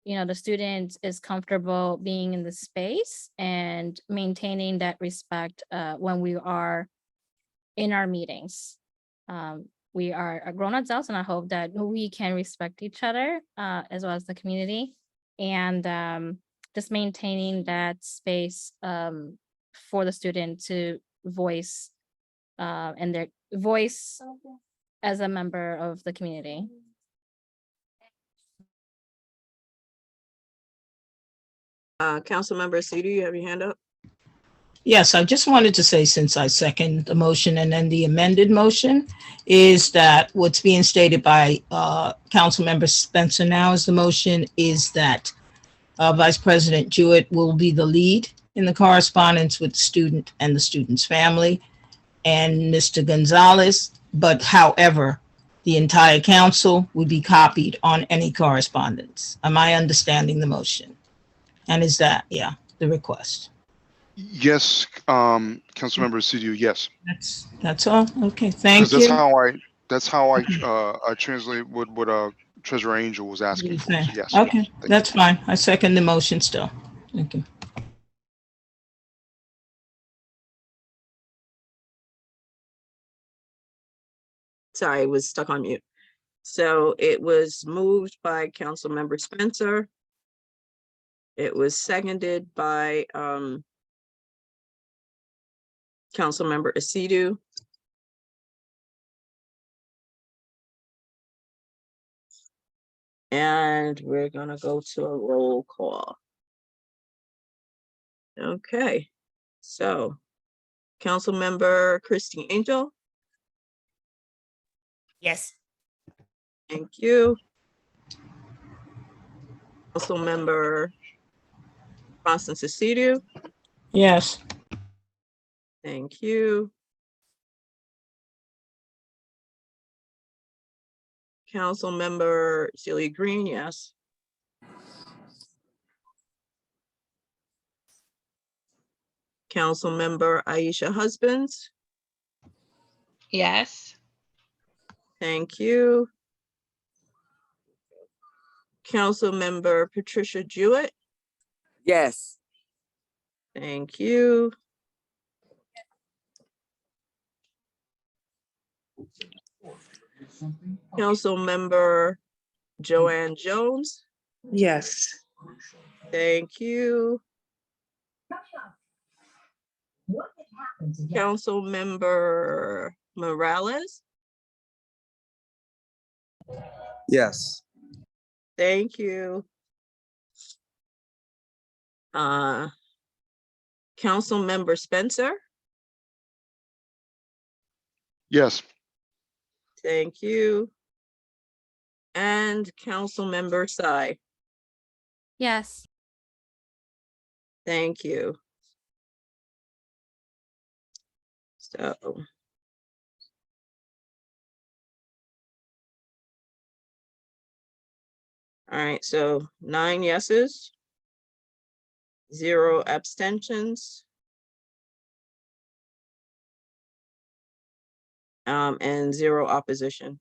you know, the student is comfortable being in the space and maintaining that respect when we are in our meetings. We are grown adults, and I hope that we can respect each other as well as the community, and just maintaining that space for the student to voice and their voice as a member of the community. Councilmember Cedar, you have your hand up? Yes, I just wanted to say, since I second the motion and then the amended motion, is that what's being stated by Councilmember Spencer now is the motion is that Vice President Jewett will be the lead in the correspondence with the student and the student's family and Mr. Gonzalez, but however, the entire council would be copied on any correspondence. Am I understanding the motion? And is that, yeah, the request? Yes, Councilmember Sidio, yes. That's all. Okay, Because thank that's you. how I translate what Treasurer Angel was asking for. Okay, So yes. okay, Thank you. that's fine. I second the motion still. Thank you. Sorry, I was stuck on mute. So it was moved by Councilmember Spencer. It was seconded by Councilmember Asidu. And we're gonna go to a roll call. Okay, so Councilmember Christine Angel, Yes. thank you. Councilmember Constance Asidu, Yes. thank you. Councilmember Celia Green, yes. Councilmember Aisha Husbands, Yes. thank you. Councilmember Patricia Jewett, Yes. thank you. Councilmember Joanne Jones, Yes. thank you. Councilmember Morales, Yes. thank you. Councilmember Spencer, Yes. thank you. And Councilmember Sy, Yes. thank you. So. All right, so 9 yeses, 0 abstentions. And 0 opposition.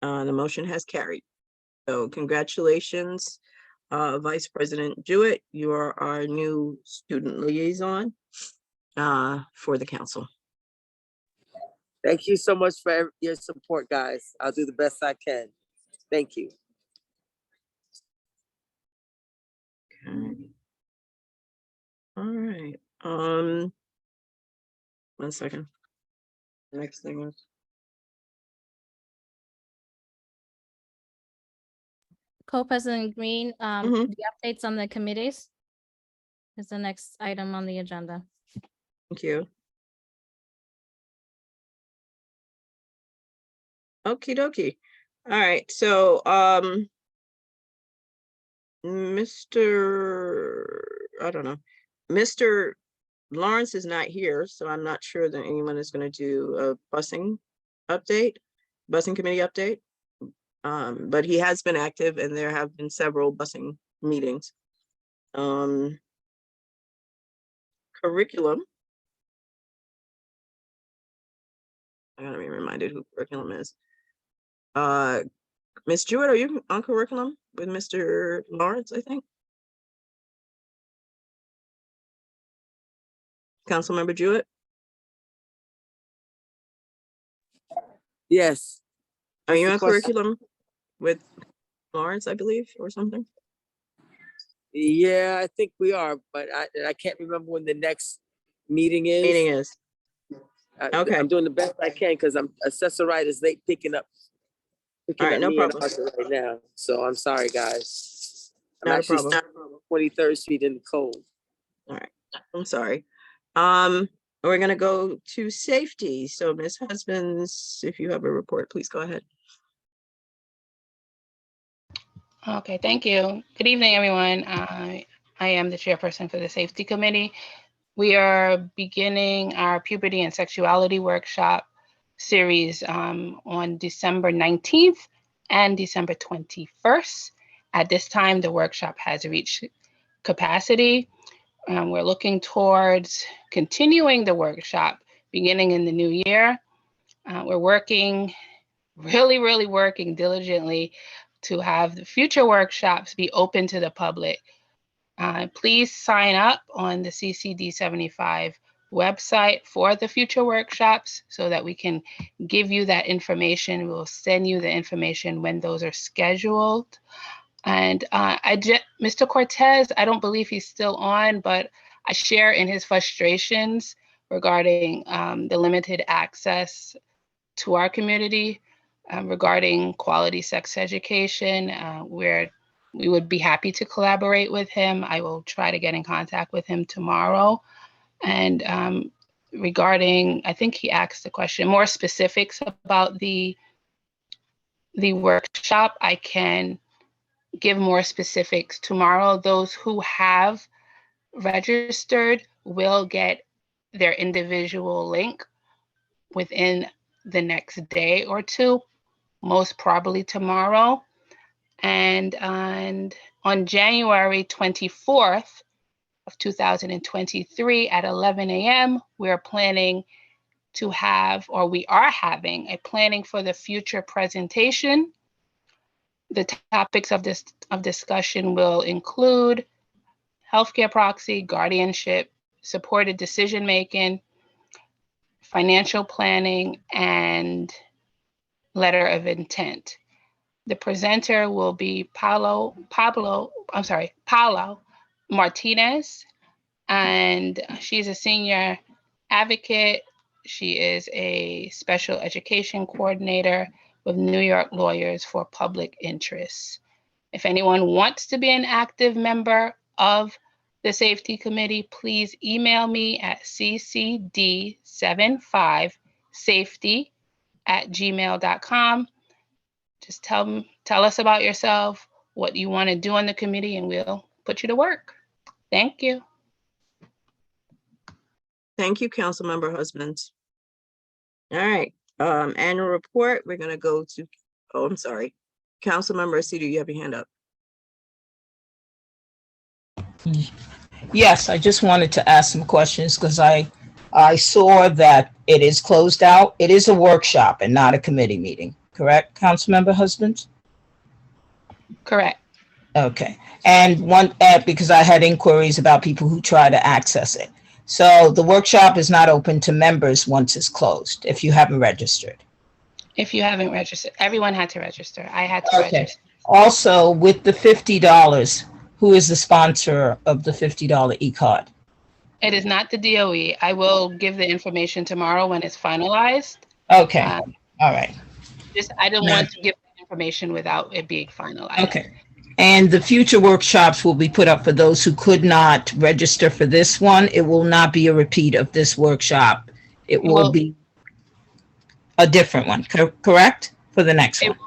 The motion has carried. So congratulations, Vice President Jewett. You are our new student liaison for the council. Thank you so much for your support, guys. I'll do the best I can. Thank you. Okay. All right. 1 second. Next thing is. Co-President Green, Mhm. the updates on the committees is the next item on the agenda. Thank you. Okie dokie. All right, so Mr. Lawrence is not here, so I'm not sure that anyone is going to do a busing committee update. But he has been active and there have been several busing meetings. Curriculum. I gotta be reminded who curriculum is. Ms. Jewett, are you on curriculum with Mr. Lawrence, I think? Councilmember Jewett? Yes. Are you What's on the question? curriculum with Lawrence, I believe, or something? Yeah, I think we are, but I can't remember when the next meeting is. Okay. I'm doing the best I can because I'm assessoritis late picking up All right, no me and problem. Arthur right now. So I'm sorry, guys. I'm Not a actually problem. stuck on 23rd Street in the cold. All right, I'm sorry. We're gonna go to safety. So Ms. Husbands, if you have a report, please go ahead. Okay, thank you. Good evening, everyone. I am the chairperson for the Safety Committee. We are beginning our puberty and sexuality workshop series on December 19th and December 21st. At this time, the workshop has reached capacity. We're looking towards continuing the workshop beginning in the new year. We're working, really working diligently to have the future workshops be open to the public. Please sign up on the CCD 75 website for the future workshops so that we can give you that information. We'll send you the information when those are scheduled. And Mr. Cortez, I don't believe he's still on, but I share in his frustrations regarding the limited access to our community regarding quality sex education, where we would be happy to collaborate with him. I will try to get in contact with him tomorrow. And regarding, I think he asked the question, more specifics about the workshop, I can give more specifics tomorrow. Those who have registered will get their individual link within the next day or two, most probably tomorrow. And on January 24th of 2023 at 11 a.m., we're planning to have, or we are having, a planning for the future presentation. The topics of discussion will include healthcare proxy, guardianship, supported decision-making, financial planning, and letter of intent. The presenter will be Paula Martinez, and she's a senior advocate. She is a special education coordinator with New York Lawyers for Public Interest. If anyone wants to be an active member of the Safety Committee, please email me at ccd75safety@gmail.com. Just tell us about yourself, what you want to do on the committee, and we'll put you to work. Thank you. Thank you, Councilmember Husbands. All right, annual report, we're gonna go to, oh, I'm sorry. Councilmember Aceto, you have your hand up. Yes, I just wanted to ask some questions because I saw that it is closed out. It is a workshop and not a committee meeting, correct, Councilmember Husbands? Correct. Okay, and because I had inquiries about people who try to access it. So the workshop is not open to members once it's closed, if you haven't registered. If you haven't registered, everyone had to register. I had to register. Also, with the $50, who is the sponsor of the $50 e-card? It is not the DOE. I will give the information tomorrow when it's finalized. Okay, all right. I don't want to give the information without it being finalized. Okay. And the future workshops will be put up for those who could not register for this one. It will not be a repeat of this workshop. It will be a different one, correct? For the next one.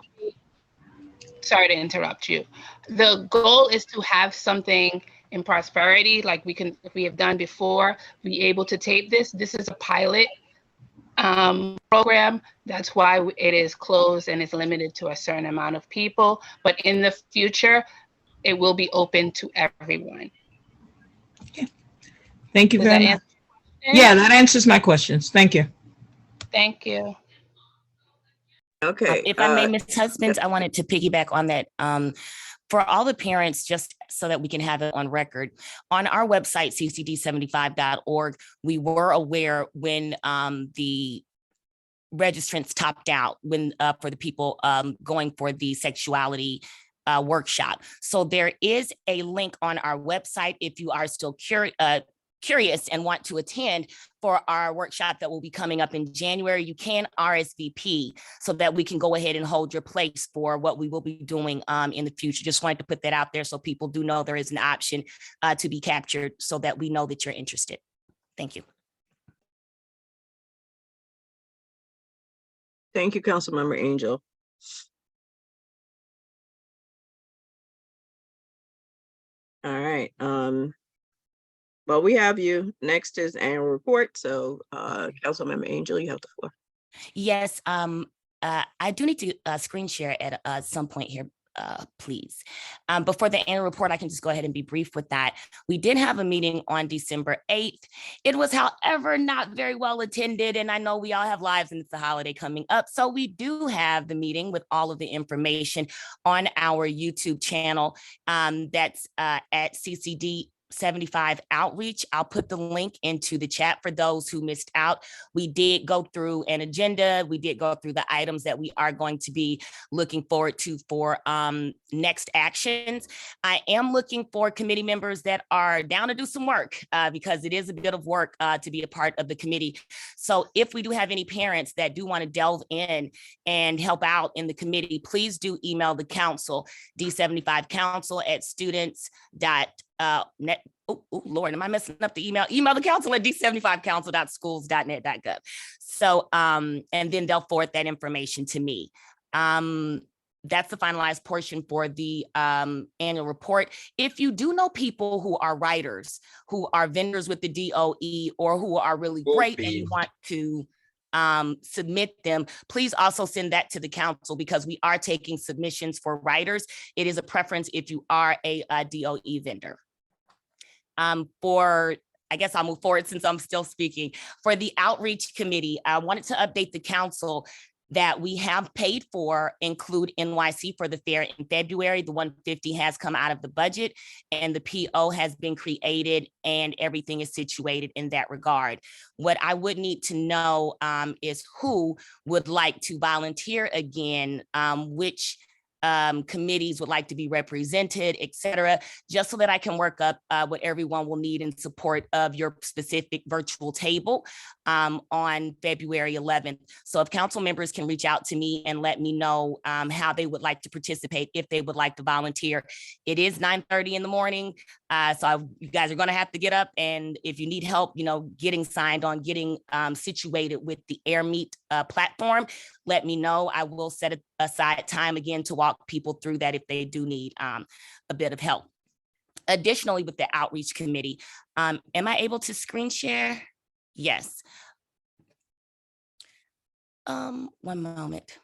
Sorry to interrupt you. The goal is to have something in prosperity, like we have done before, be able to tape this. This is a pilot program. That's why it is closed and it's limited to a certain amount of people. But in the future, it will be open to everyone. Okay. Thank you very much. Yeah, that answers my questions. Thank you. Thank you. Okay. If I may, Ms. Husbands, I wanted to piggyback on that. For all the parents, just so that we can have it on record, on our website, ccd75.org, we were aware when the registrants topped out for the people going for the sexuality workshop. So there is a link on our website if you are still curious and want to attend for our workshop that will be coming up in January. You can RSVP so that we can go ahead and hold your place for what we will be doing in the future. Just wanted to put that out there so people do know there is an option to be captured so that we know that you're interested. Thank you. Thank you, Councilmember Angel. All right. Well, we have you. Next is annual report. So, Councilmember Angel, you have the floor. Yes, I do need to screen share at some point here. please. But for the annual report, I can just go ahead and be brief with that. We did have a meeting on December 8th. It was, however, not very well attended. And I know we all have lives and it's the holiday coming up. So we do have the meeting with all of the information on our YouTube channel. That's at CCD 75 Outreach. I'll put the link into the chat for those who missed out. We did go through an agenda. We did go through the items that we are going to be looking forward to for next actions. I am looking for committee members that are down to do some work because it is a bit of work to be a part of the committee. So if we do have any parents that do want to delve in and help out in the committee, please do email the council, d75council@students.net. Lord, am I messing up the email? Email the council at d75council.schools.net.gov. So, and then they'll forward that information to me. That's the finalized portion for the annual report. If you do know people who are writers, who are vendors with the DOE, or who are really great and you want to submit them, please also send that to the council because we are taking submissions for writers. It is a preference if you are a DOE vendor. I guess I'll move forward since I'm still speaking. For the outreach committee, I wanted to update the council that we have paid for Include NYC for the fair in February. The 150 has come out of the budget and the PO has been created and everything is situated in that regard. What I would need to know is who would like to volunteer again, which committees would like to be represented, et cetera, just so that I can work up what everyone will need in support of your specific virtual table on February 11th. So if council members can reach out to me and let me know how they would like to participate, if they would like to volunteer. It is 9:30 in the morning. So you guys are gonna have to get up, and if you need help, getting signed on, getting situated with the AirMeet platform, let me know. I will set aside time again to walk people through that if they do need a bit of help. Additionally, with the outreach committee, am I able to screen share? Yes. One moment.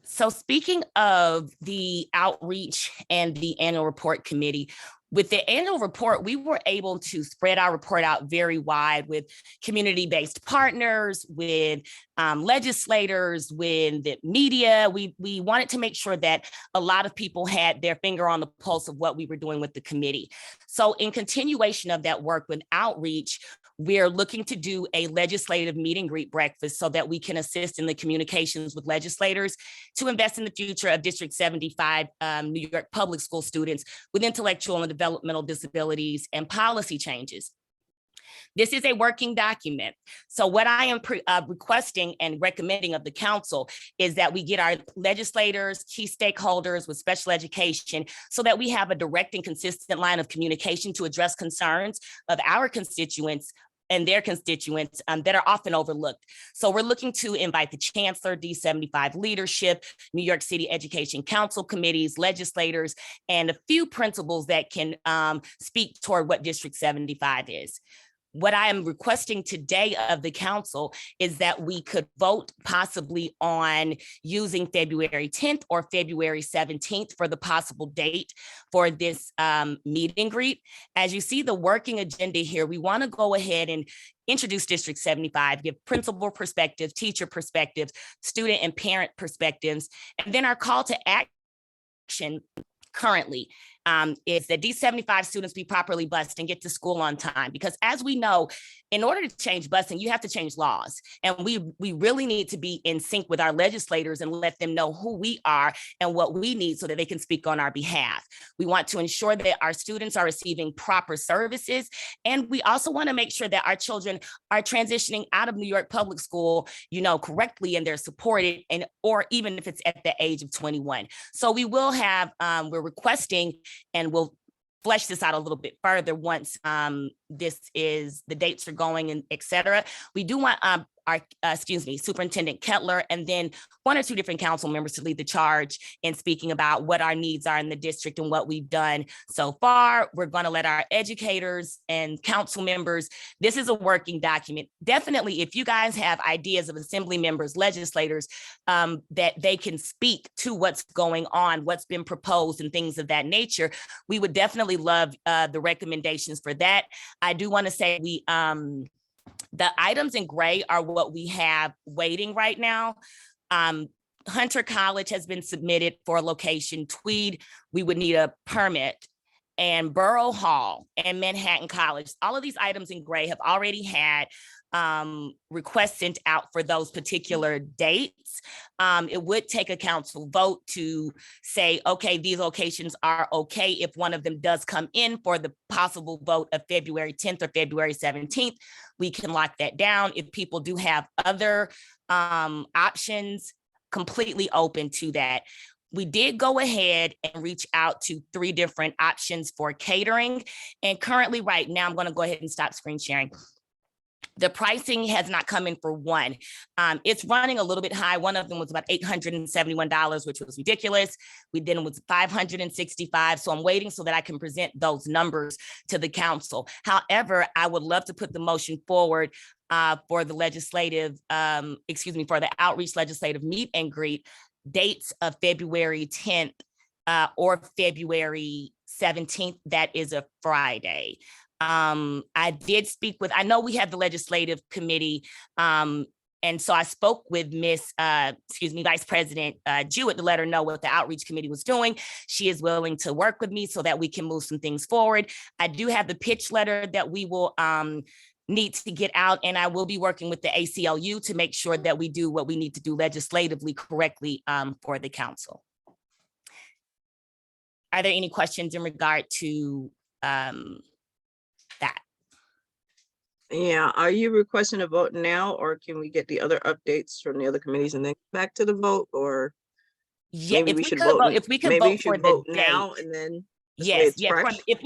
So speaking of the outreach and the annual report committee, with the annual report, we were able to spread our report out very wide with community-based partners, with legislators, with the media. We wanted to make sure that a lot of people had their finger on the pulse of what we were doing with the committee. So in continuation of that work with outreach, we're looking to do a legislative meet and greet breakfast so that we can assist in the communications with legislators to invest in the future of District 75 New York public school students with intellectual and developmental disabilities and policy changes. This is a working document. So what I am requesting and recommending of the council is that we get our legislators, key stakeholders with special education so that we have a direct and consistent line of communication to address concerns of our constituents and their constituents that are often overlooked. So we're looking to invite the chancellor, D75 leadership, New York City Education Council committees, legislators, and a few principals that can speak toward what District 75 is. What I am requesting today of the council is that we could vote possibly on using February 10th or February 17th for the possible date for this meet and greet. As you see the working agenda here, we want to go ahead and introduce District 75, give principal perspective, teacher perspectives, student and parent perspectives, and then our call to action currently is that D75 students be properly bused and get to school on time. Because as we know, in order to change busing, you have to change laws. And we really need to be in sync with our legislators and let them know who we are and what we need so that they can speak on our behalf. We want to ensure that our students are receiving proper services. And we also want to make sure that our children are transitioning out of New York public school, correctly, and they're supported, or even if it's at the age of 21. So we will have, we're requesting, and we'll flesh this out a little bit further once the dates are going and et cetera. We do want our, Superintendent Kettler, and then 1 or 2 different council members to lead the charge in speaking about what our needs are in the district and what we've done so far. We're going to let our educators and council members, this is a working document. Definitely, if you guys have ideas of assembly members, legislators, that they can speak to what's going on, what's been proposed and things of that nature, we would definitely love the recommendations for that. I do want to say the items in gray are what we have waiting right now. Hunter College has been submitted for a location. Tweed, we would need a permit. And Borough Hall and Manhattan College, all of these items in gray have already had requests sent out for those particular dates. It would take a council vote to say, okay, these locations are okay. If one of them does come in for the possible vote of February 10th or February 17th, we can lock that down. If people do have other options, completely open to that. We did go ahead and reach out to 3 different options for catering. And currently right now, I'm going to go ahead and stop screen sharing. The pricing has not come in for one. It's running a little bit high. One of them was about $871, which was ridiculous. We then was $565. So I'm waiting so that I can present those numbers to the council. However, I would love to put the motion forward for the legislative, for the outreach legislative meet and greet dates of February 10th or February 17th. That is a Friday. I did speak with, I know we have the legislative committee, and so I spoke with Vice President Jewett to let her know what the outreach committee was doing. She is willing to work with me so that we can move some things forward. I do have the pitch letter that we will need to get out, and I will be working with the ACLU to make sure that we do what we need to do legislatively correctly for the council. Are there any questions in regard to that? Yeah, are you requesting a vote now, or can we get the other updates from the other committees and then back to the vote? Or Yeah, maybe if we we should could vote. vote, if we could Maybe vote we for should the vote now date. and then this way it's fresh. If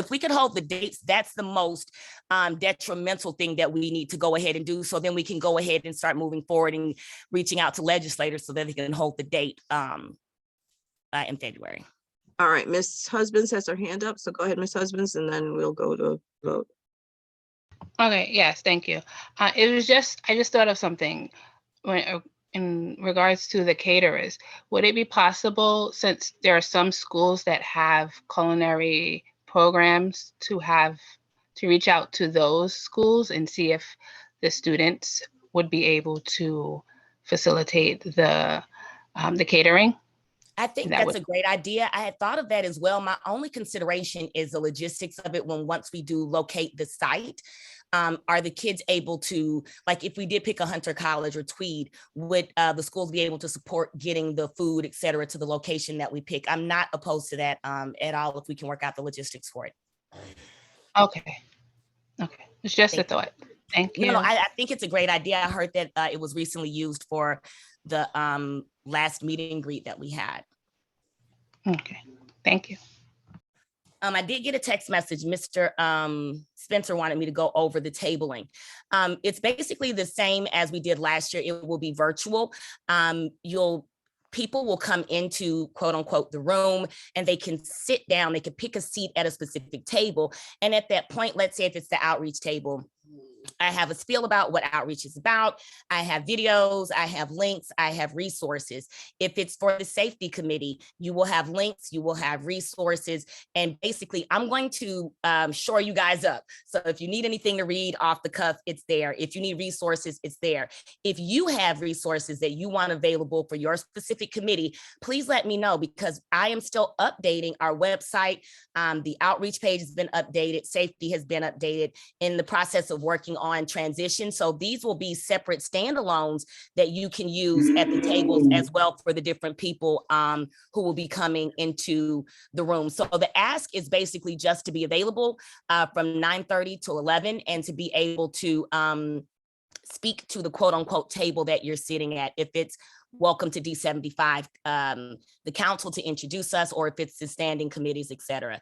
we could hold the dates, that's the most detrimental thing that we need to go ahead and do. So then we can go ahead and start moving forward and reaching out to legislators so that they can hold the date in February. All right, Ms. Husbands has her hand up, so go ahead, Ms. Husbands, and then we'll go to vote. Okay, yes, thank you. It was just, I just thought of something when, in regards to the caterers. Would it be possible, since there are some schools that have culinary programs, to reach out to those schools and see if the students would be able to facilitate the catering? I think that's a great idea. I had thought of that as well. My only consideration is the logistics of it once we do locate the site. Are the kids able to, like if we did pick a Hunter College or Tweed, would the schools be able to support getting the food, et cetera, to the location that we pick? I'm not opposed to that at all if we can work out the logistics for it. Okay. It's just a thought. Thank you. No, I think it's a great idea. I heard that it was recently used for the last meet and greet that we had. Okay, thank you. I did get a text message. Mr. Spencer wanted me to go over the tabling. It's basically the same as we did last year. It will be virtual. People will come into quote unquote the room and they can sit down, they can pick a seat at a specific table. And at that point, let's say if it's the outreach table, I have a spiel about what outreach is about. I have videos, I have links, I have resources. If it's for the safety committee, you will have links, you will have resources. And basically, I'm going to shore you guys up. So if you need anything to read off the cuff, it's there. If you need resources, it's there. If you have resources that you want available for your specific committee, please let me know, because I am still updating our website. The outreach page has been updated. Safety has been updated, in the process of working on transition. So these will be separate standalones that you can use at the tables as well for the different people who will be coming into the room. So the ask is basically just to be available from 9:30 to 11 and to be able to speak to the quote unquote table that you're sitting at. If it's welcome to D75, the council to introduce us, or if it's the standing committees, et cetera.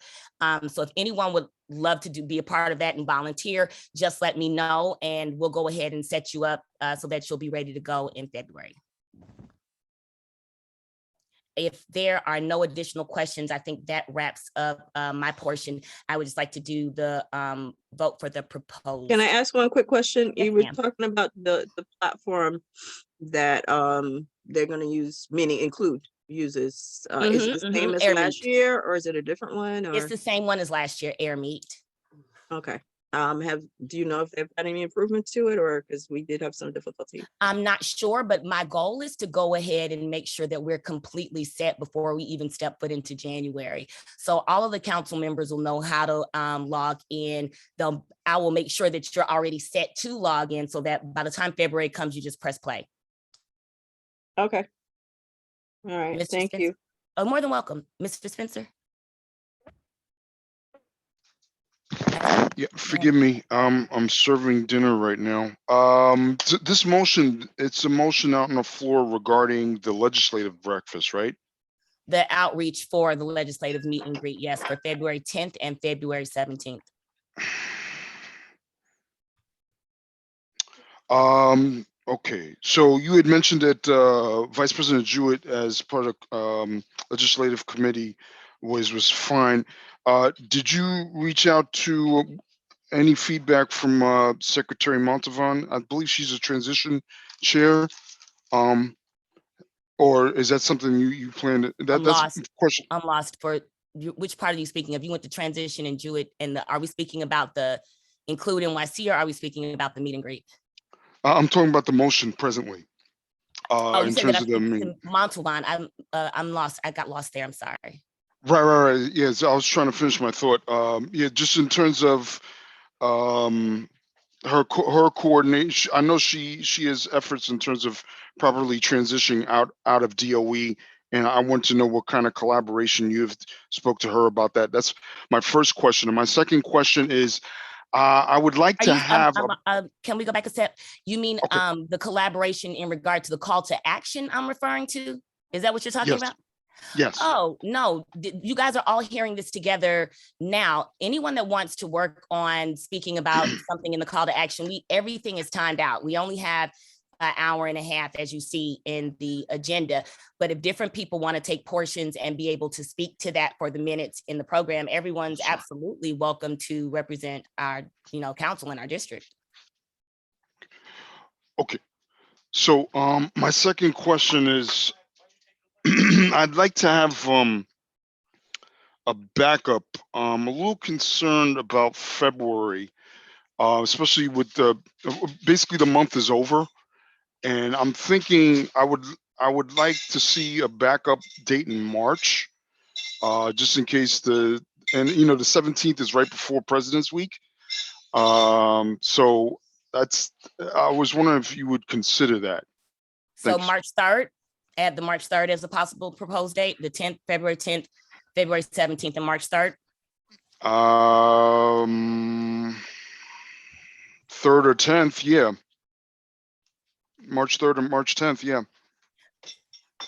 So if anyone would love to be a part of that and volunteer, just let me know and we'll go ahead and set you up so that you'll be ready to go in February. If there are no additional questions, I think that wraps up my portion. I would just like to do the vote for the proposed. Can I ask one quick question? Yes, You were ma'am. talking about the platform that they're gonna use, meaning include uses. Is it the same as Air last Meet. year, or is it a different one? It's Or the same one as last year, Air Meet. okay. Do you know if they've had any improvements to it, or because we did have some difficulty? I'm not sure, but my goal is to go ahead and make sure that we're completely set before we even step foot into January. So all of the council members will know how to log in. I will make sure that you're already set to log in so that by the time February comes, you just press play. Okay. All right, Mr. thank Spencer? you. Oh, more than welcome. Mr. Spencer? Yeah, forgive me. I'm serving dinner right now. This motion, it's a motion out on the floor regarding the legislative breakfast, right? The outreach for the legislative meet and greet, yes, for February 10th and February 17th. Okay, so you had mentioned that Vice President Jewett, as part of legislative committee, was fine. Did you reach out to any feedback from Secretary Montavon? I believe she's a transition chair. Or is that something you plan to? I'm That's lost. a question. I'm lost for which part are you speaking of? You went to transition and Jewett, and are we speaking about the include NYC, or are we speaking about the meet and greet? I'm talking about the motion presently. Oh, you In said that terms I of the speak meeting. to Montalban. I'm lost. I got lost there. I'm sorry. Right. Yes, I was trying to finish my thought. Yeah, just in terms of her coordination. I know she has efforts in terms of properly transitioning out of DOE, and I want to know what kind of collaboration you've spoke to her about that. That's my first question. And my second question is, I would like Are to you, have. can we go back a step? You mean the collaboration in regard to the call to action I'm referring to? Is that what you're talking about? Yes. Oh, no, you guys are all hearing this together now. Anyone that wants to work on speaking about something in the call to action, everything is timed out. We only have an hour and a half, as you see in the agenda. But if different people want to take portions and be able to speak to that for the minutes in the program, everyone's absolutely welcome to represent our, council in our district. Okay. So my second question is, I'd like to have a backup. I'm a little concerned about February, especially with basically the month is over, and I'm thinking I would like to see a backup date in March, just in case the 17th is right before President's Week. So I was wondering if you would consider that. So Thanks. March 3rd, add the March 3rd as a possible proposed date, the 10th, February 10th, February 17th, and March 3rd. 3rd or 10th, yeah. March 3rd or March 10th, yeah.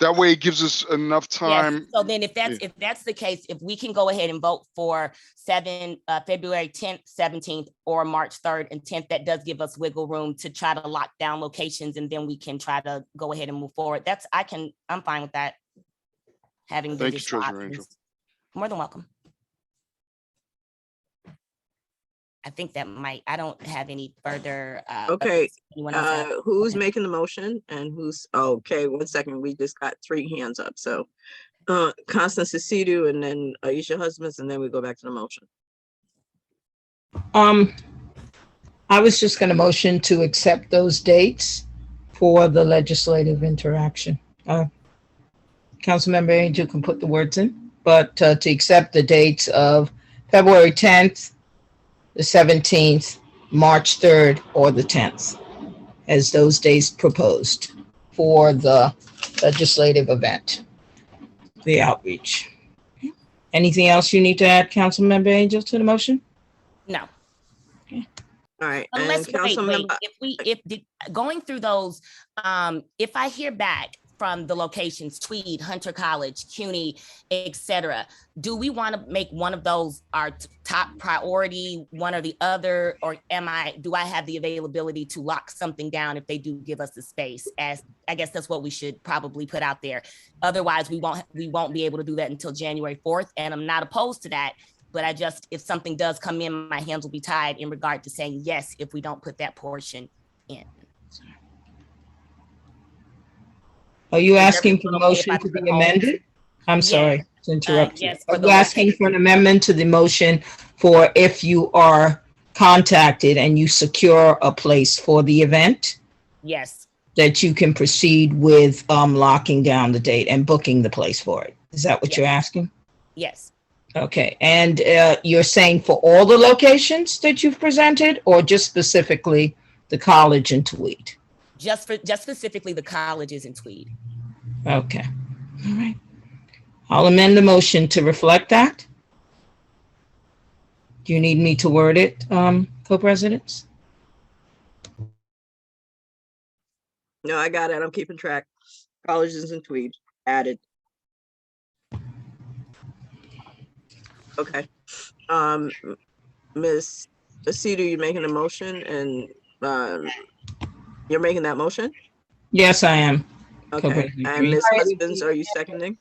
That way it gives us enough time. Yes. So then if that's the case, if we can go ahead and vote for February 10th, 17th, or March 3rd and 10th, that does give us wiggle room to try to lock down locations, and then we can try to go ahead and move forward. I'm fine with that. Having the Thank you, additional Treasurer options. Angel. More than welcome. I think I don't have any further. Okay, anyone else have- who's making the motion and who's, okay, 1 second, we just got 3 hands up, so. Constance Asidu and then Aisha Husbands, and then we go back to the motion. I was just going to motion to accept those dates for the legislative interaction. Councilmember Angel can put the words in, but to accept the dates of February 10th, the 17th, March 3rd, or the 10th, as those days proposed for the legislative event, the outreach. Anything else you need to add, Councilmember Angel, to the motion? No. All right, and Unless, wait, council wait, member, going through those, if I hear back from the locations, Tweed, Hunter College, CUNY, et cetera, do we want to make one of those our top priority, one or the other, or do I have the availability to lock something down if they do give us the space? As I guess that's what we should probably put out there. Otherwise, we won't be able to do that until January 4th, and I'm not opposed to that. But if something does come in, my hands will be tied in regard to saying yes if we don't put that portion in. Are you Is asking for the everyone okay if motion I to be propose? amended? I'm Yes. sorry to interrupt you. Yes, for Are the you asking for an amendment to the motion for if you are contacted and you secure a place for the event, Yes, that you can proceed with locking down the date and booking the place for it? Is that what Yes. you're asking? yes. Okay, and you're saying for all the locations that you've presented, or just specifically the college in Tweed? Just specifically the colleges in Tweed. Okay, all right. I'll amend the motion to reflect that. Do you need me to word it, co-presidents? no, I got it. I'm keeping track. Colleges in Tweed added. Okay. Ms. Aceto, you making a motion and you're making that motion? Yes, I am. Okay. Co-President And Green. Ms. Husbands, are you seconding?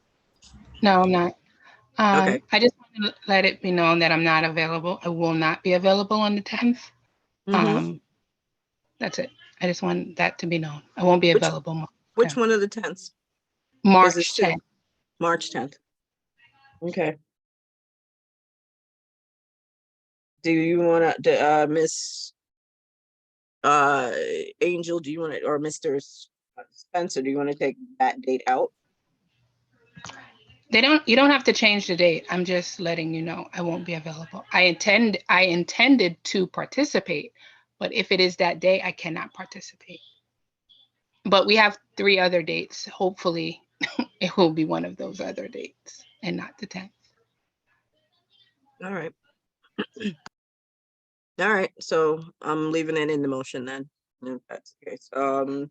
No, I'm not. Okay. I just want to let it be known that I'm not available. I will not be available on the 10th. Mhm. That's it. I just want that to be known. I won't be available. Which one of the 10ths? March Is it 10th. March 10th. Okay. Do you want to, Miss Angel, do you want to, or Mr. Spencer, do you want to take that date out? You don't have to change the date. I'm just letting you know I won't be available. I intended to participate, but if it is that day, I cannot participate. But we have 3 other dates. Hopefully it will be one of those other dates and not the 10th. All right. All right, so I'm leaving it in the motion then, if that's the case. All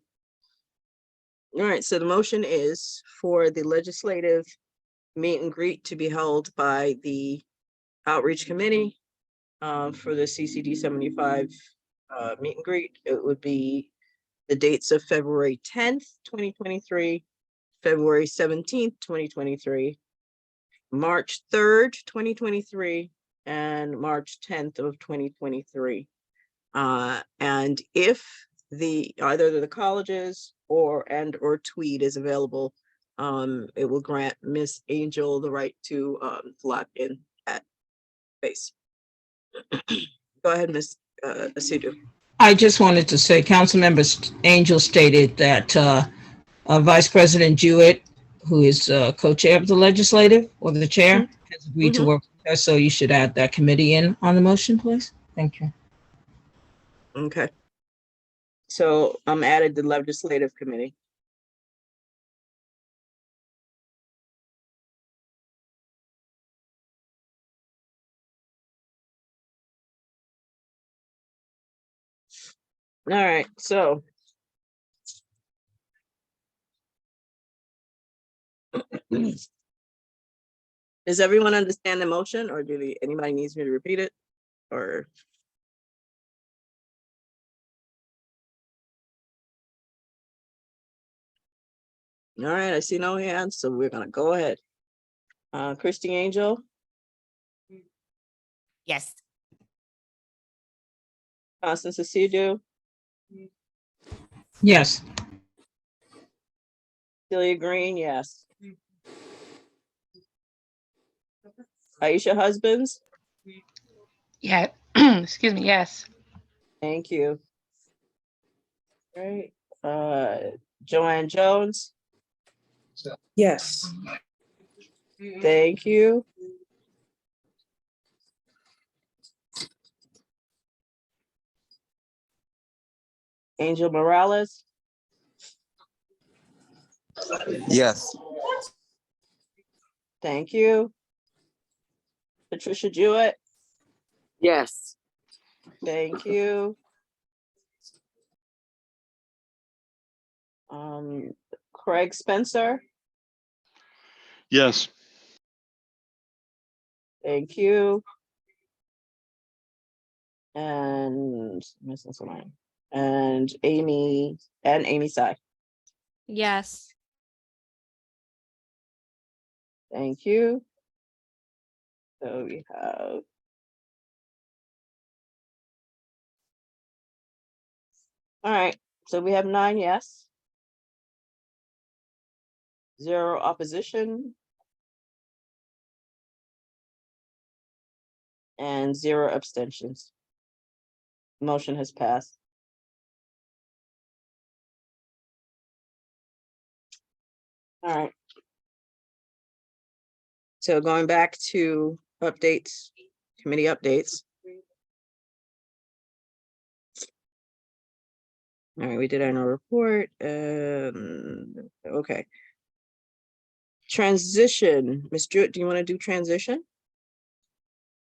right, so the motion is for the legislative meet and greet to be held by the outreach committee for the CCD 75 meet and greet. It would be the dates of February 10th, 2023, February 17th, 2023, March 3rd, 2023, and March 10th of 2023. And if either the colleges or Tweed is available, it will grant Miss Angel the right to lock in that space. Go ahead, Miss Aceto. I just wanted to say, Councilmember Angel stated that Vice President Jewett, who is co-chair of the legislative, or the chair, has agreed to work with her, so you should add that committee in on the motion, please. Thank you. Okay. So I'm added the legislative committee. All right, so. Does everyone understand the motion, or anybody needs me to repeat it, or? All right, I see no hands, so we're gonna go ahead. Christy Angel, Yes. Constance Aceto, Yes. Celia Green, yes. Aisha Husbands, Yeah, excuse me, yes. thank you. All right, Joanne Jones. Yes. Thank you. Angel Morales, Yes. thank you. Patricia Jewett, Yes. thank you. Craig Spencer, Yes. thank you. And missing someone. And Amy Sy, Yes. thank you. So we have. All right, so we have 9 yes. 0 opposition. And 0 abstentions. Motion has passed. All right. So going back to updates, committee updates. All right, we did annual report. Okay. Transition, Ms. Jewett, do you want to do transition?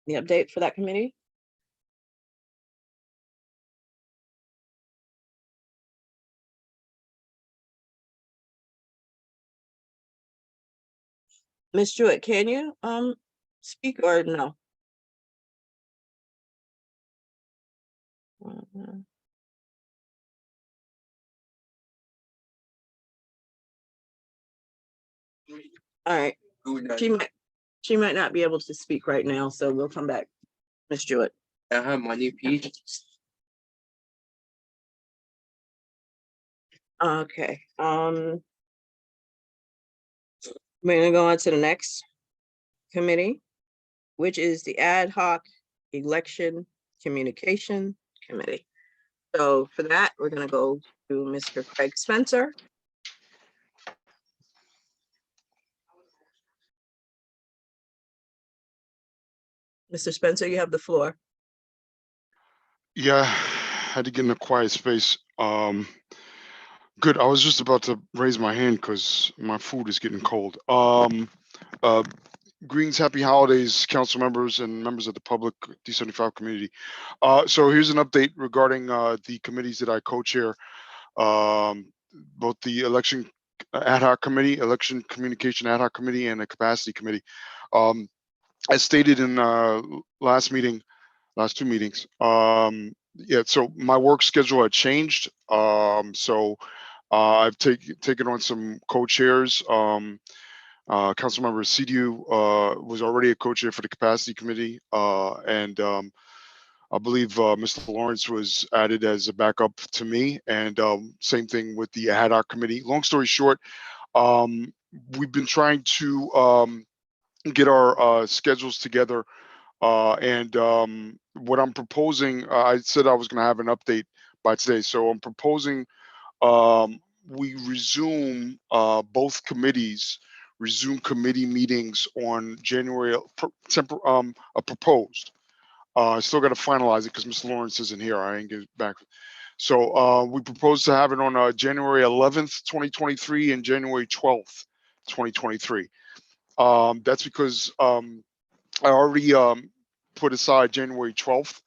The update for that committee? Ms. Jewett, can you speak or no? All right. She might not be able to speak right now, so we'll come back. Ms. Jewett. My new page. Okay. We're gonna go on to the next committee, which is the Ad Hoc Election Communication Committee. So for that, we're gonna go to Mr. Craig Spencer. Mr. Spencer, you have the floor. Yeah, had to get in a quiet space. Good. I was just about to raise my hand because my food is getting cold. Greetings, happy holidays, council members and members of the public D75 community. So here's an update regarding the committees that I co-chair, both the election ad hoc committee, election communication ad hoc committee, and the capacity committee. As stated in last two meetings, yeah, so my work schedule had changed. So I've taken on some co-chairs. Councilmember CDU was already a co-chair for the capacity committee, and I believe Mr. Lawrence was added as a backup to me, and same thing with the ad hoc committee. Long story short, we've been trying to get our schedules together, and what I'm proposing, I said I was going to have an update by today, so I'm proposing we resume both committees resume committee meetings on January, proposed. I still got to finalize it because Mr. Lawrence isn't here. I ain't get back. So we propose to have it on January 11th, 2023 and January 12th, 2023. That's because I already put aside January 12th,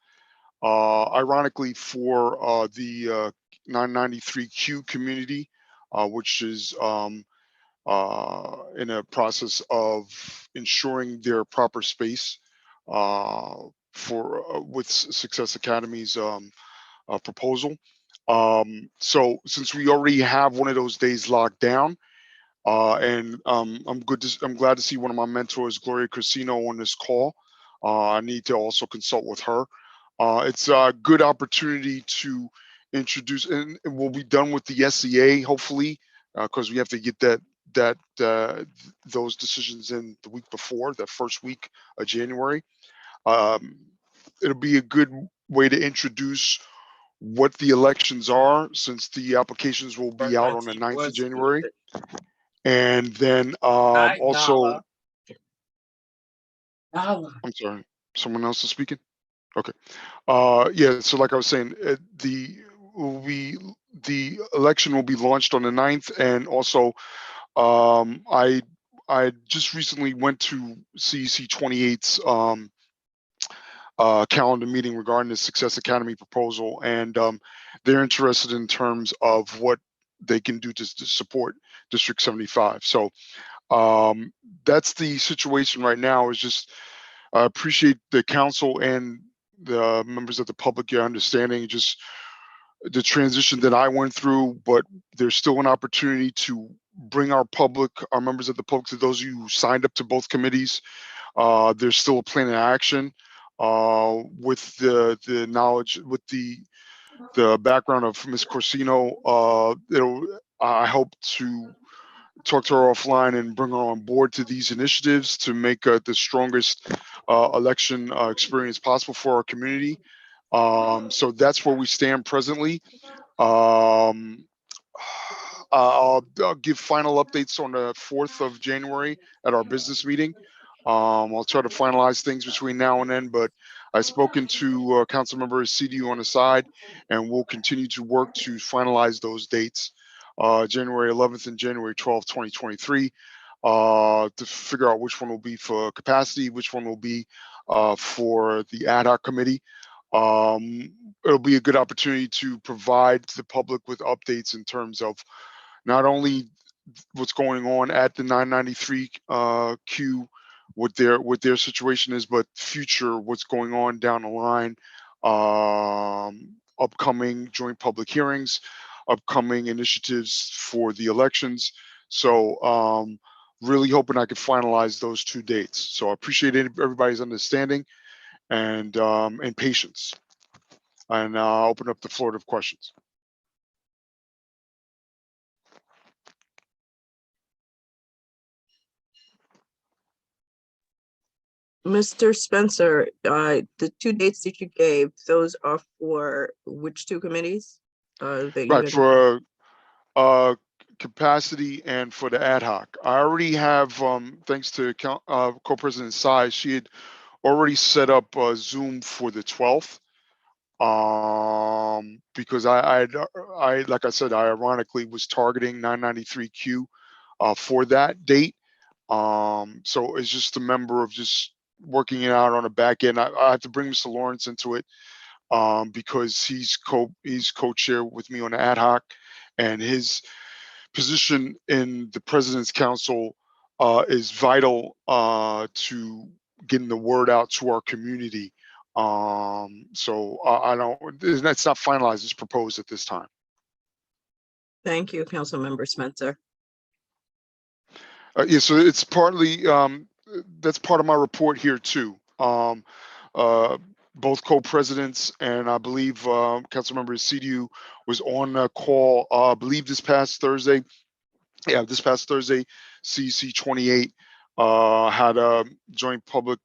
ironically for the 993Q community, which is in a process of ensuring their proper space for with Success Academy's proposal. So since we already have one of those days locked down, and I'm glad to see one of my mentors, Gloria Crisino, on this call. I need to also consult with her. It's a good opportunity to introduce, and we'll be done with the SEA hopefully, because we have to get those decisions in the week before, the first week of January. It'll be a good way to introduce what the elections are, since the applications will be out on the 9th of January. And then also, I'm sorry, someone else is speaking? Okay. Yeah, so like I was saying, the election will be launched on the 9th, and also I just recently went to CEC 28's calendar meeting regarding the Success Academy proposal, and they're interested in terms of what they can do to support District 75. So that's the situation right now. Is just I appreciate the council and the members of the public, your understanding just the transition that I went through, but there's still an opportunity to bring our members of the public, to those of you who signed up to both committees. There's still a plan of action with the knowledge, with the background of Ms. Corsino. I hope to talk to her offline and bring her on board to these initiatives to make the strongest election experience possible for our community. So that's where we stand presently. I'll give final updates on the 4th of January at our business meeting. I'll try to finalize things between now and then, but I've spoken to Councilmember CDU on the side, and we'll continue to work to finalize those dates, January 11th and January 12th, 2023, to figure out which one will be for capacity, which one will be for the ad hoc committee. It'll be a good opportunity to provide the public with updates in terms of not only what's going on at the 993 queue, what their situation is, but future what's going on down the line, upcoming joint public hearings, upcoming initiatives for the elections. So really hoping I could finalize those 2 dates. So I appreciate everybody's understanding and patience. And I'll open up the floor to questions. Mr. Spencer, the 2 dates that you gave, those are for which 2 committees? That you Right, had- for capacity and for the ad hoc. I already have, thanks to Co-President Sai, she had already set up Zoom for the 12th. Because I like I said, I ironically was targeting 993Q for that date. So it's just a member of just working it out on the back end. I have to bring Mr. Lawrence into it because he's co-chair with me on the ad hoc, and his position in the President's Council is vital to getting the word out to our community. So it's not finalized, it's proposed at this time. Thank you, Councilmember Spencer. Yeah, so it's partly, that's part of my report here too. Both co-presidents and I believe Councilmember CDU was on a call, I believe this past Thursday. Yeah, this past Thursday, CEC 28 had a joint public,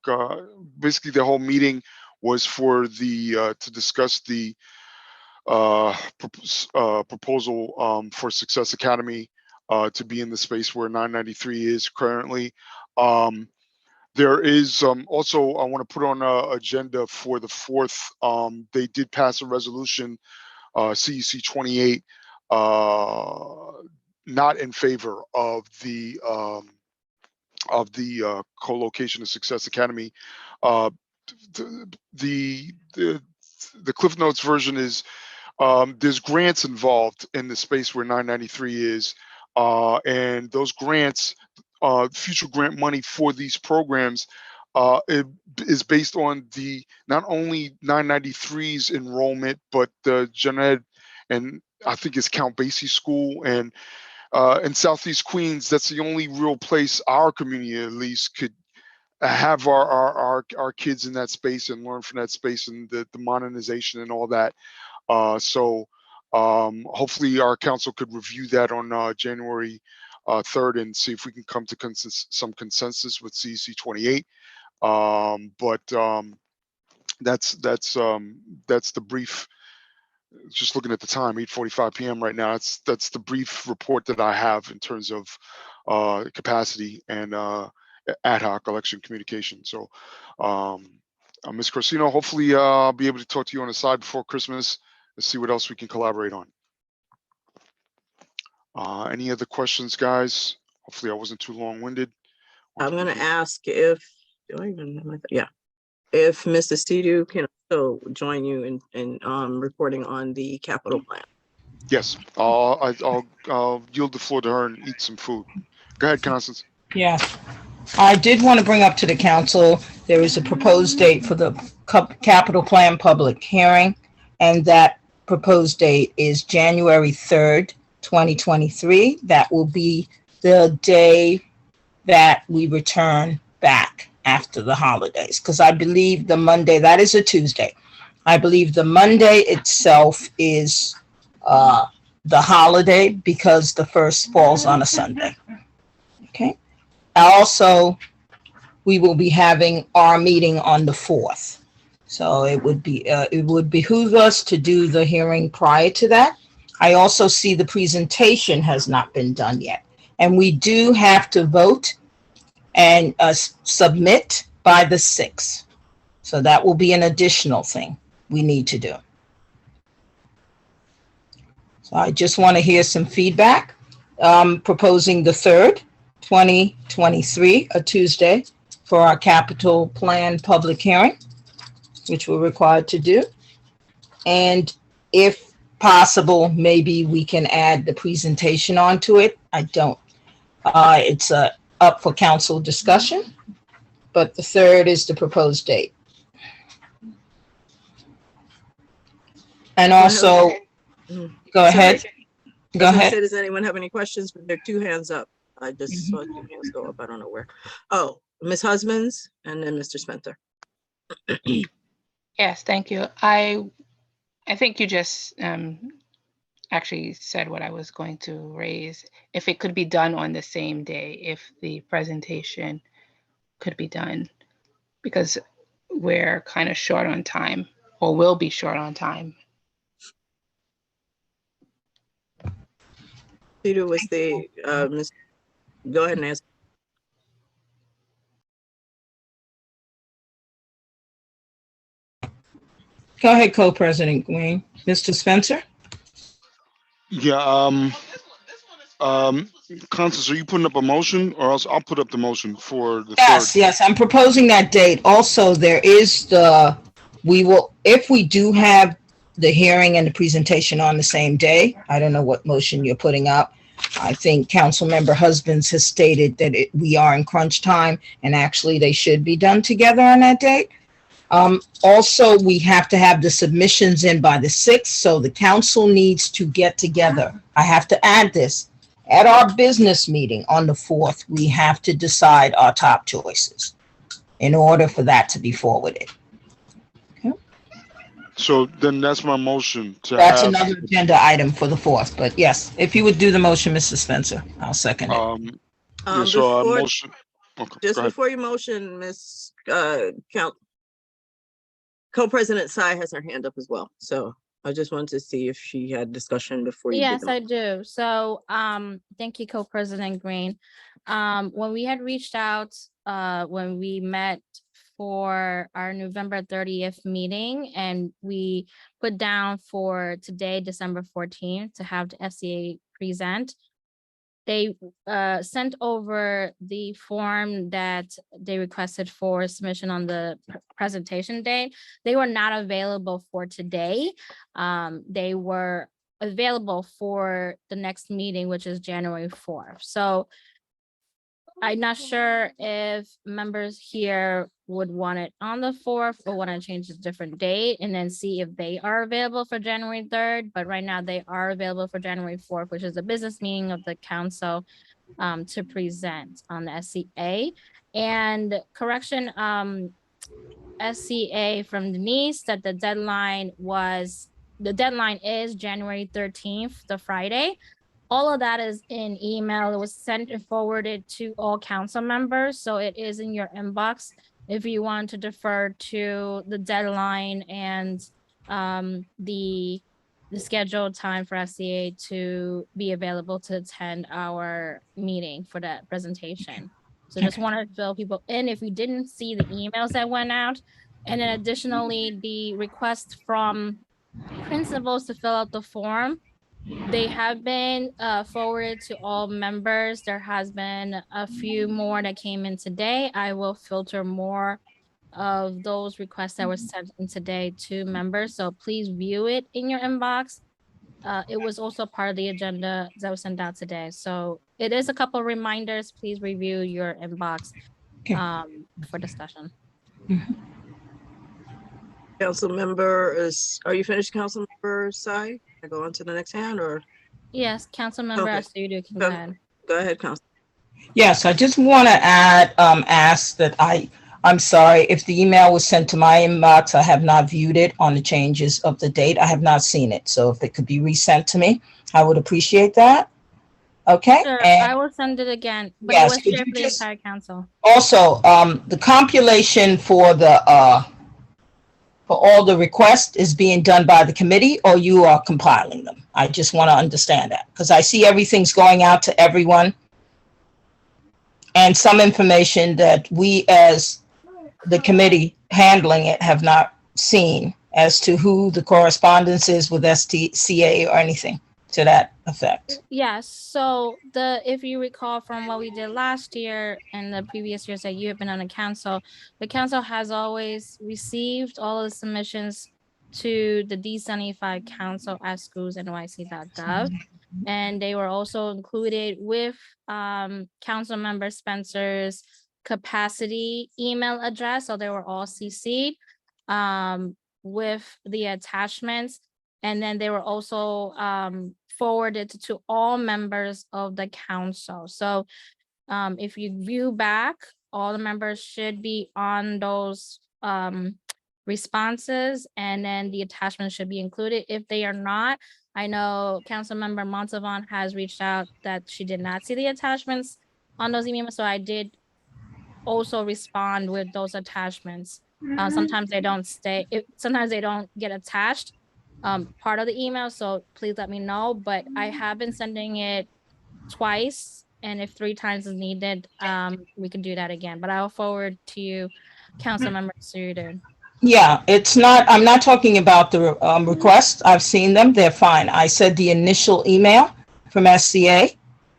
basically the whole meeting was for the to discuss the proposal for Success Academy to be in the space where 993 is currently. There is also, I want to put on an agenda for the 4th. They did pass a resolution, CEC 28, not in favor of the co-location of Success Academy. The Cliff Notes version is there's grants involved in the space where 993 is, and those grants, future grant money for these programs, it is based on the not only 993's enrollment, but the gen ed, and I think it's Count Basie School, and in Southeast Queens, that's the only real place our community at least could have our kids in that space and learn from that space and the modernization and all that. So hopefully our council could review that on January 3rd and see if we can come to some consensus with CEC 28. That's the brief. Just looking at the time, 8:45 p.m. right now. That's the brief report that I have in terms of capacity and ad hoc election communication. So, Ms. Corsino, hopefully I'll be able to talk to you on the side before Christmas and see what else we can collaborate on. Any other questions, guys? Hopefully I wasn't too long-winded. I'm going to ask if, do I even know yeah, if Mr. Studio can also join you in reporting on the capital plan. Yes, I'll yield the floor to her and eat some food. Go ahead, Constance. Yes. I did want to bring up to the council, there is a proposed date for the capital plan public hearing, and that proposed date is January 3rd, 2023. That will be the day that we return back after the holidays, because I believe the Monday, that is a Tuesday. I believe the Monday itself is the holiday because the first falls on a Sunday. Okay. Also, we will be having our meeting on the 4th. So it would behoove us to do the hearing prior to that. I also see the presentation has not been done yet. And we do have to vote and submit by the 6th. So that will be an additional thing we need to do. So I just want to hear some feedback. Proposing the 3rd, 2023, a Tuesday, for our capital plan public hearing, which we're required to do. And if possible, maybe we can add the presentation onto it. I don't. It's up for council discussion, but the 3rd is the proposed date. And also, go ahead. Go ahead. Does anyone have any questions? But there are 2 hands up. I just saw 2 hands go up. I don't know where. Oh, Ms. Husbands and then Mr. Spencer. Yes, thank you. I think you just actually said what I was going to raise. If it could be done on the same day, if the presentation could be done, because we're kind of short on time, or will be short on time. Peter was the, go ahead and ask. Go ahead, Co-President Green. Mr. Spencer? Yeah, Constance, are you putting up a motion, or else I'll put up the motion for the 3rd? Yes, I'm proposing that date. Also, there is if we do have the hearing and the presentation on the same day, I don't know what motion you're putting up. I think Councilmember Husbands has stated that we are in crunch time, and actually they should be done together on that date. Also, we have to have the submissions in by the 6th, so the council needs to get together. I have to add this. At our business meeting on the 4th, we have to decide our top choices in order for that to be forwarded. So then that's my motion to That's have. another agenda item for the 4th, but yes, if you would do the motion, Mr. Spencer, I'll second it. Yeah, so Before- motion. Okay, Just go ahead. before you motion, Ms. Co-President Tsai has her hand up as well. So I just wanted to see if she had discussion before you did Yes, the I do. So, thank you, Co-President Green. When we had reached out, when we met for our November 30th meeting, and we put down for today, December 14th, to have the FCA present, they sent over the form that they requested for submission on the presentation day. They were not available for today. They were available for the next meeting, which is January 4th. So I'm not sure if members here would want it on the 4th or want to change a different date and then see if they are available for January 3rd. But right now they are available for January 4th, which is a business meeting of the council to present on the SCA. And correction, SCA from Denise that the deadline is January 13th, the Friday. All of that is in email. It was sent and forwarded to all council members, so it is in your inbox if you want to defer to the deadline and the scheduled time for SCA to be available to attend our meeting for that presentation. So just wanted to fill people in if you didn't see the emails that went out. And then additionally, the request from principals to fill out the form, they have been forwarded to all members. There has been a few more that came in today. I will filter more of those requests that were sent in today to members. So please view it in your inbox. it was also part of the agenda that was sent out today. So it is a couple of reminders. Please review your inbox Okay. for discussion. Council member are you finished, Council member Sai? I go on to the next hand or? Yes, Councilmember Okay. Asudu can go ahead. Go ahead, Council. Yes, I just want to ask that I'm sorry if the email was sent to my inbox. I have not viewed it on the changes of the date. I have not seen it. So if it could be resent to me, I would appreciate that. Okay. Sure, And I will send it again, but yes, it was could shared you for the just- entire council. also, the compilation for for all the requests is being done by the committee, or you are compiling them? I just want to understand that because I see everything's going out to everyone. And some information that we as the committee handling it have not seen as to who the correspondence is with STCA or anything to that effect. Yes, so if you recall from what we did last year and the previous years that you have been on the council has always received all of the submissions to the D75 council at schools.nyc.gov. And they were also included with council member Spencer's capacity email address. So they were all CC'd with the attachments. And then they were also forwarded to all members of the council. So if you view back, all the members should be on those responses, and then the attachments should be included. If they are not, I know Councilmember Montavon has reached out that she did not see the attachments on those emails, so I did also respond with those attachments. Sometimes they don't sometimes they don't get attached part of the email, so please let me know, but I have been sending it twice, and if 3 times is needed, we can do that again, but I'll forward to you, Councilmember Suda. Yeah, I'm not talking about the requests. I've seen them. They're fine. I said the initial email from SCA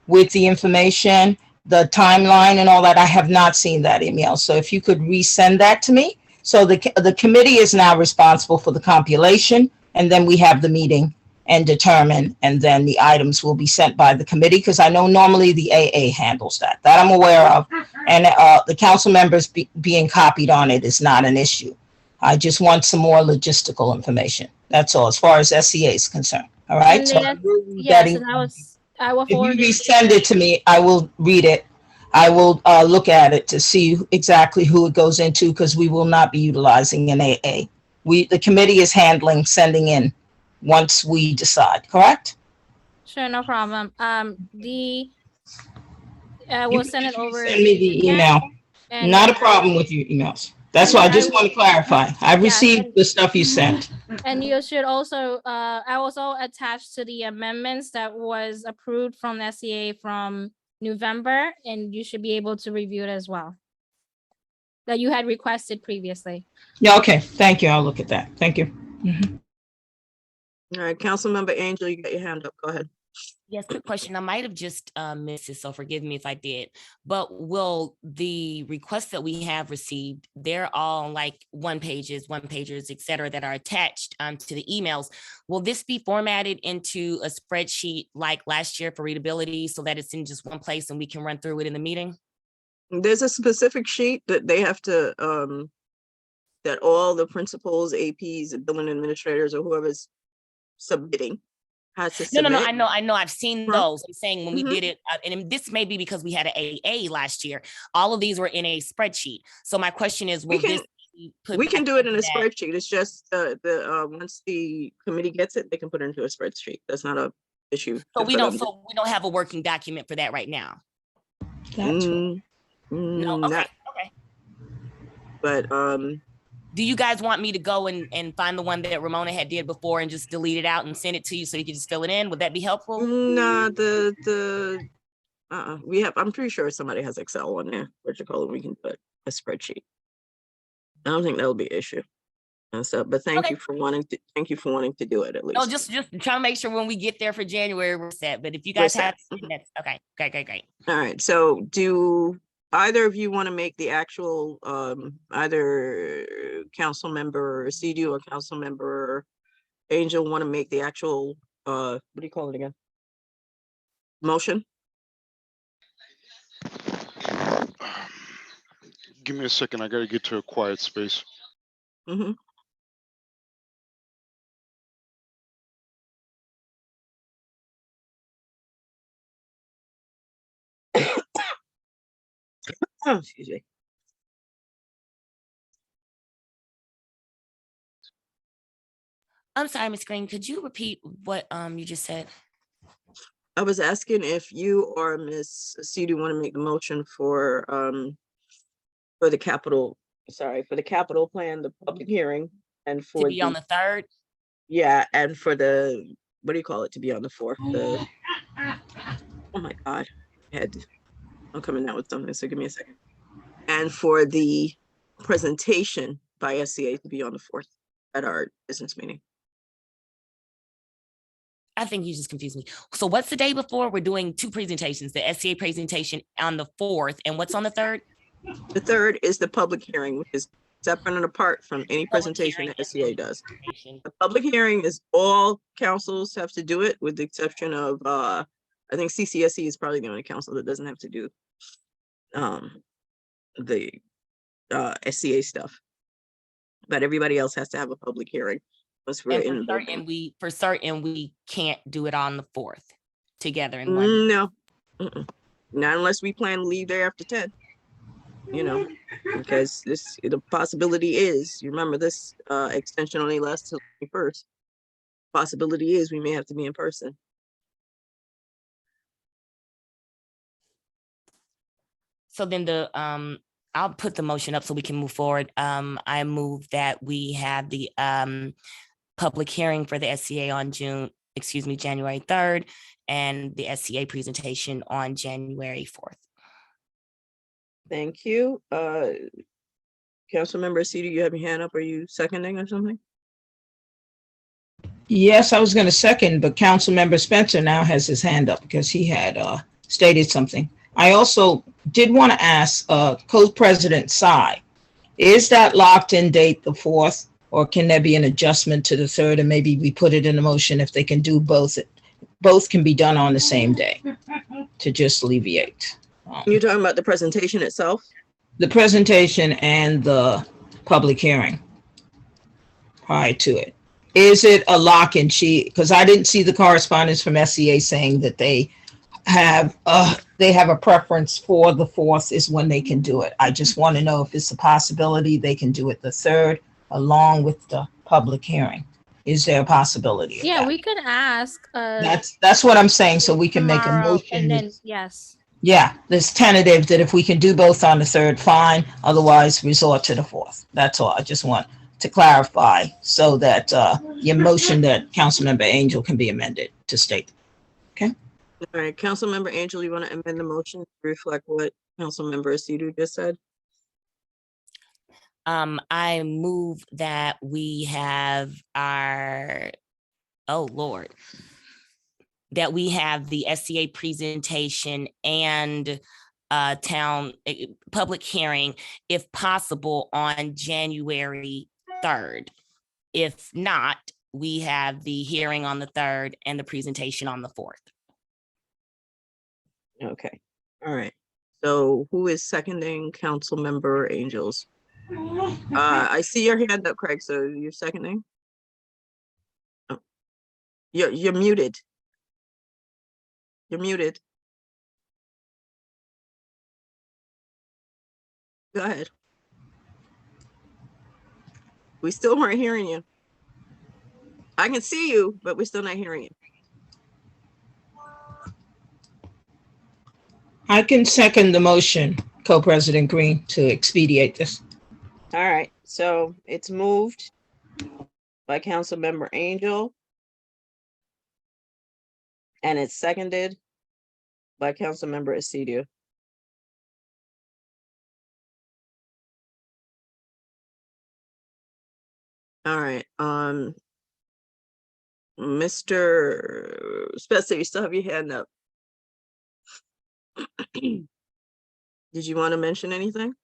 with the information, the timeline and all that. I have not seen that email. So if you could resend that to me. So the committee is now responsible for the compilation, and then we have the meeting and determine, and then the items will be sent by the committee, because I know normally the AA handles that. That I'm aware of. And the council members being copied on it is not an issue. I just want some more logistical information. That's all, as far as SCA is concerned. All right. And So then, getting, I will if you forward it. resend it to me, I will read it. I will look at it to see exactly who it goes into, because we will not be utilizing an AA. The committee is handling sending in once we decide. Correct? Sure, no problem. We'll send it over. Send me the email. And Not a then problem with your emails. That's and why I then just want to clarify. I Yeah, received the stuff you sent. And you should also, I also attached to the amendments that was approved from the SCA from November, and you should be able to review it as well. That you had requested previously. Yeah, okay. Thank you. I'll look at that. Thank you. Mhm. All right, Councilmember Angel, you got your hand up. Go ahead. Yes, quick question. I might have just missed it, so forgive me if I did. But will the requests that we have received, they're all like one pagers, et cetera, that are attached to the emails. Will this be formatted into a spreadsheet like last year for readability, so that it's in just one place and we can run through it in the meeting? There's a specific sheet that they have to, that all the principals, APs, and billing administrators, or whoever's submitting has to No, submit. I know. I've seen Huh? those. I'm saying when we did it, and this may be because we had an AA last year. All of these were in a spreadsheet. So my question is, will this be put We can back do it in a into that? spreadsheet. It's just once the committee gets it, they can put it into a spreadsheet. That's not a issue. So we don't. them. So we don't have a working document for that right now. That's No. Okay. Not- Okay. But Do you guys want me to go and find the one that Ramona had did before and just delete it out and send it to you so you can just fill it in? Would that be helpful? nah, we have. I'm pretty sure somebody has Excel on there. What you call it? We can put a spreadsheet. I don't think that'll be an issue. And so, but thank you for wanting to do it at least. No, just trying to make sure when we get there for January we're set. But if you guys We're have, set. that's okay. Great. All right, so do either of you want to make the actual, either council member CDU or council member Angel want to make the actual what do you call it again? Motion? Give me a second. I gotta get to a quiet space. Mm-hmm. Oh, excuse me. I'm sorry, Ms. Green, could you repeat what you just said? I was asking if you or Ms. Cedu want to make the motion for the capital, for the capital plan, the public hearing, and To for be on the 3rd? yeah, and for the, what do you call it, to be on the 4th? Oh my God, I'm coming out with something, so give me a second. And for the presentation by SCA to be on the 4th at our business meeting. I think you just confused me. So what's the day before? We're doing 2 presentations, the SCA presentation on the 4th, and what's on the 3rd? The 3rd is the public hearing, which is separate and apart from any presentation that SCA does. The public hearing is all councils have to do it, with the exception of, I think CCSE is probably the only council that doesn't have to do the SCA stuff. But everybody else has to have a public hearing. Unless we're And in for certain, we can't do it on the 4th together in one. No, not unless we plan to leave there after 10. You know, because the possibility is, you remember this extension only lasts till the 1st. Possibility is we may have to be in person. So then I'll put the motion up so we can move forward. I move that we have the public hearing for the SCA on January 3rd, and the SCA presentation on January 4th. Thank you. Councilmember Cedu, you have your hand up. Are you seconding or something? Yes, I was going to second, but Councilmember Spencer now has his hand up because he had stated something. I also did want to ask Co-President Tsai, is that locked in date the 4th, or can there be an adjustment to the 3rd, and maybe we put it in a motion if they can do both? Both can be done on the same day to just alleviate. You're talking about the presentation itself? The presentation and the public hearing prior to it. Is it a lock and key? Because I didn't see the correspondence from SCA saying that they have a preference for the 4th is when they can do it. I just want to know if it's a possibility they can do it the 3rd along with the public hearing. Is there a possibility of Yeah, that? we could ask. That's what I'm saying, so we can make a tomorrow, motion. and then yes. Yeah, there's tentative that if we can do both on the 3rd, fine. Otherwise, resort to the 4th. That's all. I just want to clarify so that your motion that Councilmember Angel can be amended to state. Okay. All right, Councilmember Angel, you want to amend the motion to reflect what Councilmember Cedu just said? I move that we have that we have the SCA presentation and town public hearing, if possible, on January 3rd. If not, we have the hearing on the 3rd and the presentation on the 4th. Okay, all right. So who is seconding Councilmember Angel's? I see your hand up, Craig, so you're seconding? Oh. You're muted. You're muted. Go ahead. We still weren't hearing you. I can see you, but we're still not hearing you. I can second the motion, Co-President Green, to expedite this. All right, so it's moved by Councilmember Angel. And it's seconded by Councilmember Acedio. All right, Mr. Spencer, you still have your hand up. Did you want to mention anything?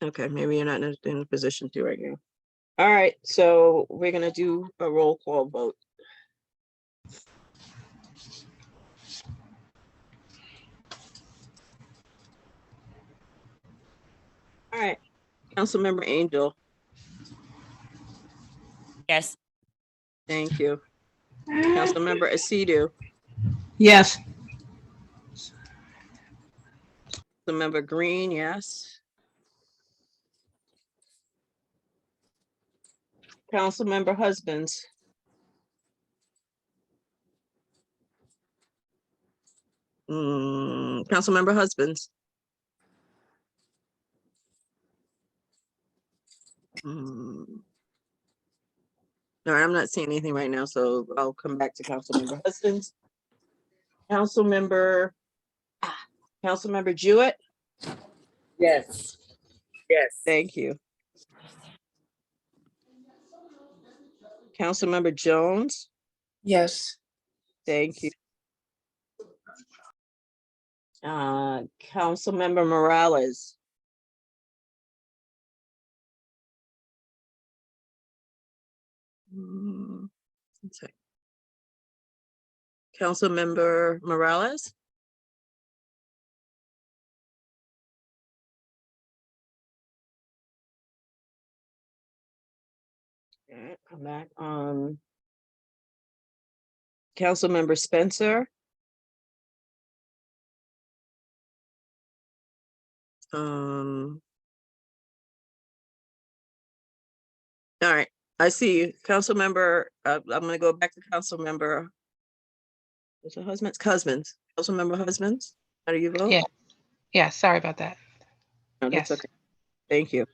Okay, maybe you're not in a position to right now. All right, so we're gonna do a roll call vote. All right, Councilmember Angel, Yes. thank you. Councilmember Asidu, Yes. Councilmember Green, yes. Councilmember Husbands. Councilmember Husbands. All right, I'm not seeing anything right now, so I'll come back to Councilmember Husbands. Councilmember Jewett. Yes. Yes. Thank you. Councilmember Jones. Yes. Thank you. Councilmember Morales. One sec. Councilmember Morales. All right, come back. Councilmember Spencer. All right, I see you, Councilmember. I'm gonna go back to Councilmember. Was it Husbands? Councilmember Husbands. How do you vote? Yeah. Yeah, sorry about that. No, that's Yes. okay. Thank you.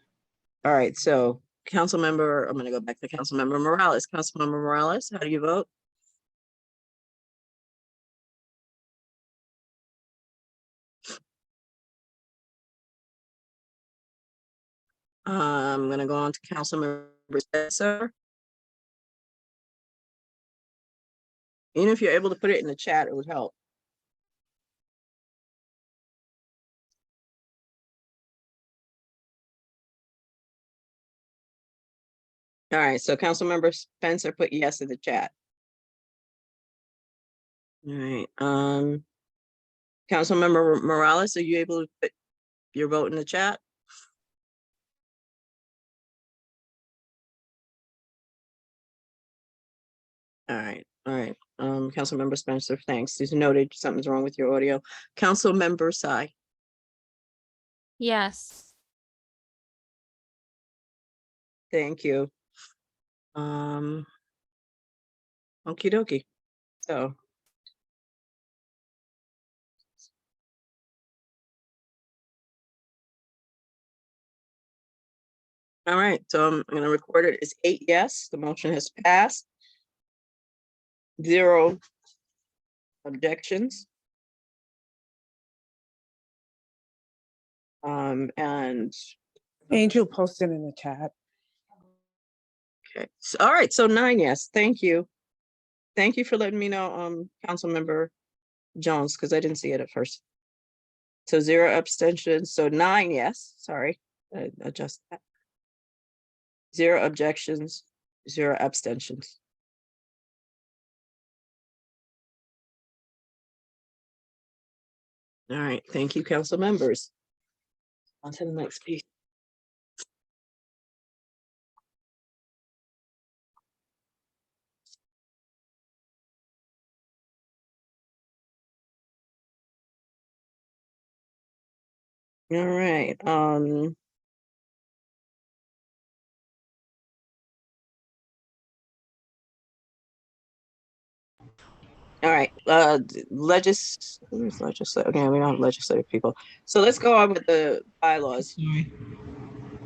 All right, so Councilmember, I'm gonna go back to Councilmember Morales. Councilmember Morales, how do you vote? I'm gonna go on to Councilmember Spencer. Even if you're able to put it in the chat, it would help. All right, so Councilmember Spencer put yes in the chat. All right, Councilmember Morales, are you able to put your vote in the chat? All right, Councilmember Spencer, thanks. It's noted something's wrong with your audio. Councilmember Sy. Yes. Thank you. Okie dokie. So. All right, so I'm gonna record it as 8 yes, the motion has passed. 0 objections. And Angel posted in the chat. okay, so, all right, so 9 yes, thank you. Thank you for letting me know, Councilmember Jones, because I didn't see it at first. So 0 abstentions, so 9 yes, sorry, adjust that. 0 objections, 0 abstentions. All right, thank you, council members. On to the next piece. All right, all right, who's legislative? Okay, we don't have legislative people. So let's go on with the bylaws.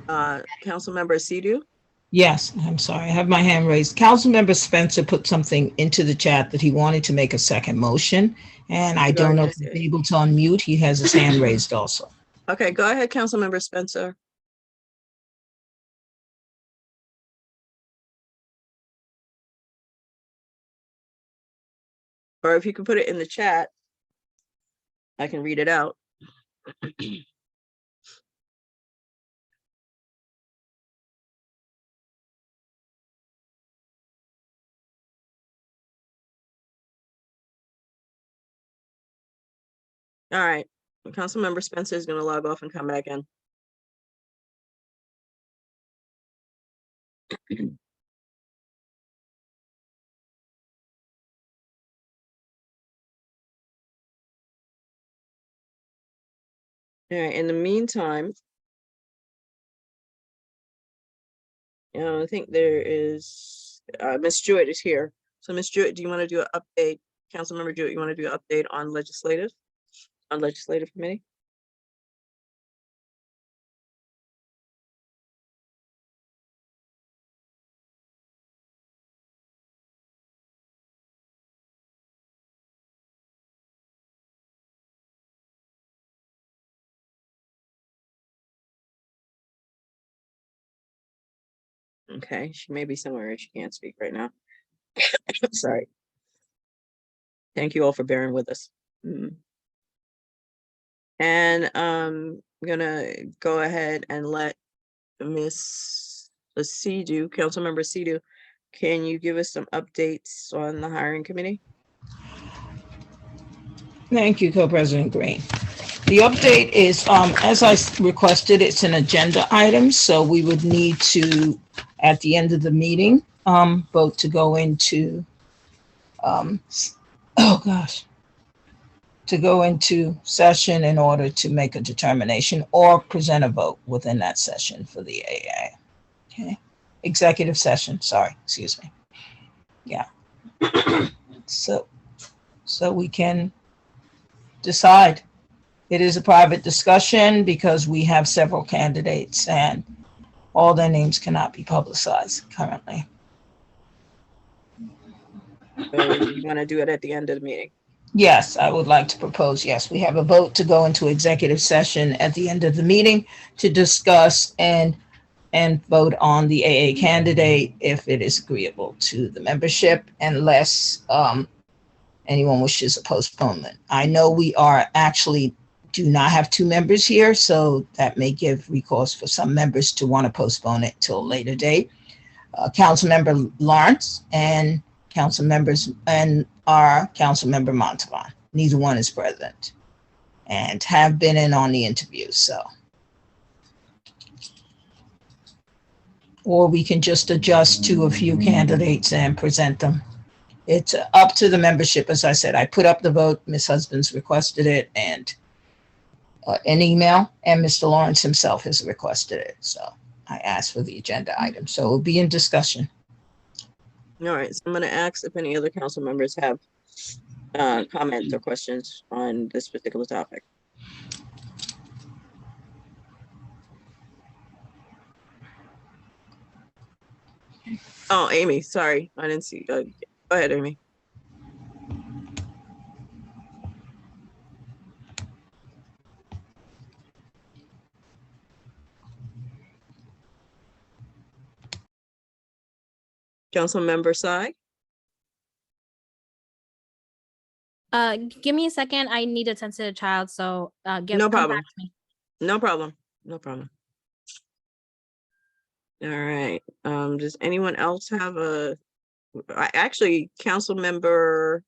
Councilmember Sidu? Yes, I'm sorry. I have my hand raised. Councilmember Spencer put something into the chat that he wanted to make a second motion. And I don't know if he's able to unmute. He has his hand raised also. Okay, go ahead, Councilmember Spencer. Or if you could put it in the chat, I can read it out. All right, Councilmember Spencer is gonna log off and come back in. All right, in the meantime, I think there is, Ms. Jewett is here. So Ms. Jewett, do you want to do an update? Councilmember Jewett, you want to do an update on legislative committee? Okay, she may be somewhere she can't speak right now. Sorry. Thank you all for bearing with us. And I'm gonna go ahead and let Ms. Sidu, Councilmember Sidu, can you give us some updates on the hiring committee? Thank you, Co-President Green. The update is, as I requested, it's an agenda item, so we would need to, at the end of the meeting, vote to go into, to go into session in order to make a determination or present a vote within that session for the AA. Okay, executive session, sorry, excuse me. Yeah. So we can decide. It is a private discussion because we have several candidates and all their names cannot be publicized currently. So you want to do it at the end of the meeting? Yes, I would like to propose, yes, we have a vote to go into executive session at the end of the meeting to discuss and vote on the AA candidate if it is agreeable to the membership, unless anyone wishes a postponement. I know we are actually do not have two members here, so that may give recourse for some members to want to postpone it till a later date. Councilmember Lawrence and our Councilmember Montavon. Neither one is present and have been in on the interview, so. Or we can just adjust to a few candidates and present them. It's up to the membership. As I said, I put up the vote, Ms. Husbands requested it, and an email, and Mr. Lawrence himself has requested it. So I asked for the agenda item. So it will be in discussion. All right, so I'm gonna ask if any other council members have comments or questions on this particular topic. Oh, Amy, sorry, I didn't see. Go ahead, Amy. Councilmember Sy. Give me a second. I need to tend to the child, so No come problem. back to me. No problem. No problem. All right. Does anyone else have actually, Councilmember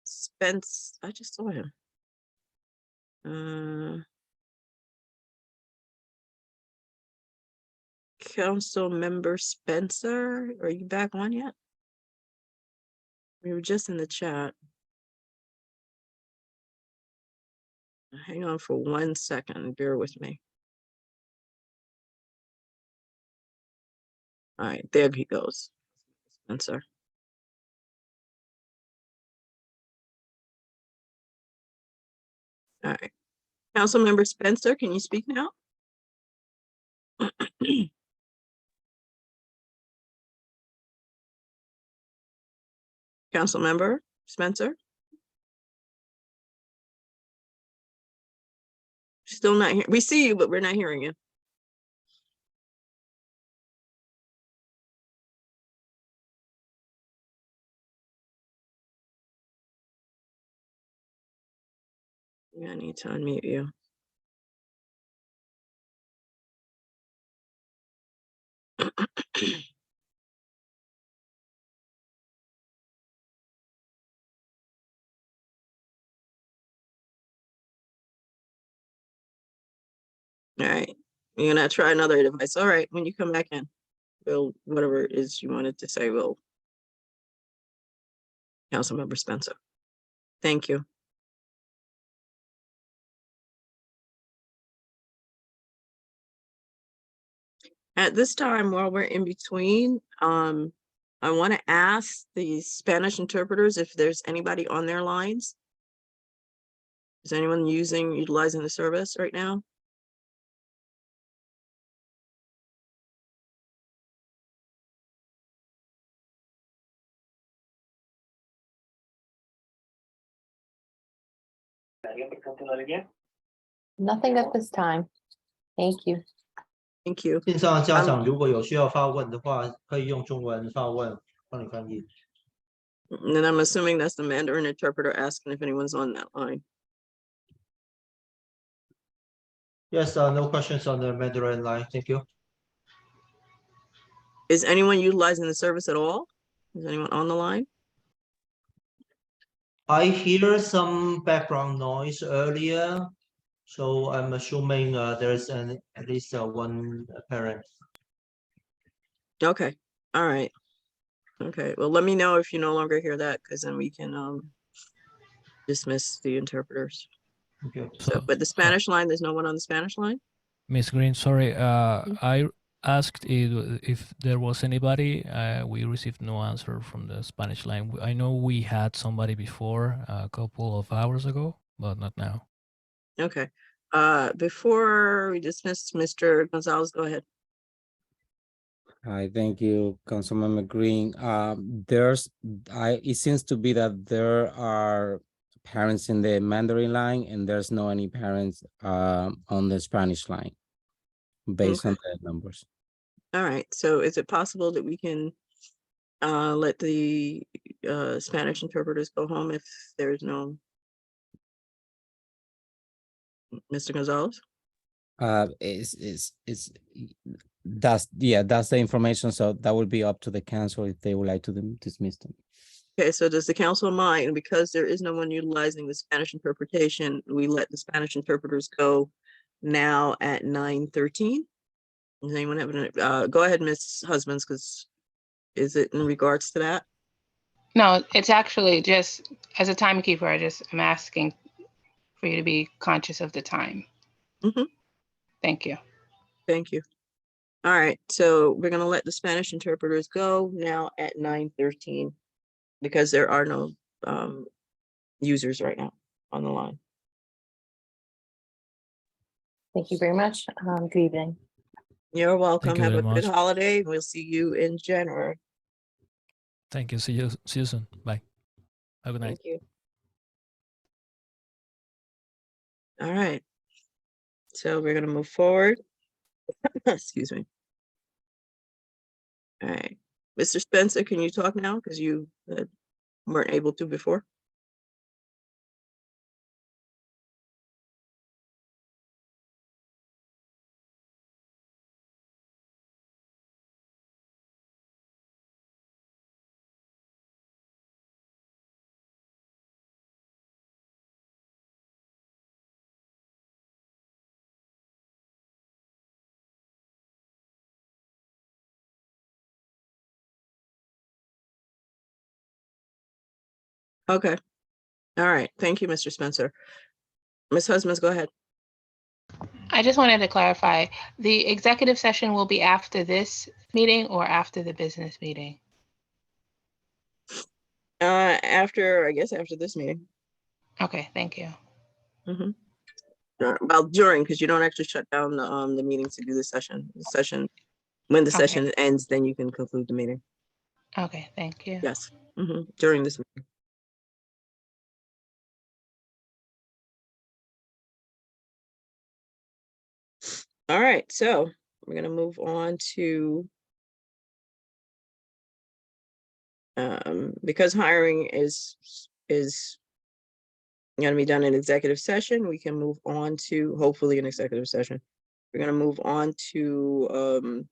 Spence, I just saw him. Councilmember Spencer, are you back on yet? We were just in the chat. Hang on for 1 second, bear with me. All right, there he goes, Spencer. All right, Councilmember Spencer, can you speak now? Councilmember Spencer? Still not here. We see you, but we're not hearing you. I need to unmute you. All right, you're gonna try another device. All right, when you come back in, we'll, whatever it is you wanted to say, will. Councilmember Spencer. Thank you. At this time, while we're in between, I want to ask the Spanish interpreters if there's anybody on their lines. Is anyone utilizing the service right now? Nothing at this time. Thank you. Thank you. 线上的家长如果有需要发问的话，可以用中文发问，帮你翻译。 And then I'm assuming that's the Mandarin interpreter asking if anyone's on that line. Yes, no questions on the Mandarin line. Thank you. Is anyone utilizing the service at all? Is anyone on the line? I hear some background noise earlier, so I'm assuming there's at least one parent. Okay, all right. Okay, well, let me know if you no longer hear that, because then we can dismiss the interpreters. Okay. So, but the Spanish line, there's no one on the Spanish line? Miss Green, sorry, I asked if there was anybody. We received no answer from the Spanish line. I know we had somebody before a couple of hours ago, but not now. Okay, before we dismiss Mr. Gonzalez, go ahead. Hi, thank you, Councilmember Green. It seems to be that there are parents in the Mandarin line and there's no any parents on the Spanish line based on the numbers. All right, so is it possible that we can let the Spanish interpreters go home if there's no Mr. Gonzalez? That's the information. So that will be up to the council if they would like to dismiss them. Okay, so does the council mind, because there is no one utilizing the Spanish interpretation, we let the Spanish interpreters go now at 9:13? Does anyone have any, go ahead, Ms. Husbands, because is it in regards to that? No, it's actually just, as a timekeeper, I'm asking for you to be conscious of the time. Thank you. Thank you. All right, so we're gonna let the Spanish interpreters go now at 9:13 because there are no users right now on the line. Thank you very much. Good evening. You're welcome. you Have a very good much. holiday. We'll see you in January. Thank you. See you soon. Bye. Have a good night. Thank you. All right. So we're gonna move forward. Excuse me. All right. Mr. Spencer, can you talk now? Because you weren't able to before. Okay. All right. Thank you, Mr. Spencer. Ms. Husbands, go ahead. I just wanted to clarify, the executive session will be after this meeting or after the business meeting? I guess after this meeting. Okay, thank you. Well, during, because you don't actually shut down the meeting to do the session. The session, when the session ends, then you can conclude the meeting. Okay, thank you. Yes, during this meeting. All right, so we're gonna move on to because hiring is going to be done in executive session, we can move on to hopefully an executive session. We're going to move on to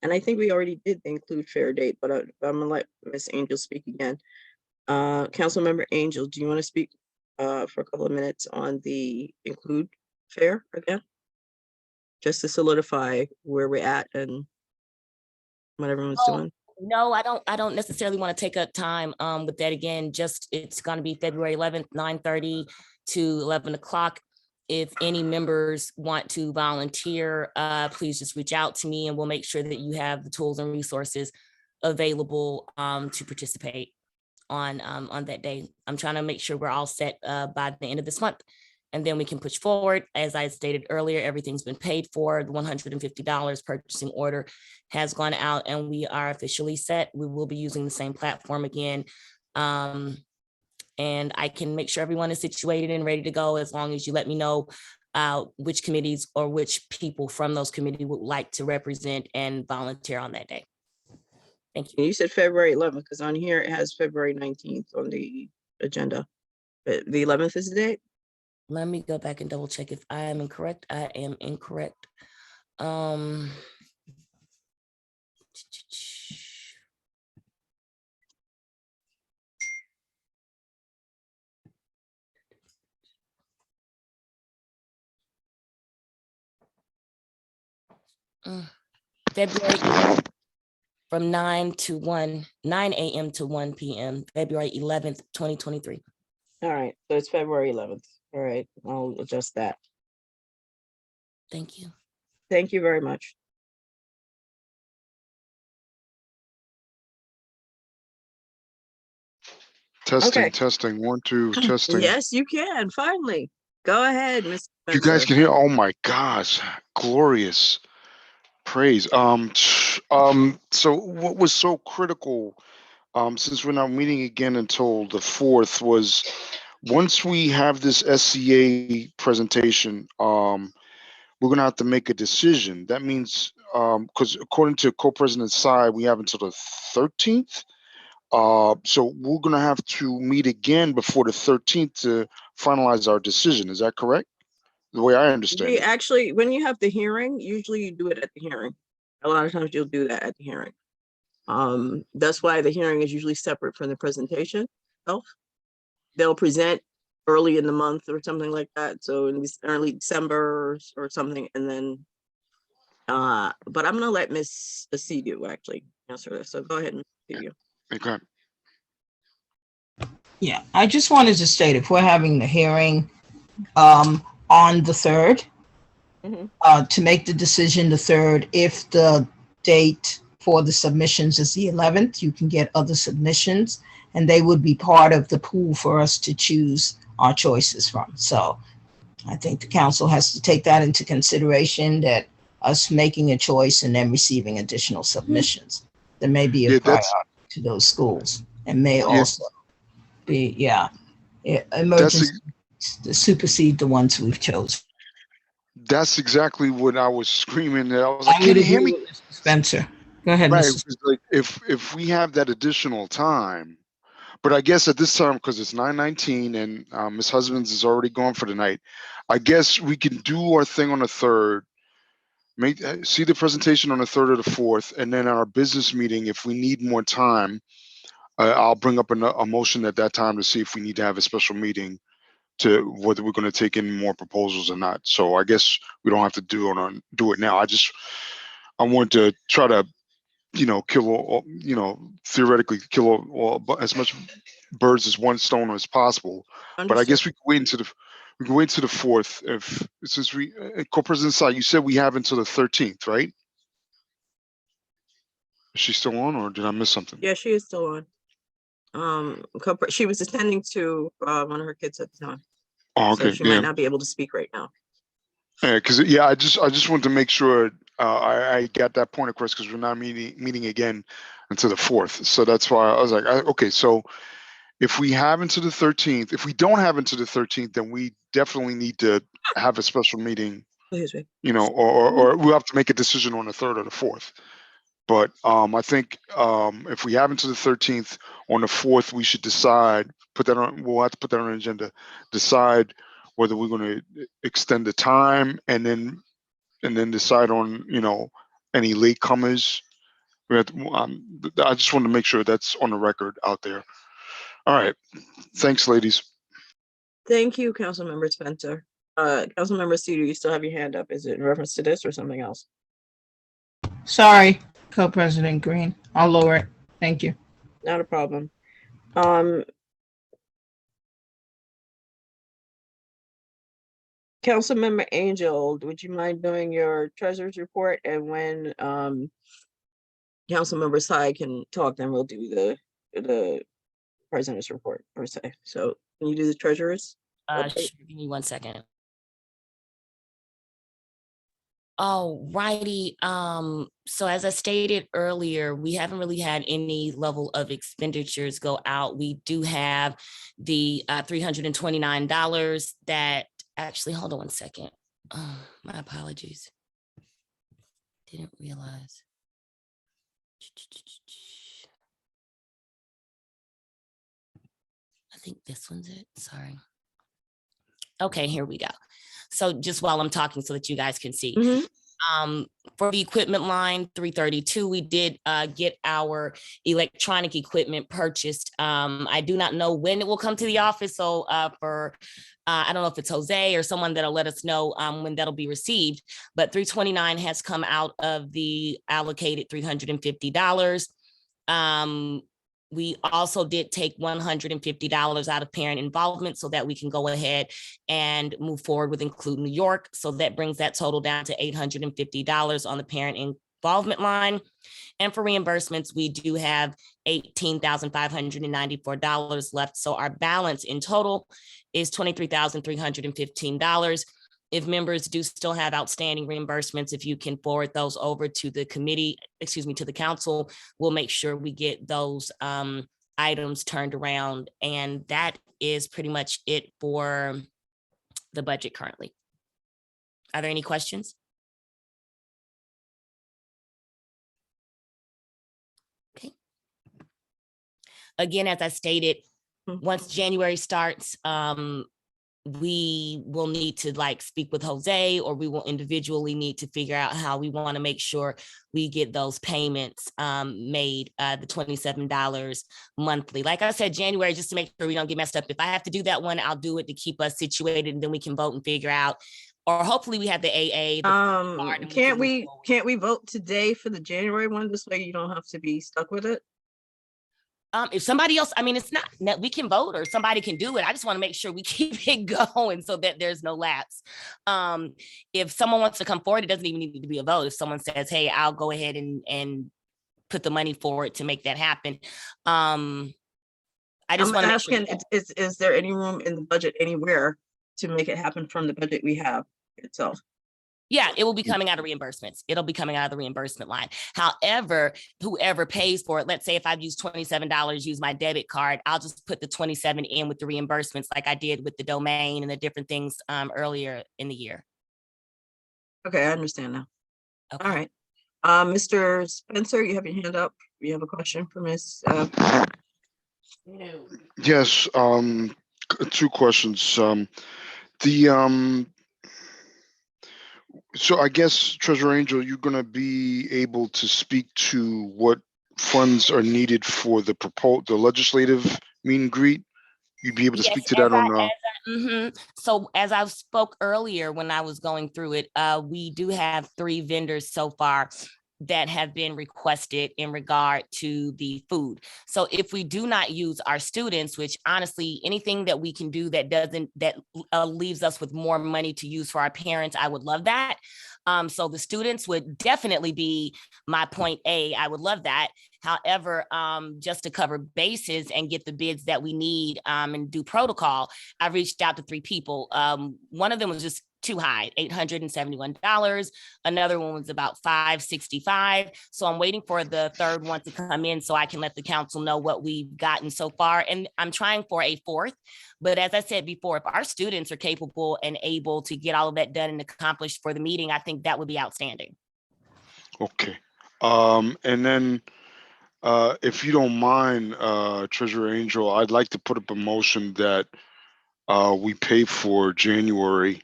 and I think we already did include fair date, but I'm gonna let Ms. Angel speak again. Councilmember Angel, do you want to speak for a couple of minutes on the include fair again? just to solidify where we're at and what everyone's Oh, doing? No, I don't necessarily want to take up time with that again. Just it's going to be February 11th, 9:30 to 11 o'clock. If any members want to volunteer, please just reach out to me and we'll make sure that you have the tools and resources available to participate on that day. I'm trying to make sure we're all set by the end of this month. And then we can push forward. As I stated earlier, everything's been paid for. The $150 purchasing order has gone out and we are officially set. We will be using the same platform again. And I can make sure everyone is situated and ready to go as long as you let me know which committees or which people from those committees would like to represent and volunteer on that day. Thank you. You said February 11th, because on here it has February 19th on the agenda. But the 11th is the date? Let me go back and double check if I am incorrect. I am incorrect. Mm. February 11th, from 9 a.m. to 1 p.m. February 11th, 2023. All right, so it's February 11th. All right, I'll adjust that. Thank you. Thank you very much. Testing, Okay. testing, 1, 2, testing. Yes, you can, finally. Go ahead, Mr. You guys Spencer. can hear? Oh my gosh, glorious praise. So what was so critical, since we're not meeting again until the 4th, was once we have this SCA presentation, we're gonna have to make a decision. That means, because according to co-president Tsai, we have until the 13th. So we're gonna have to meet again before the 13th to finalize our decision. Is that correct? The way I understand We it. actually, when you have the hearing, usually you do it at the hearing. A lot of times you'll do that at the hearing. That's why the hearing is usually separate from the presentation itself. They'll present early in the month or something like that. So in this early December or something, and then but I'm gonna let Miss Acedu actually answer this. So go ahead and Acedu. Okay. Yeah, I just wanted to state if we're having the hearing on the 3rd, to make the decision the 3rd, if the date for the submissions is the 11th, you can get other submissions and they would be part of the pool for us to choose our choices from. So I think the council has to take that into consideration, that us making a choice and then receiving additional submissions. There may be a Yeah, priority that's to those schools and may yeah, also be, emergency to supersede the ones we've chosen. that's exactly what I was screaming at. I was like, I would can you hear agree me? with Mr. Spencer. Go ahead, Right. Mr. It's like if we have that additional time, but I guess at this time, because it's 9:19 and Miss Husbands is already gone for the night, I guess we can do our thing on the 3rd, see the presentation on the 3rd or the 4th, and then our business meeting, if we need more time, I'll bring up a motion at that time to see if we need to have a special meeting to whether we're going to take in more proposals or not. So I guess we don't have to do it now. I want to try to, kill all, theoretically kill as much birds as one stone as possible. But I guess we can wait until the 4th. Since we co-president Tsai, you said we have until the 13th, right? Is she still on, or did I miss something? Yeah, she is still on. She was attending to one of her kids at the time. Oh, So okay. she Yeah. might not be able to speak right now. Yeah, because I just wanted to make sure I got that point across, because we're not meeting again until the 4th. So that's why I was like, okay, so if we have until the 13th, if we don't have until the 13th, then we definitely need to have a special meeting, or we'll have to make a decision on the 3rd or the 4th. But I think if we have until the 13th, on the 4th, we should decide, we'll have to put that on the agenda, decide whether we're going to extend the time and then decide on, any latecomers. I just want to make sure that's on the record out there. All right. Thanks, ladies. Thank you, Councilmember Spencer. Councilmember Cedar, you still have your hand up. Is it in reference to this or something else? Sorry, Co-President Green. I'll lower it. Thank you. Not a problem. Councilmember Angel, would you mind doing your treasurer's report? And when Councilmember Sy can talk, then we'll do the president's report per se. So can you do the treasurer's? Sure, give me 1 second. Oh, righty. So as I stated earlier, we haven't really had any level of expenditures go out. We do have the $329 that actually, hold on 1 second. My apologies. Didn't realize. I think this one's it. Sorry. Okay, here we go. So just while I'm talking so that you guys can see. For the equipment line 332, we did get our electronic equipment purchased. I do not know when it will come to the office. So I don't know if it's Jose or someone that'll let us know when that'll be received, but 329 has come out of the allocated $350. We also did take $150 out of parent involvement so that we can go ahead and move forward with Include New York. So that brings that total down to $850 on the parent involvement line. And for reimbursements, we do have $18,594 left. So our balance in total is $23,315. If members do still have outstanding reimbursements, if you can forward those over to the committee, to the council, we'll make sure we get those items turned around. And that is pretty much it for the budget currently. Are there any questions? Okay. Again, as I stated, once January starts, we will need to speak with Jose, or we will individually need to figure out how we want to make sure we get those payments made, the $27 monthly. Like I said, January, just to make sure we don't get messed up. If I have to do that one, I'll do it to keep us situated, and then we can vote and figure out, or hopefully we have the AA. Can't we vote today for the January one? This way you don't have to be stuck with it. If somebody else, it's not, we can vote or somebody can do it. I just want to make sure we keep it going so that there's no lapse. If someone wants to come forward, it doesn't even need to be a vote. If someone says, hey, I'll go ahead and put the money forward to make that happen. I just want to ask, is there any room in the budget anywhere to make it happen from the budget we have itself? Yeah, it will be coming out of reimbursements. It'll be coming out of the reimbursement line. However, whoever pays for it, let's say if I've used $27, use my debit card, I'll just put the 27 in with the reimbursements like I did with the domain and the different things earlier in the year. Okay, I understand now. Okay. All right. Mr. Spencer, you have your hand up. You have a question for Ms. Yes, two questions. So I guess, Treasurer Angel, you're going to be able to speak to what funds are needed for the legislative meet and greet. You'd be able to speak to that on. So as I spoke earlier when I was going through it, we do have 3 vendors so far that have been requested in regard to the food. So if we do not use our students, which honestly, anything that we can do that leaves us with more money to use for our parents, I would love that. So the students would definitely be my point A. I would love that. However, just to cover bases and get the bids that we need and do protocol, I reached out to 3 people. One of them was just too high, $871. Another one was about $565. So I'm waiting for the third one to come in so I can let the council know what we've gotten so far. And I'm trying for a 4th. But as I said before, if our students are capable and able to get all of that done and accomplished for the meeting, I think that would be outstanding. Okay. And then if you don't mind, Treasurer Angel, I'd like to put up a motion that we pay for January.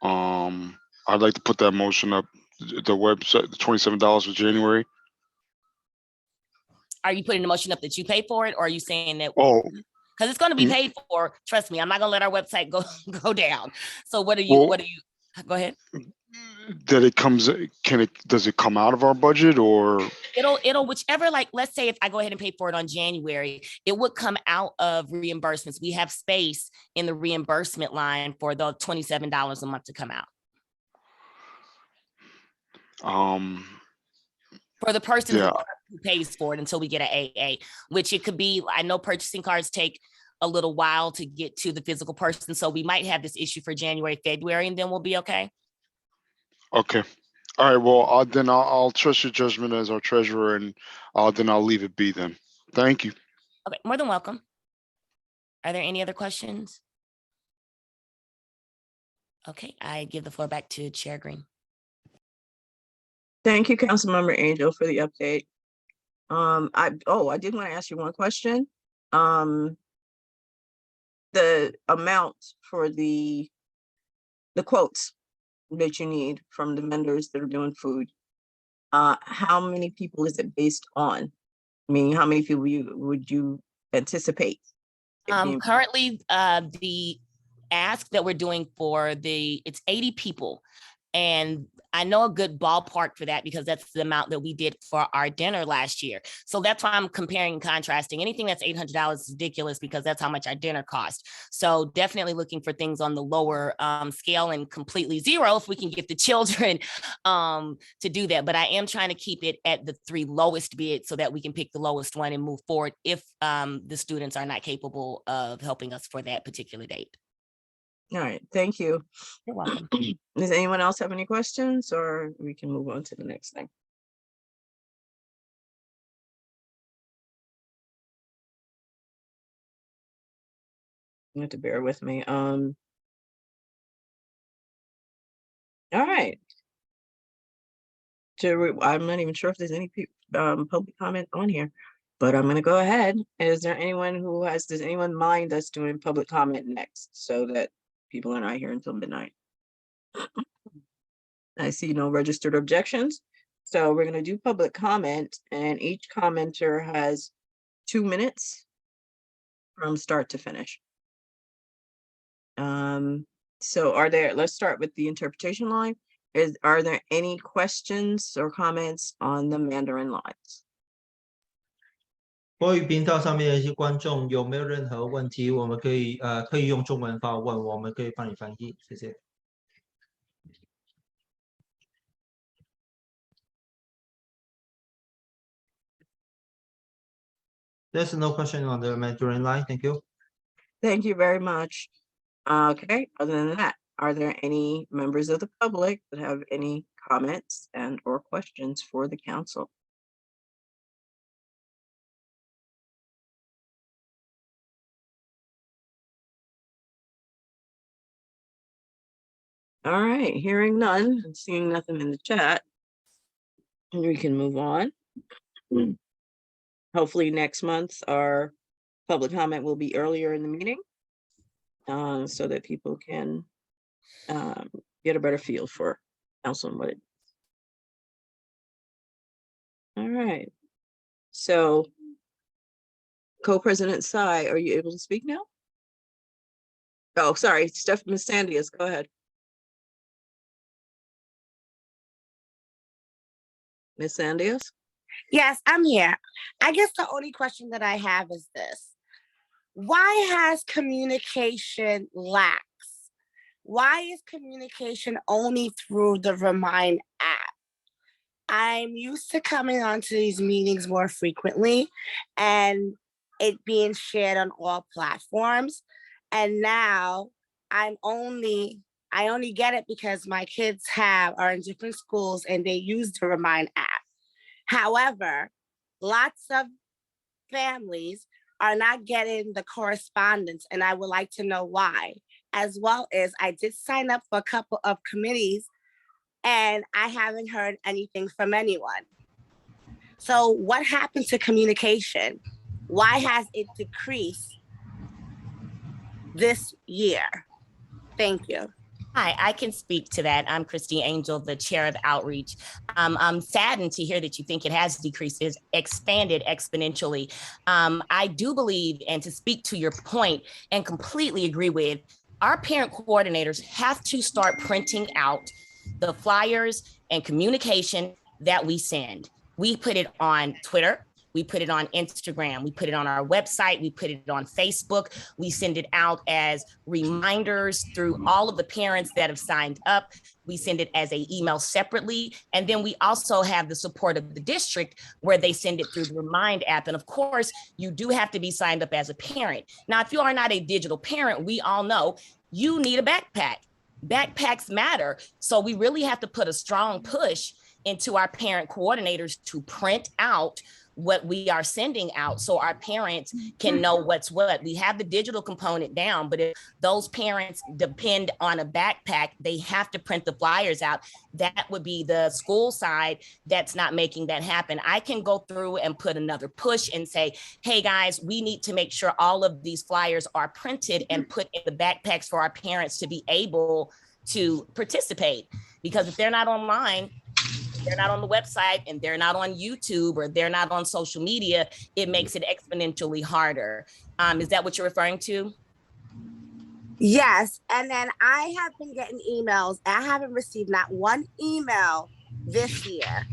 I'd like to put that motion up, the website, the $27 for January. Are you putting the motion up that you pay for it, or are you saying that? Oh, Because it's going to be paid for. Trust me, I'm not going to let our website go down. So what do you, go ahead. That it comes, does it come out of our budget or? It'll whichever, like, let's say if I go ahead and pay for it on January, it would come out of reimbursements. We have space in the reimbursement line for the $27 a month to come out. For the person who pays for it until we get an AA, which it could be, I know purchasing cards take a little while to get to the physical person. So we might have this issue for January, February, and then we'll be okay. Okay. All right. Well, then I'll trust your judgment as our treasurer, and then I'll leave it be then. Thank you. Okay. More than welcome. Are there any other questions? Okay. I give the floor back to Chair Green. Thank you, Councilmember Angel, for the update. I did want to ask you one question. The amount for the quotes that you need from the vendors that are doing food, how many people is it based on? I mean, how many people would you anticipate? Currently, the ask that we're doing for it's 80 people. And I know a good ballpark for that because that's the amount that we did for our dinner last year. So that's why I'm comparing and contrasting. Anything that's $800 is ridiculous because that's how much our dinner cost. So definitely looking for things on the lower scale and completely zero if we can get the children to do that. But I am trying to keep it at the 3 lowest bids so that we can pick the lowest one and move forward if the students are not capable of helping us for that particular date. All right, thank you. You're welcome. Does anyone else have any questions, or we can move on to the next thing? You have to bear with me. All right. I'm not even sure if there's any public comment on here, but I'm gonna go ahead. Is there anyone does anyone mind us doing public comment next so that people are not here until midnight? I see no registered objections. So we're gonna do public comment, and each commenter has 2 minutes from start to finish. So let's start with the interpretation line. Are there any questions or comments on the Mandarin lines? 国语频道上面的一些观众有没有任何问题？我们可以用中文发问，我们可以帮你翻译。谢谢。There's no question on the Mandarin line. Thank you. Thank you very much. Okay, other than that, are there any members of the public that have any comments and or questions for the council? All right, hearing none and seeing nothing in the chat, we can move on. Hopefully next month, our public comment will be earlier in the meeting so that people can get a better feel for council and what it. All right. So Co-President Tsai, are you able to speak now? Oh, sorry, Ms. Sandias, go ahead. Ms. Sandias? Yes, I'm here. I guess the only question that I have is this. Why has communication lax? Why is communication only through the Remind app? I'm used to coming onto these meetings more frequently and it being shared on all platforms. And now I only get it because my kids are in different schools and they use the Remind app. However, lots of families are not getting the correspondence, and I would like to know why. As well as I did sign up for a couple of committees and I haven't heard anything from anyone. So what happened to communication? Why has it decreased this year? Thank you. Hi, I can speak to that. I'm Christine Angel, the chair of outreach. I'm saddened to hear that you think it has decreased, it's expanded exponentially. I do believe, and to speak to your point and completely agree with, our parent coordinators have to start printing out the flyers and communication that we send. We put it on Twitter. We put it on Instagram, we put it on our website, we put it on Facebook, we send it out as reminders through all of the parents that have signed up. We send it as an email separately. And then we also have the support of the district where they send it through the Remind app. And of course, you do have to be signed up as a parent. Now, if you are not a digital parent, we all know you need a backpack. Backpacks matter. So we really have to put a strong push into our parent coordinators to print out what we are sending out so our parents can know what's what. We have the digital component down, but if those parents depend on a backpack, they have to print the flyers out. That would be the school side that's not making that happen. I can go through and put another push and say, hey guys, we need to make sure all of these flyers are printed and put in the backpacks for our parents to be able to participate. Because if they're not online, they're not on the website and they're not on YouTube or they're not on social media, it makes it exponentially harder. Is that what you're referring to? Yes, and then I have been getting emails. I haven't received not one email this year.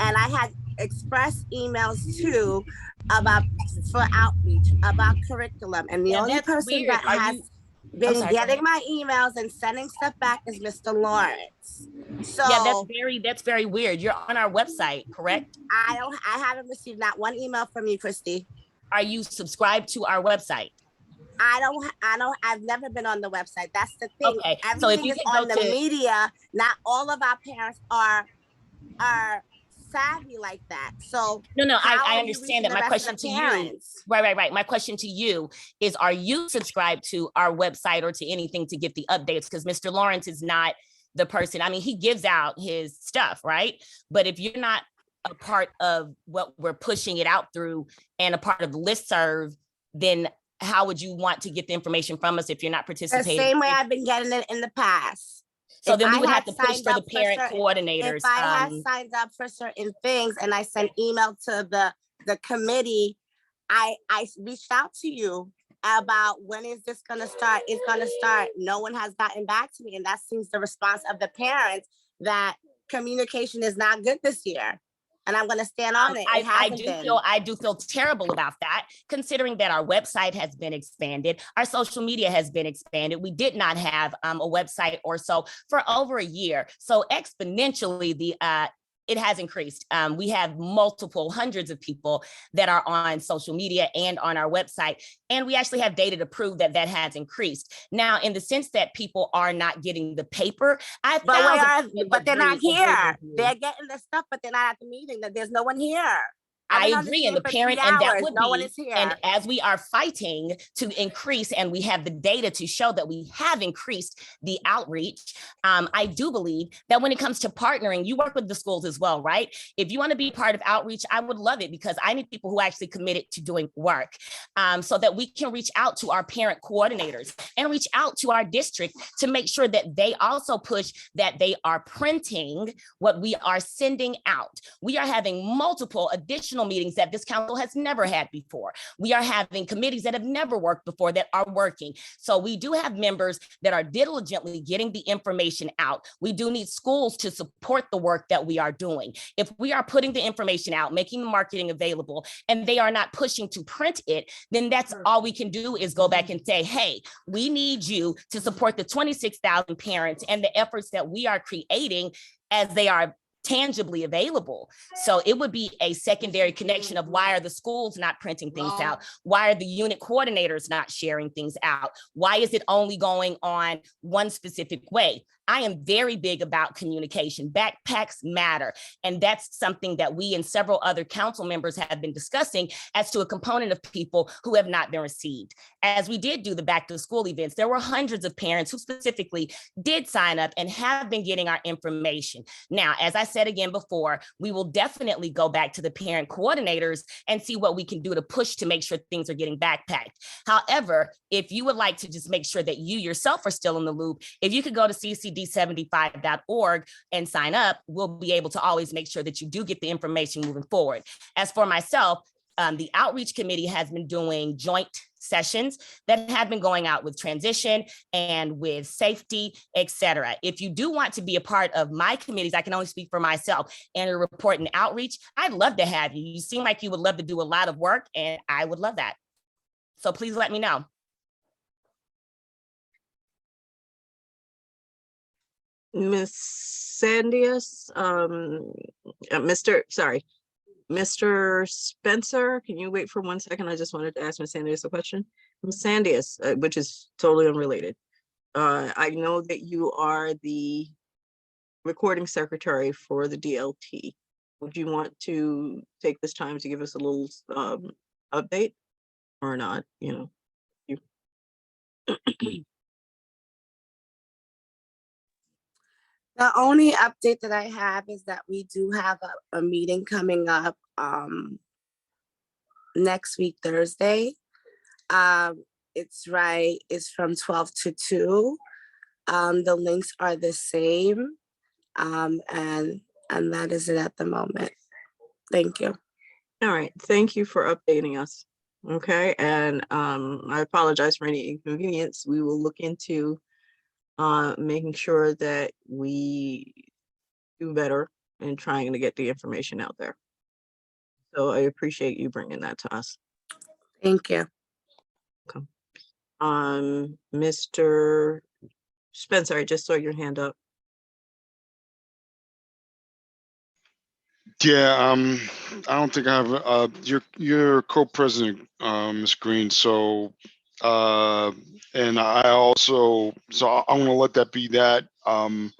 And I had expressed emails too about for outreach, about curriculum. And the only person that has been getting my emails and sending stuff back is Mr. Lawrence. So yeah, that's very weird. You're on our website, correct? I haven't received not one email from you, Christy. Are you subscribed to our website? I've never been on the website. That's the thing. Okay. Everything So if you is can on go the to media. Not all of our parents are savvy like that. So no, how I are you understand reaching that. the My rest question of to the you, parents? right. My question to you is, are you subscribed to our website or to anything to get the updates? Because Mr. Lawrence is not the person. I mean, he gives out his stuff, right? But if you're not a part of what we're pushing it out through and a part of the listserv, then how would you want to get the information from us if you're not The participating? same way I've been getting it in the past. So If then we I would have had to push signed for the up for parent certain- coordinators. If I had signed up for certain things and I sent email to the committee, I reached out to you about when is this gonna start? It's gonna start. No one has gotten back to me. And that seems the response of the parents that communication is not good this year. And I'm gonna stand on it. It I hasn't do been. feel terrible about that, considering that our website has been expanded, our social media has been expanded. We did not have a website or so for over a year. So exponentially, it has increased. We have multiple hundreds of people that are on social media and on our website. And we actually have data to prove that that has increased. Now, in the sense that people are not getting the paper, But they're not here. They're getting the stuff, but they're not at the meeting. That there's no one here. I I've been on this agree, and the meeting for parent, 3 and that hours. would No one be, is here. and as we are fighting to increase, and we have the data to show that we have increased the outreach, I do believe that when it comes to partnering, you work with the schools as well, right? If you want to be part of outreach, I would love it because I need people who are actually committed to doing work, so that we can reach out to our parent coordinators and reach out to our district to make sure that they also push that they are printing what we are sending out. We are having multiple additional meetings that this council has never had before. We are having committees that have never worked before that are working. So we do have members that are diligently getting the information out. We do need schools to support the work that we are doing. If we are putting the information out, making the marketing available, and they are not pushing to print it, then that's all we can do is go back and say, hey, we need you to support the 26,000 parents and the efforts that we are creating as they are tangibly available. So it would be a secondary connection of why are the schools not printing things out? Why are the unit coordinators not sharing things out? Why is it only going on one specific way? I am very big about communication. Backpacks matter. And that's something that we and several other council members have been discussing as to a component of people who have not been received. As we did do the back to school events, there were hundreds of parents who specifically did sign up and have been getting our information. Now, as I said again before, we will definitely go back to the parent coordinators and see what we can do to push to make sure things are getting backpacked. However, if you would like to just make sure that you yourself are still in the loop, if you could go to ccd75.org and sign up, we'll be able to always make sure that you do get the information moving forward. As for myself, the outreach committee has been doing joint sessions that have been going out with transition and with safety, etc. If you do want to be a part of my committees, I can only speak for myself, and a report and outreach, I'd love to have you. You seem like you would love to do a lot of work, and I would love that. So please let me know. Ms. Sandias, Mr. Spencer, can you wait for 1 second? I just wanted to ask Ms. Sandias a question. Ms. Sandias, which is totally unrelated. I know that you are the recording secretary for the DLT. Would you want to take this time to give us a little update or not? You know, The only update that I have is that we do have a meeting coming up next week, Thursday. It's from 12 to 2. The links are the same. And that is it at the moment. Thank you. all right, thank you for updating us. Okay, and I apologize for any inconvenience. We will look into making sure that we do better in trying to get the information out there. So I appreciate you bringing that to us. Thank you. Okay. Mr. Spencer, I just saw your hand up. Yeah, I don't think I have, you're co-president, Ms. Green, so, and I also, so I want to let that be that. Ms.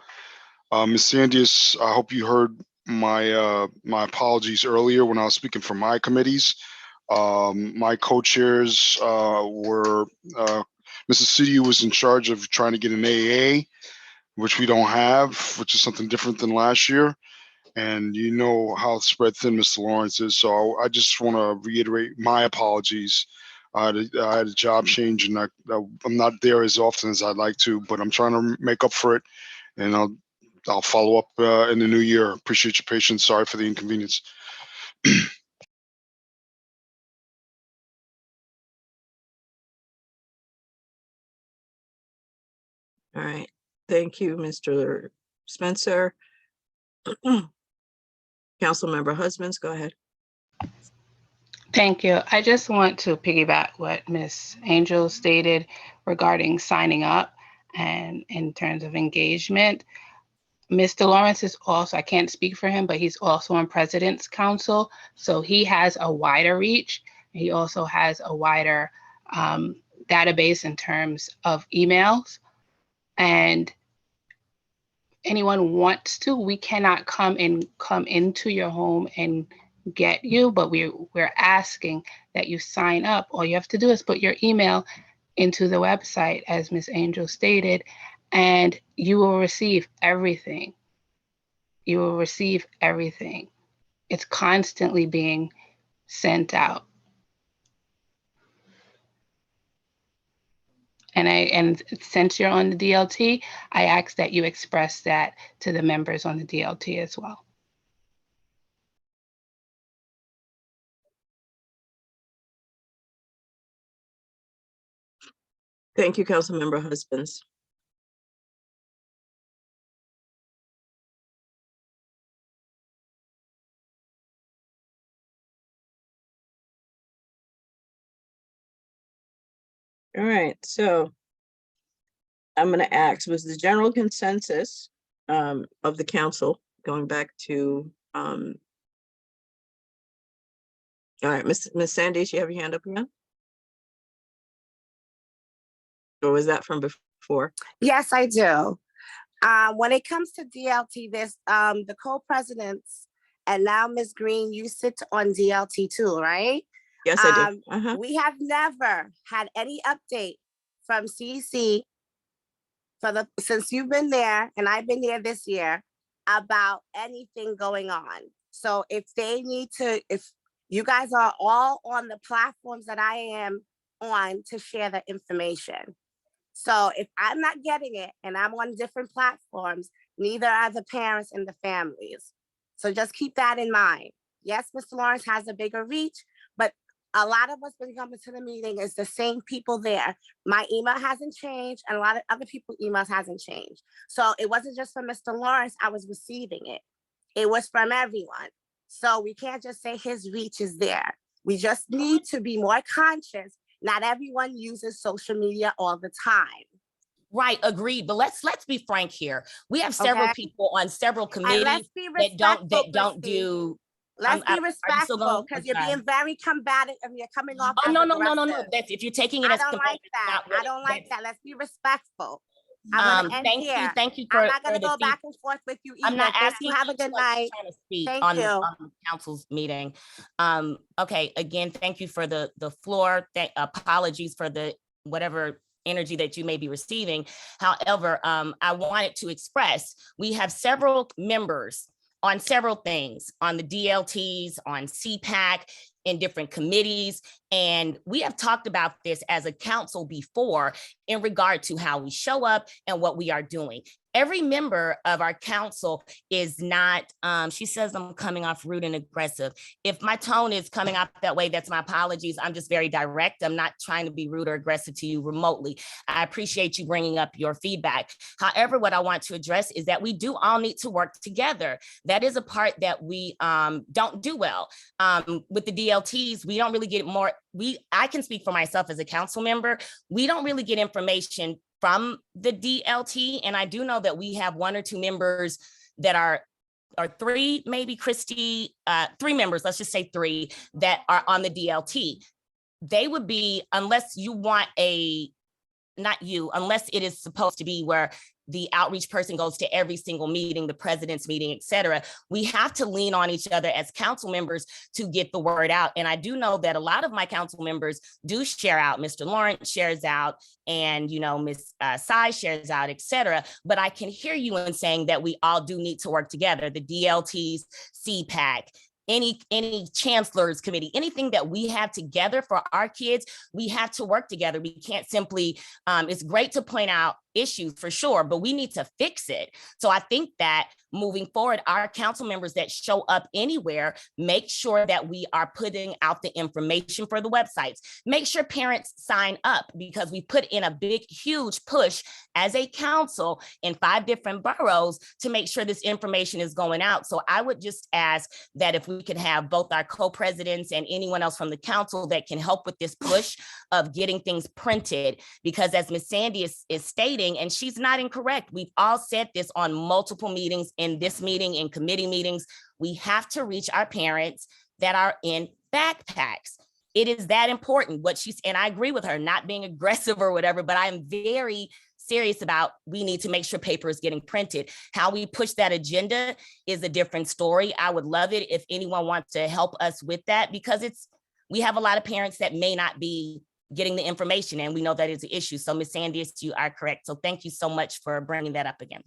Sandias, I hope you heard my apologies earlier when I was speaking for my committees. My co-chairs were, Mrs. City was in charge of trying to get an AA, which we don't have, which is something different than last year. And you know how spread thin Mr. Lawrence is. So I just want to reiterate my apologies. I had a job change and I'm not there as often as I'd like to, but I'm trying to make up for it. And I'll follow up in the new year. Appreciate your patience. Sorry for the inconvenience. All right, thank you, Mr. Spencer. Councilmember Husbands, go ahead. Thank you. I just want to piggyback what Ms. Angel stated regarding signing up and in terms of engagement. Mr. Lawrence is also, I can't speak for him, but he's also on President's Council. So he has a wider reach. He also has a wider database in terms of emails. And anyone wants to, we cannot come into your home and get you, but we're asking that you sign up. All you have to do is put your email into the website, as Ms. Angel stated, and you will receive everything. You will receive everything. It's constantly being sent out. And since you're on the DLT, I ask that you express that to the members on the DLT as well. Thank you, Councilmember Husbands. All right, so I'm going to ask, was the general consensus of the council going back to, all right, Ms. Sandias, you have your hand up again? Or was that from before? Yes, I do. When it comes to DLT, there's the co-presidents, and now Ms. Green, you sit on DLT too, right? Yes, I do. We have never had any update from CC since you've been there, and I've been there this year, about anything going on. So if they need to, if you guys are all on the platforms that I am on to share the information. So if I'm not getting it and I'm on different platforms, neither are the parents and the families. So just keep that in mind. Yes, Mr. Lawrence has a bigger reach, but a lot of us been coming to the meeting is the same people there. My email hasn't changed and a lot of other people's emails hasn't changed. So it wasn't just for Mr. Lawrence, I was receiving it. It was from everyone. So we can't just say his reach is there. We just need to be more conscious. Not everyone uses social media all the time. Right, agreed. But let's be frank here. We have several Okay. people on several And let's committees be that don't respectful, do. Let's be are you still respectful going? because I'm you're sorry. being very combative and you're coming off Oh as no, aggressive. That's if you're taking it I as don't commitment, like that. not what I don't like that's- that. Let's be respectful. I'm gonna end here. Thank you for I'm not gonna the go back feedback. and forth with you I'm either. not Thank asking you. Have a you good to, I'm night. trying to speak Thank on you. the council's meeting. Okay, again, thank you for the floor. Apologies for the whatever energy that you may be receiving. However, I wanted to express, we have several members on several things, on the DLTs, on CPAC, in different committees. And we have talked about this as a council before in regard to how we show up and what we are doing. Every member of our council is not, she says I'm coming off rude and aggressive. If my tone is coming off that way, that's my apologies. I'm just very direct. I'm not trying to be rude or aggressive to you remotely. I appreciate you bringing up your feedback. However, what I want to address is that we do all need to work together. That is a part that we don't do well. With the DLTs, we don't really get more, I can speak for myself as a council member. We don't really get information from the DLT. And I do know that we have one or two members that are three, maybe Christy, 3 members, let's just say 3 that are on the DLT. They would be, unless you want unless it is supposed to be where the outreach person goes to every single meeting, the president's meeting, et cetera. We have to lean on each other as council members to get the word out. And I do know that a lot of my council members do share out. Mr. Lawrence shares out and, Ms. Sai shares out, et cetera. But I can hear you in saying that we all do need to work together, the DLTs, CPAC, any chancellor's committee, anything that we have together for our kids, we have to work together. We can't simply, it's great to point out issues for sure, but we need to fix it. So I think that moving forward, our council members that show up anywhere, make sure that we are putting out the information for the websites. Make sure parents sign up because we put in a big, huge push as a council in 5 different boroughs to make sure this information is going out. So I would just ask that if we could have both our co-presidents and anyone else from the council that can help with this push of getting things printed, because as Ms. Sandy is stating, and she's not incorrect, we've all said this on multiple meetings, in this meeting, in committee meetings, we have to reach our parents that are in backpacks. It is that important. And I agree with her, not being aggressive or whatever, but I'm very serious about, we need to make sure paper is getting printed. How we push that agenda is a different story. I would love it if anyone wants to help us with that, because we have a lot of parents that may not be getting the information, and we know that is an issue. So Ms. Sandys, you are correct. So thank you so much for bringing that up again.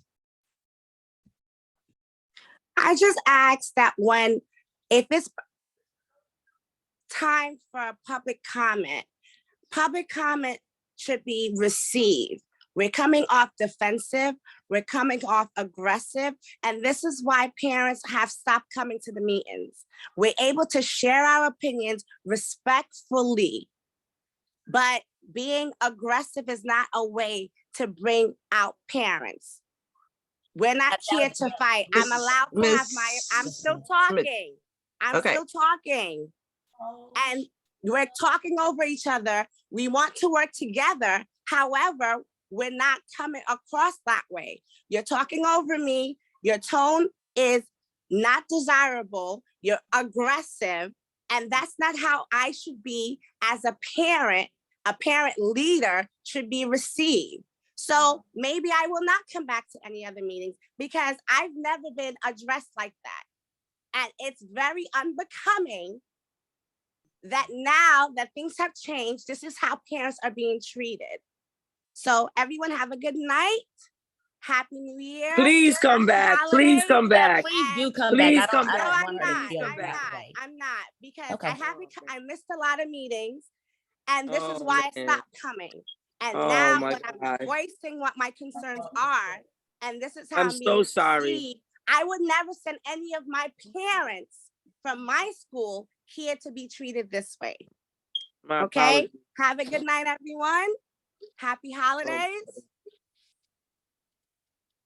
I just ask that if it's time for public comment should be received. We're coming off defensive, we're coming off aggressive, and this is why parents have stopped coming to the meetings. We're able to share our opinions respectfully, but being aggressive is not a way to bring out parents. We're not here to fight. I'm allowed to have I'm still talking. I'm Okay. still talking. And we're talking over each other. We want to work together. However, we're not coming across that way. You're talking over me. Your tone is not desirable. You're aggressive. And that's not how I should be as a parent leader should be received. So maybe I will not come back to any other meetings because I've never been addressed like that. And it's very unbecoming that now that things have changed, this is how parents are being treated. So everyone have a good night. Happy New Year. Please come back. Please holidays, come back. Please do come Please back. come No, back. I'm want her to not. feel I'm that not. way. I'm not because Okay. I missed a lot of meetings, and this is Oh, why I man. stopped coming. And Oh, now my when I'm God. voicing what my concerns are, and this is how I'm I'm so being sorry. perceived, I would never send any of my parents from my school here to be treated this way. My Okay? apologies. Have a good night, everyone. Happy holidays.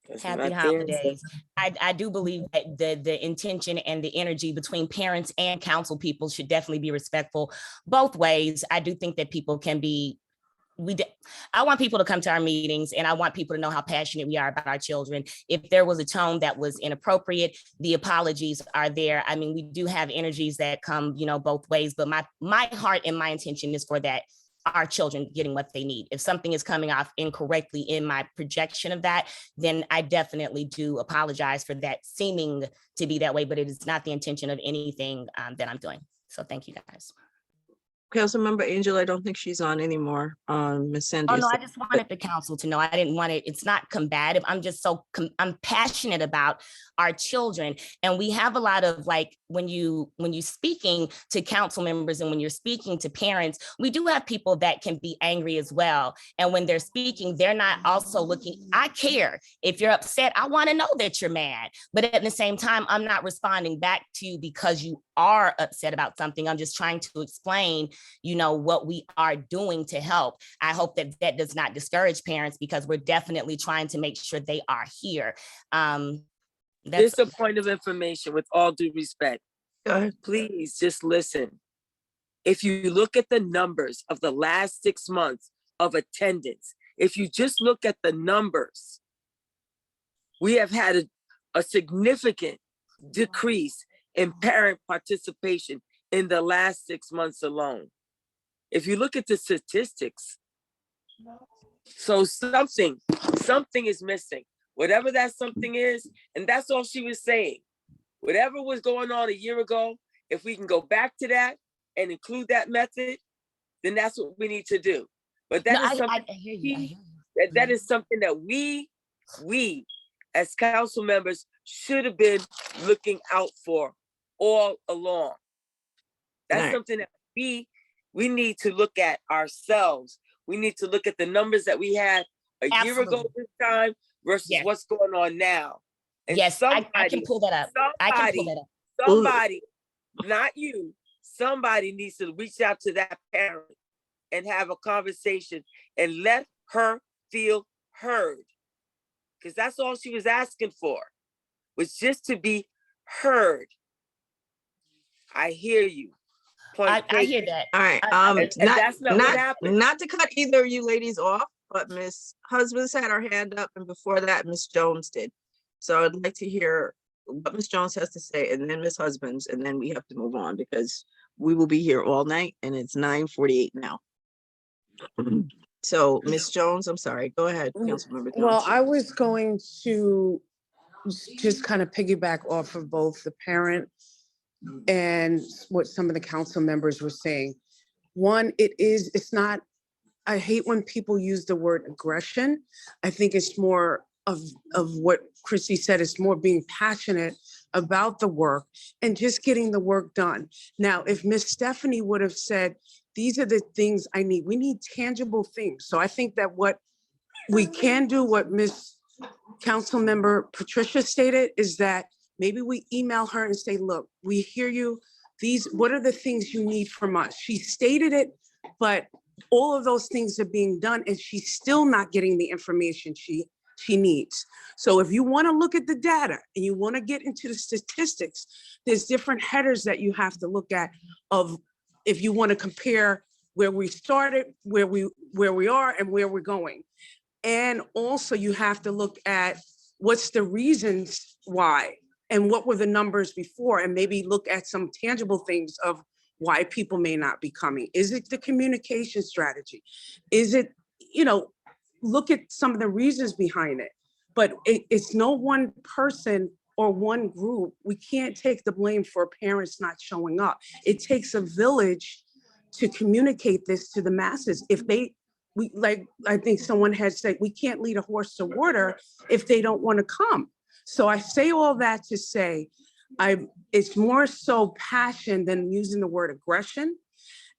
That's Happy my parents. holidays. I do believe that the intention and the energy between parents and council people should definitely be respectful both ways. I do think that people can be, I want people to come to our meetings, and I want people to know how passionate we are about our children. If there was a tone that was inappropriate, the apologies are there. I mean, we do have energies that come, both ways, but my heart and my intention is for that our children getting what they need. If something is coming off incorrectly in my projection of that, then I definitely do apologize for that seeming to be that way, but it is not the intention of anything that I'm doing. So thank you guys. Councilmember Angel, I don't think she's on anymore. Ms. Sandy. Oh, no, I just wanted the council to know. I didn't want it. It's not combative. I'm just I'm passionate about our children. And we have a lot of, like, when you speaking to council members and when you're speaking to parents, we do have people that can be angry as well. And when they're speaking, they're not also looking, I care. If you're upset, I want to know that you're mad. But at the same time, I'm not responding back to you because you are upset about something. I'm just trying to explain, what we are doing to help. I hope that that does not discourage parents, because we're definitely trying to make sure they are here. Just a point of information, with all due respect. Go ahead. Please just listen. If you look at the numbers of the last 6 months of attendance, if you just look at the numbers, we have had a significant decrease in parent participation in the last 6 months alone. If you look at the statistics, so something is missing, whatever that something is. And that's all she was saying. Whatever was going on a year ago, if we can go back to that and include that method, then that's what we need to do. But that is something I hear you. that is something that we as council members should have been looking out for all along. That's Right. something that we need to look at ourselves. We need to look at the numbers that we had a year ago Absolutely. this time versus Yes. what's going on now. And Yes, I can pull that up. I can pull that up. Somebody, not you, somebody needs to reach out to that parent and have a conversation and let her feel heard. Because that's all she was asking for, was just to be heard. I hear you. I hear that. All right. And that's not what happened. Not to cut either of you ladies off, but Miss Husbands had her hand up, and before that, Miss Jones did. So I'd like to hear what Miss Jones has to say, and then Miss Husbands, and then we have to move on because we will be here all night, and it's 9:48 now. So Miss Jones, I'm sorry. Go ahead, Councilmember Jones. Well, I was going to just kind of piggyback off of both the parent and what some of the council members were saying. One, it's not, I hate when people use the word aggression. I think it's more of what Chrissy said, it's more being passionate about the work and just getting the work done. Now, if Miss Stephanie would have said, these are the things I need, we need tangible things. So I think that what we can do, what Miss Councilmember Patricia stated, is that maybe we email her and say, look, we hear you. What are the things you need from us? She stated it, but all of those things are being done and she's still not getting the information she needs. So if you want to look at the data and you want to get into the statistics, there's different headers that you have to look at of, if you want to compare where we started, where we are and where we're going. And also you have to look at what's the reasons why and what were the numbers before, and maybe look at some tangible things of why people may not be coming. Is it the communication strategy? Is it, look at some of the reasons behind it, but it's no one person or one group. We can't take the blame for parents not showing up. It takes a village to communicate this to the masses. If they I think someone had said, we can't lead a horse to water if they don't want to come. So I say all that to say, it's more so passion than using the word aggression.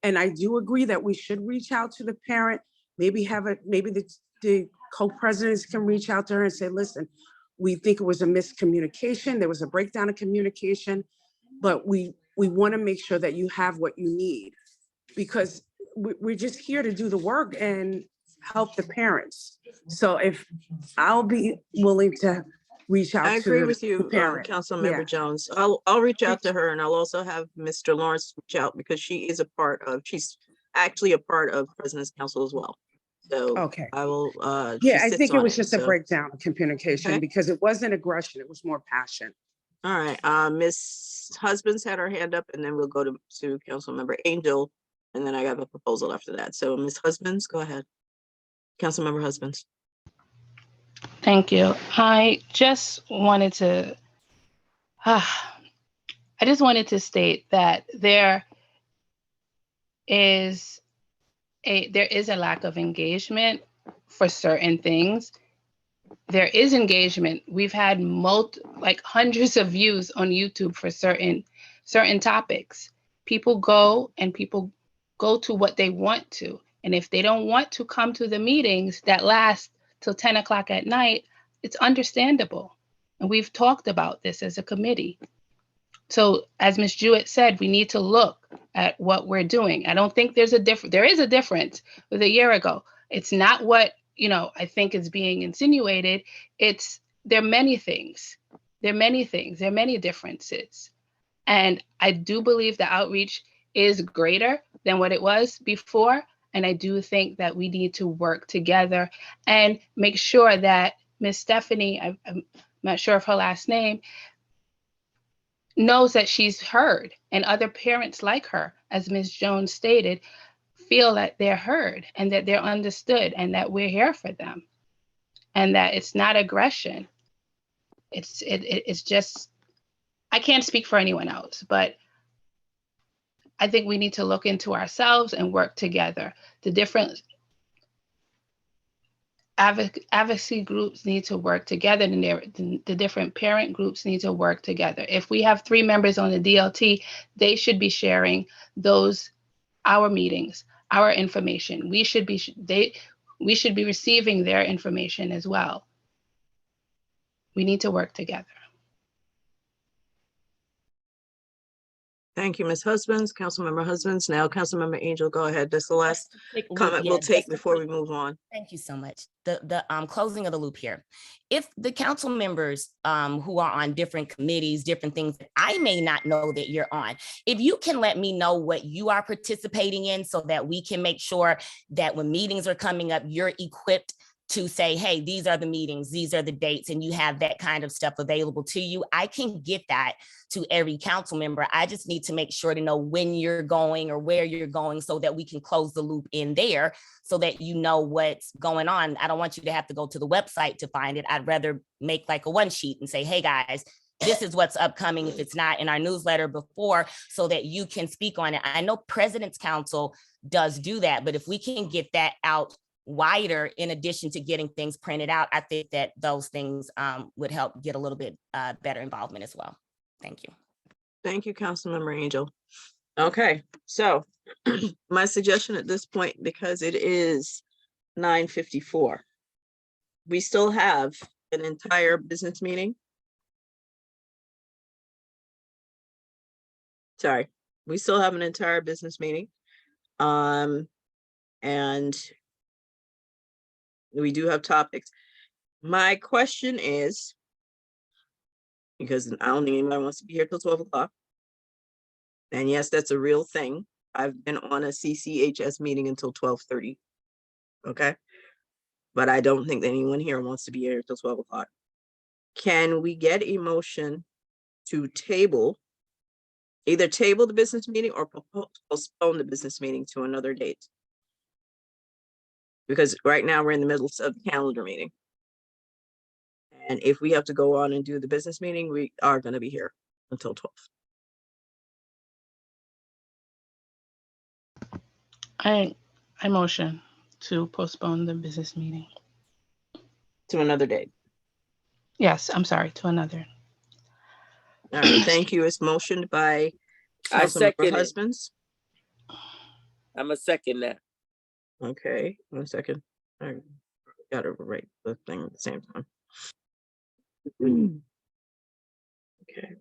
And I do agree that we should reach out to the parent, maybe the co-presidents can reach out to her and say, listen, we think it was a miscommunication. There was a breakdown of communication, but we want to make sure that you have what you need, because we're just here to do the work and help the parents. So if I'll be willing to reach out I to agree with the you, parent. Councilmember Yeah. Jones. I'll reach out to her, and I'll also have Mr. Lawrence reach out, because she's actually a part of President's Council as well. So Okay. I will, Yeah, she I sits think it on was just a so- breakdown of communication Okay. because it wasn't aggression, it was more passion. All right, Ms. Husbands had her hand up, and then we'll go to Councilmember Angel, and then I have a proposal after that. So Ms. Husbands, go ahead. Councilmember Husbands. Thank you. I just wanted to state that there is a lack of engagement for certain things. There is engagement. We've had hundreds of views on YouTube for certain topics. People go to what they want to. And if they don't want to come to the meetings that last till 10 o'clock at night, it's understandable. And we've talked about this as a committee. So as Ms. Jewett said, we need to look at what we're doing. I don't think there is a difference with a year ago. It's not what, I think is being insinuated. There are many things. There are many differences. And I do believe the outreach is greater than what it was before. And I do think that we need to work together and make sure that Ms. Stephanie, I'm not sure of her last name, knows that she's heard, and other parents like her, as Ms. Jones stated, feel that they're heard and that they're understood and that we're here for them, and that it's not aggression. It's just, I can't speak for anyone else, but I think we need to look into ourselves and work together. The different advocacy groups need to work together, and the different parent groups need to work together. If we have 3 members on the DLT, they should be sharing our meetings, our information. We should be receiving their information as well. We need to work together. Thank you, Ms. Husbands, Councilmember Husbands. Now, Councilmember Angel, go ahead. That's the last comment we'll take before we move on. Thank you so much. The closing of the loop here. If the council members who are on different committees, different things that I may not know that you're on, if you can let me know what you are participating in so that we can make sure that when meetings are coming up, you're equipped to say, hey, these are the meetings, these are the dates, and you have that kind of stuff available to you. I can get that to every council member. I just need to make sure to know when you're going or where you're going so that we can close the loop in there so that you know what's going on. I don't want you to have to go to the website to find it. I'd rather make like a one sheet and say, hey guys, this is what's upcoming if it's not in our newsletter before, so that you can speak on it. I know President's Council does do that, but if we can get that out wider, in addition to getting things printed out, I think that those things would help get a little bit better involvement as well. Thank you. Thank you, Councilmember Angel. Okay, so my suggestion at this point, because it is 9:54, we still have an entire business meeting. Sorry, we still have an entire business meeting. And we do have topics. My question is, because I don't think anybody wants to be here till 12 o'clock. And yes, that's a real thing. I've been on a CCHS meeting until 12:30. Okay. But I don't think that anyone here wants to be here till 12 o'clock. Can we get a motion to either table the business meeting or postpone the business meeting to another date? Because right now we're in the middle of the calendar meeting. And if we have to go on and do the business meeting, we are going to be here until 12. I motion to postpone the business meeting. To another date. Yes, I'm sorry, to another. All right, thank you. It's motioned by I Councilmember second it. Husbands. I'm a second that. Okay, 1 second. I gotta write the thing at the same time. Okay.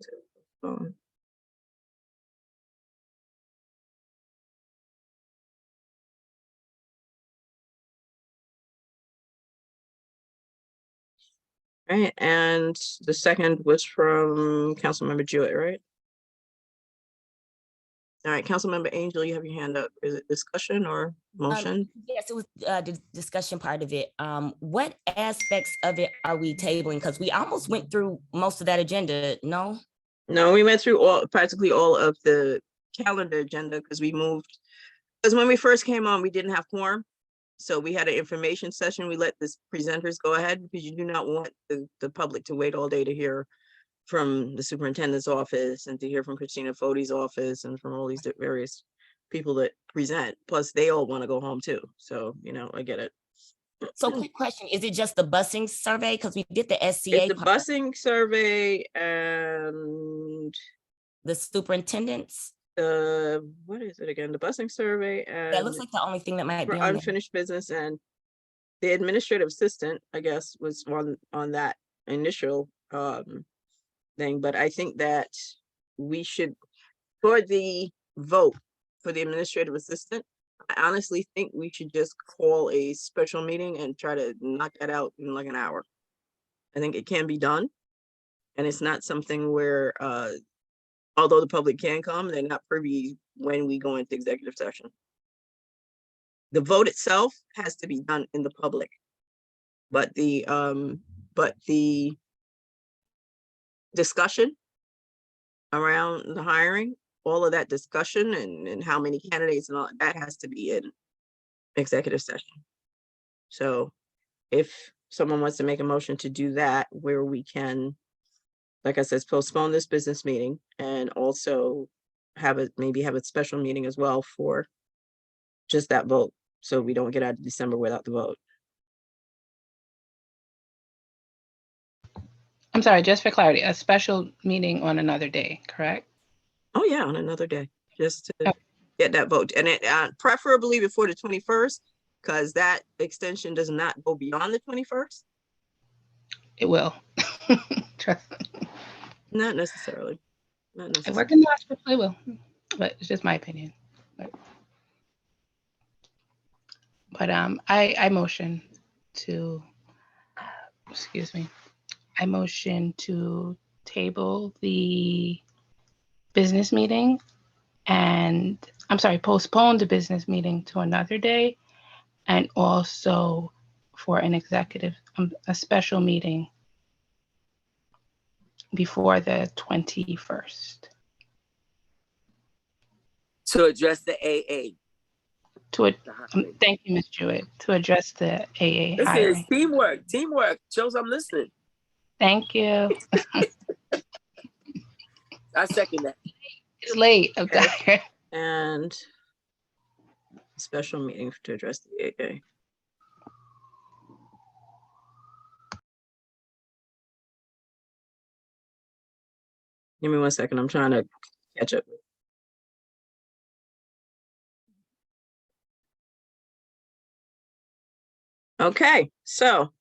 Right, and the second was from Councilmember Jewett, right? All right, Councilmember Angel, you have your hand up. Is it discussion or motion? Yes, it was the discussion part of it. What aspects of it are we tabling? Because we almost went through most of that agenda, no? No, we went through practically all of the calendar agenda because we moved. Because when we first came on, we didn't have quorum. So we had an information session. We let the presenters go ahead because you do not want the public to wait all day to hear from the superintendent's office and to hear from Christina Fode's office and from all these various people that present. Plus, they all want to go home too. So, I get it. So quick question, is it just the busing survey? Because we did the SCA. It's the busing survey and the superintendents. What is it again? The busing survey and That looks like the only thing that might be for on there. unfinished business, and the administrative assistant, I guess, was on that initial thing. But I think that we should, for the vote for the administrative assistant, I honestly think we should just call a special meeting and try to knock that out in like an hour. I think it can be done. And it's not something where, although the public can come, they're not privy when we go into executive session. The vote itself has to be done in the public, but the discussion around the hiring, all of that discussion and how many candidates and all that has to be in executive session. So if someone wants to make a motion to do that, where we can, like I said, postpone this business meeting and also maybe have a special meeting as well for just that vote. So we don't get out of December without the vote. I'm sorry, just for clarity, a special meeting on another day, correct? Oh yeah, on another day, just to get that vote. And it preferably before the 21st, because that extension does not go beyond the 21st. It will. Trust me. Not necessarily. Not I necessarily. work in the hospital, it will, but it's just my opinion. But I motion to, excuse me, I motion to table the business meeting and, I'm sorry, postpone the business meeting to another day and also for an executive, a special meeting before the 21st. To address the AA. Thank you, Ms. Jewett, to address the AA This is hiring. teamwork. Shows I'm listening. Thank you. I second that. It's late. I'm tired. And special meeting to address the AA. Give me 1 second. I'm trying to catch up. Okay, so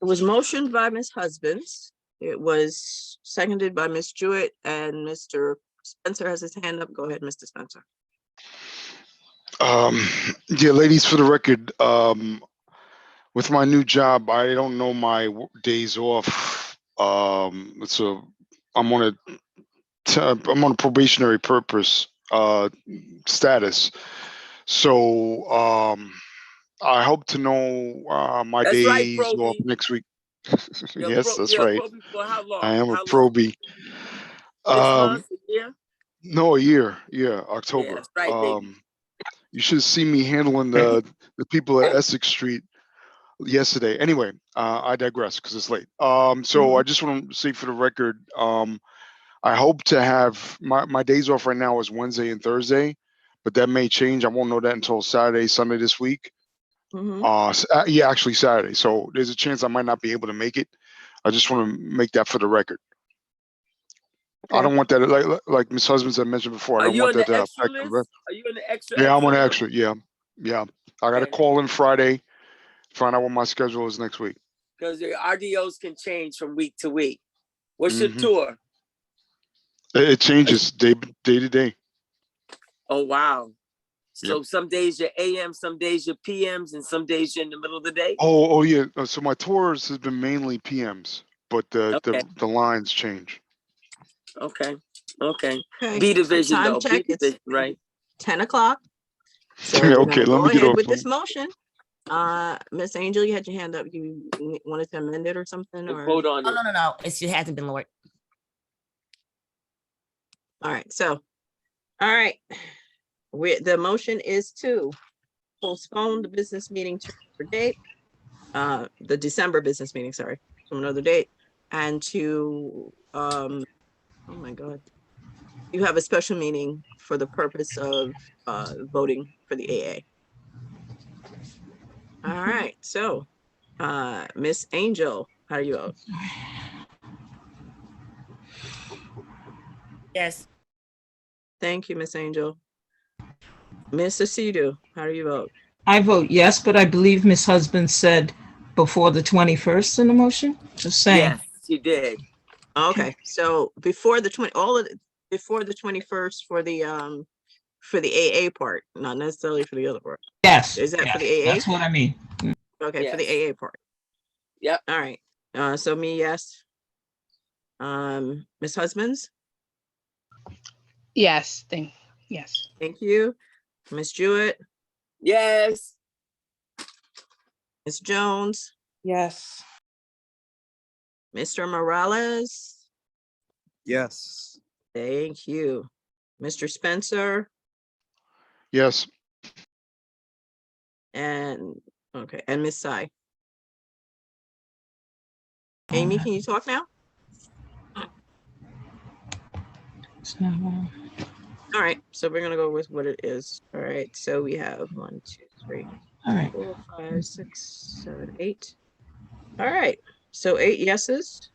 it was motioned by Ms. Husbands. It was seconded by Ms. Jewett, and Mr. Spencer has his hand up. Go ahead, Mr. Spencer. Yeah, ladies, for the record, with my new job, I don't know my days off. I'm on a probationary purpose status. So I hope to know my That's right, days off Proby. next week. You're Yes, that's you're a right. Proby for how long? I am a How long? probie. 6 months, a year? No, a year. Yeah, October. Yeah, that's right, baby. You should see me handling the people at Essex Street yesterday. Anyway, I digress because it's late. So I just want to say for the record, I hope to have my days off right now is Wednesday and Thursday, but that may change. I won't know that until Saturday, Sunday this week. Yeah, actually Saturday. So there's a chance I might not be able to make it. I just want to make that for the record. I Okay. don't want that, like Ms. Husbands had mentioned before, I Are don't you want on that the to extra affect the list? rest. Are you on the extra? Yeah, I'm on list? extra. Yeah. Yeah. I got to Okay. call in Friday, find out what my schedule is next week. Because the RDOs can change from week to week. What's your Mhm. tour? It changes day to day. Oh, wow. So Yep. some days you're AM, some days you're PMs, and some days you're in the middle of the day? Oh yeah. So my tours has been mainly PMs, but Okay. the lines change. Okay. Okay. Okay, B so division time though. check, B it's division, right? 10 o'clock. So Yeah, we're okay, gonna let go me get ahead off. with this motion. Miss Angel, you had your hand up. You wanted to amend it or something, or? Vote on Oh, it. no. It hasn't been lowered. All right, so, all right. The motion is to postpone the business meeting to another date, the December business meeting, sorry, to another date, and to, oh my God. You have a special meeting for the purpose of, voting for the AA. All right, so, Miss Angel, how do you vote? Yes. Thank you, Miss Angel. Miss Acedo, how do you vote? I vote yes, but I believe Ms. Husband said before the 21st in the motion. Just saying. Yes, she did. Okay, so before the before the 21st for the AA part, not necessarily for the other part. Yes. Is that for the yes, AA? That's what I mean. Okay, for the Yes. AA part. Yep. All right. So me, yes. Miss Husbands, Yes, yes. thank you. Miss Jewett, Yes. Miss Jones, Yes. Mr. Morales, Yes. thank you. Mr. Spencer, Yes. and okay, and Miss Sai. Amy, can you talk now? All right, so we're gonna go with what it is. All right, so we have 1, 2, 3, All right. 4, 5, 6, 7, 8. All right, so 8 yeses.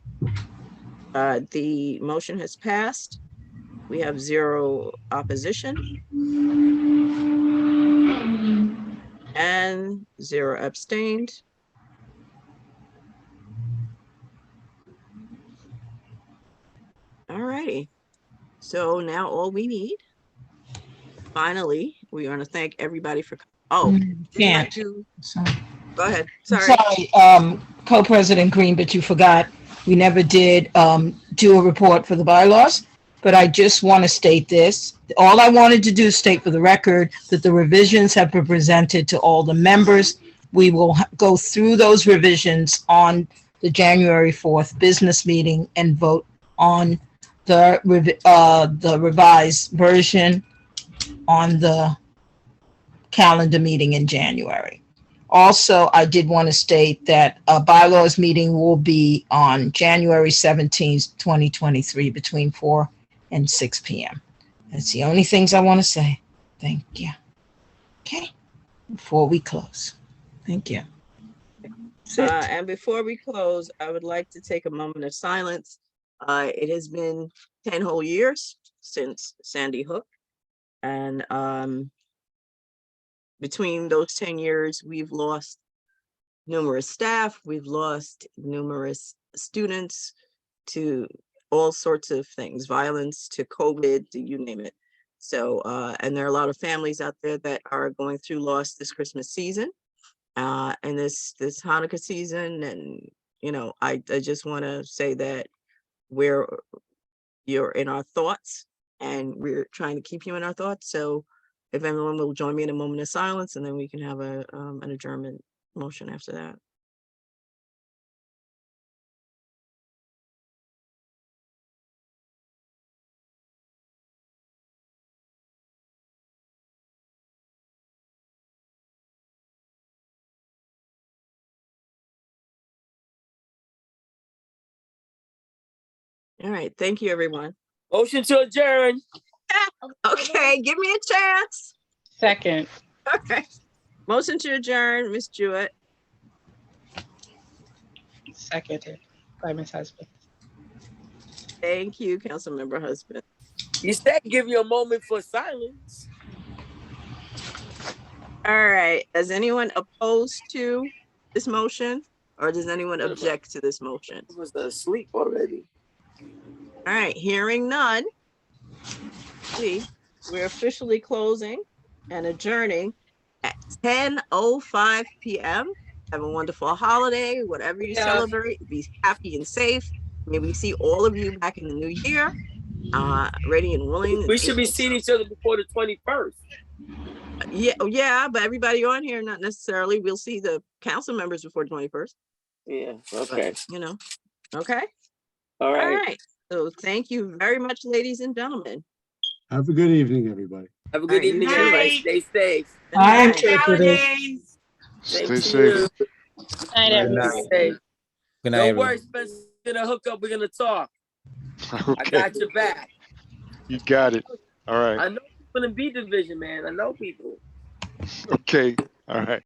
The motion has passed. We have 0 opposition and 0 abstained. All righty. So now all we need, finally, we want to thank everybody for, didn't I Can't. do- Sorry. Go ahead, I'm sorry. sorry, Co-President Green, but you forgot, we never did do a report for the bylaws, but I just want to state this. All I wanted to do is state for the record that the revisions have been presented to all the members. We will go through those revisions on the January 4th business meeting and vote on the revised version on the calendar meeting in January. Also, I did want to state that a bylaws meeting will be on January 17th, 2023, between 4 and 6 p.m. That's the only things I want to say. Thank you. Okay, before we close. Thank you. That's it. And before we close, I would like to take a moment of silence. It has been 10 whole years since Sandy Hook. And between those 10 years, we've lost numerous staff, we've lost numerous students to all sorts of things, violence to COVID, to you name it. So, and there are a lot of families out there that are going through loss this Christmas season. And this Hanukkah season, and I just want to say that you're in our thoughts, and we're trying to keep you in our thoughts. So, if everyone will join me in a moment of silence, and then we can have an adjournment motion after that. All right, thank you, everyone. Motion to adjourn. Okay, give me a chance. Second. Okay. Motion to adjourn, Ms. Jewett. Seconded by Ms. Husband. Thank you, Councilmember Husband. You said give you a moment for silence. All right, is anyone opposed to this motion? Or does anyone object to this motion? I was asleep already. All right, hearing none. We're officially closing and adjourning at 10:05 p.m. Have a wonderful holiday, whatever you celebrate. Be happy and safe. May we see all of you back in the new year, ready and willing. We should be seeing each other before the 21st. Yeah, but everybody on here, not necessarily. We'll see the council members before 21st. Yeah, okay. But, you know, okay. All All right. right. So thank you very much, ladies and gentlemen. Have a good evening, everybody. Have a good evening, everybody. Stay safe. I'm Good interpreting. Same Stay to safe. you. Night, everyone. Stay safe. Good night, Don't everyone. worry, Spencer. Gonna hook up. We're gonna talk. I Okay, got your back. you got it. All right. I know people in B division, man. I know people. Okay. All right.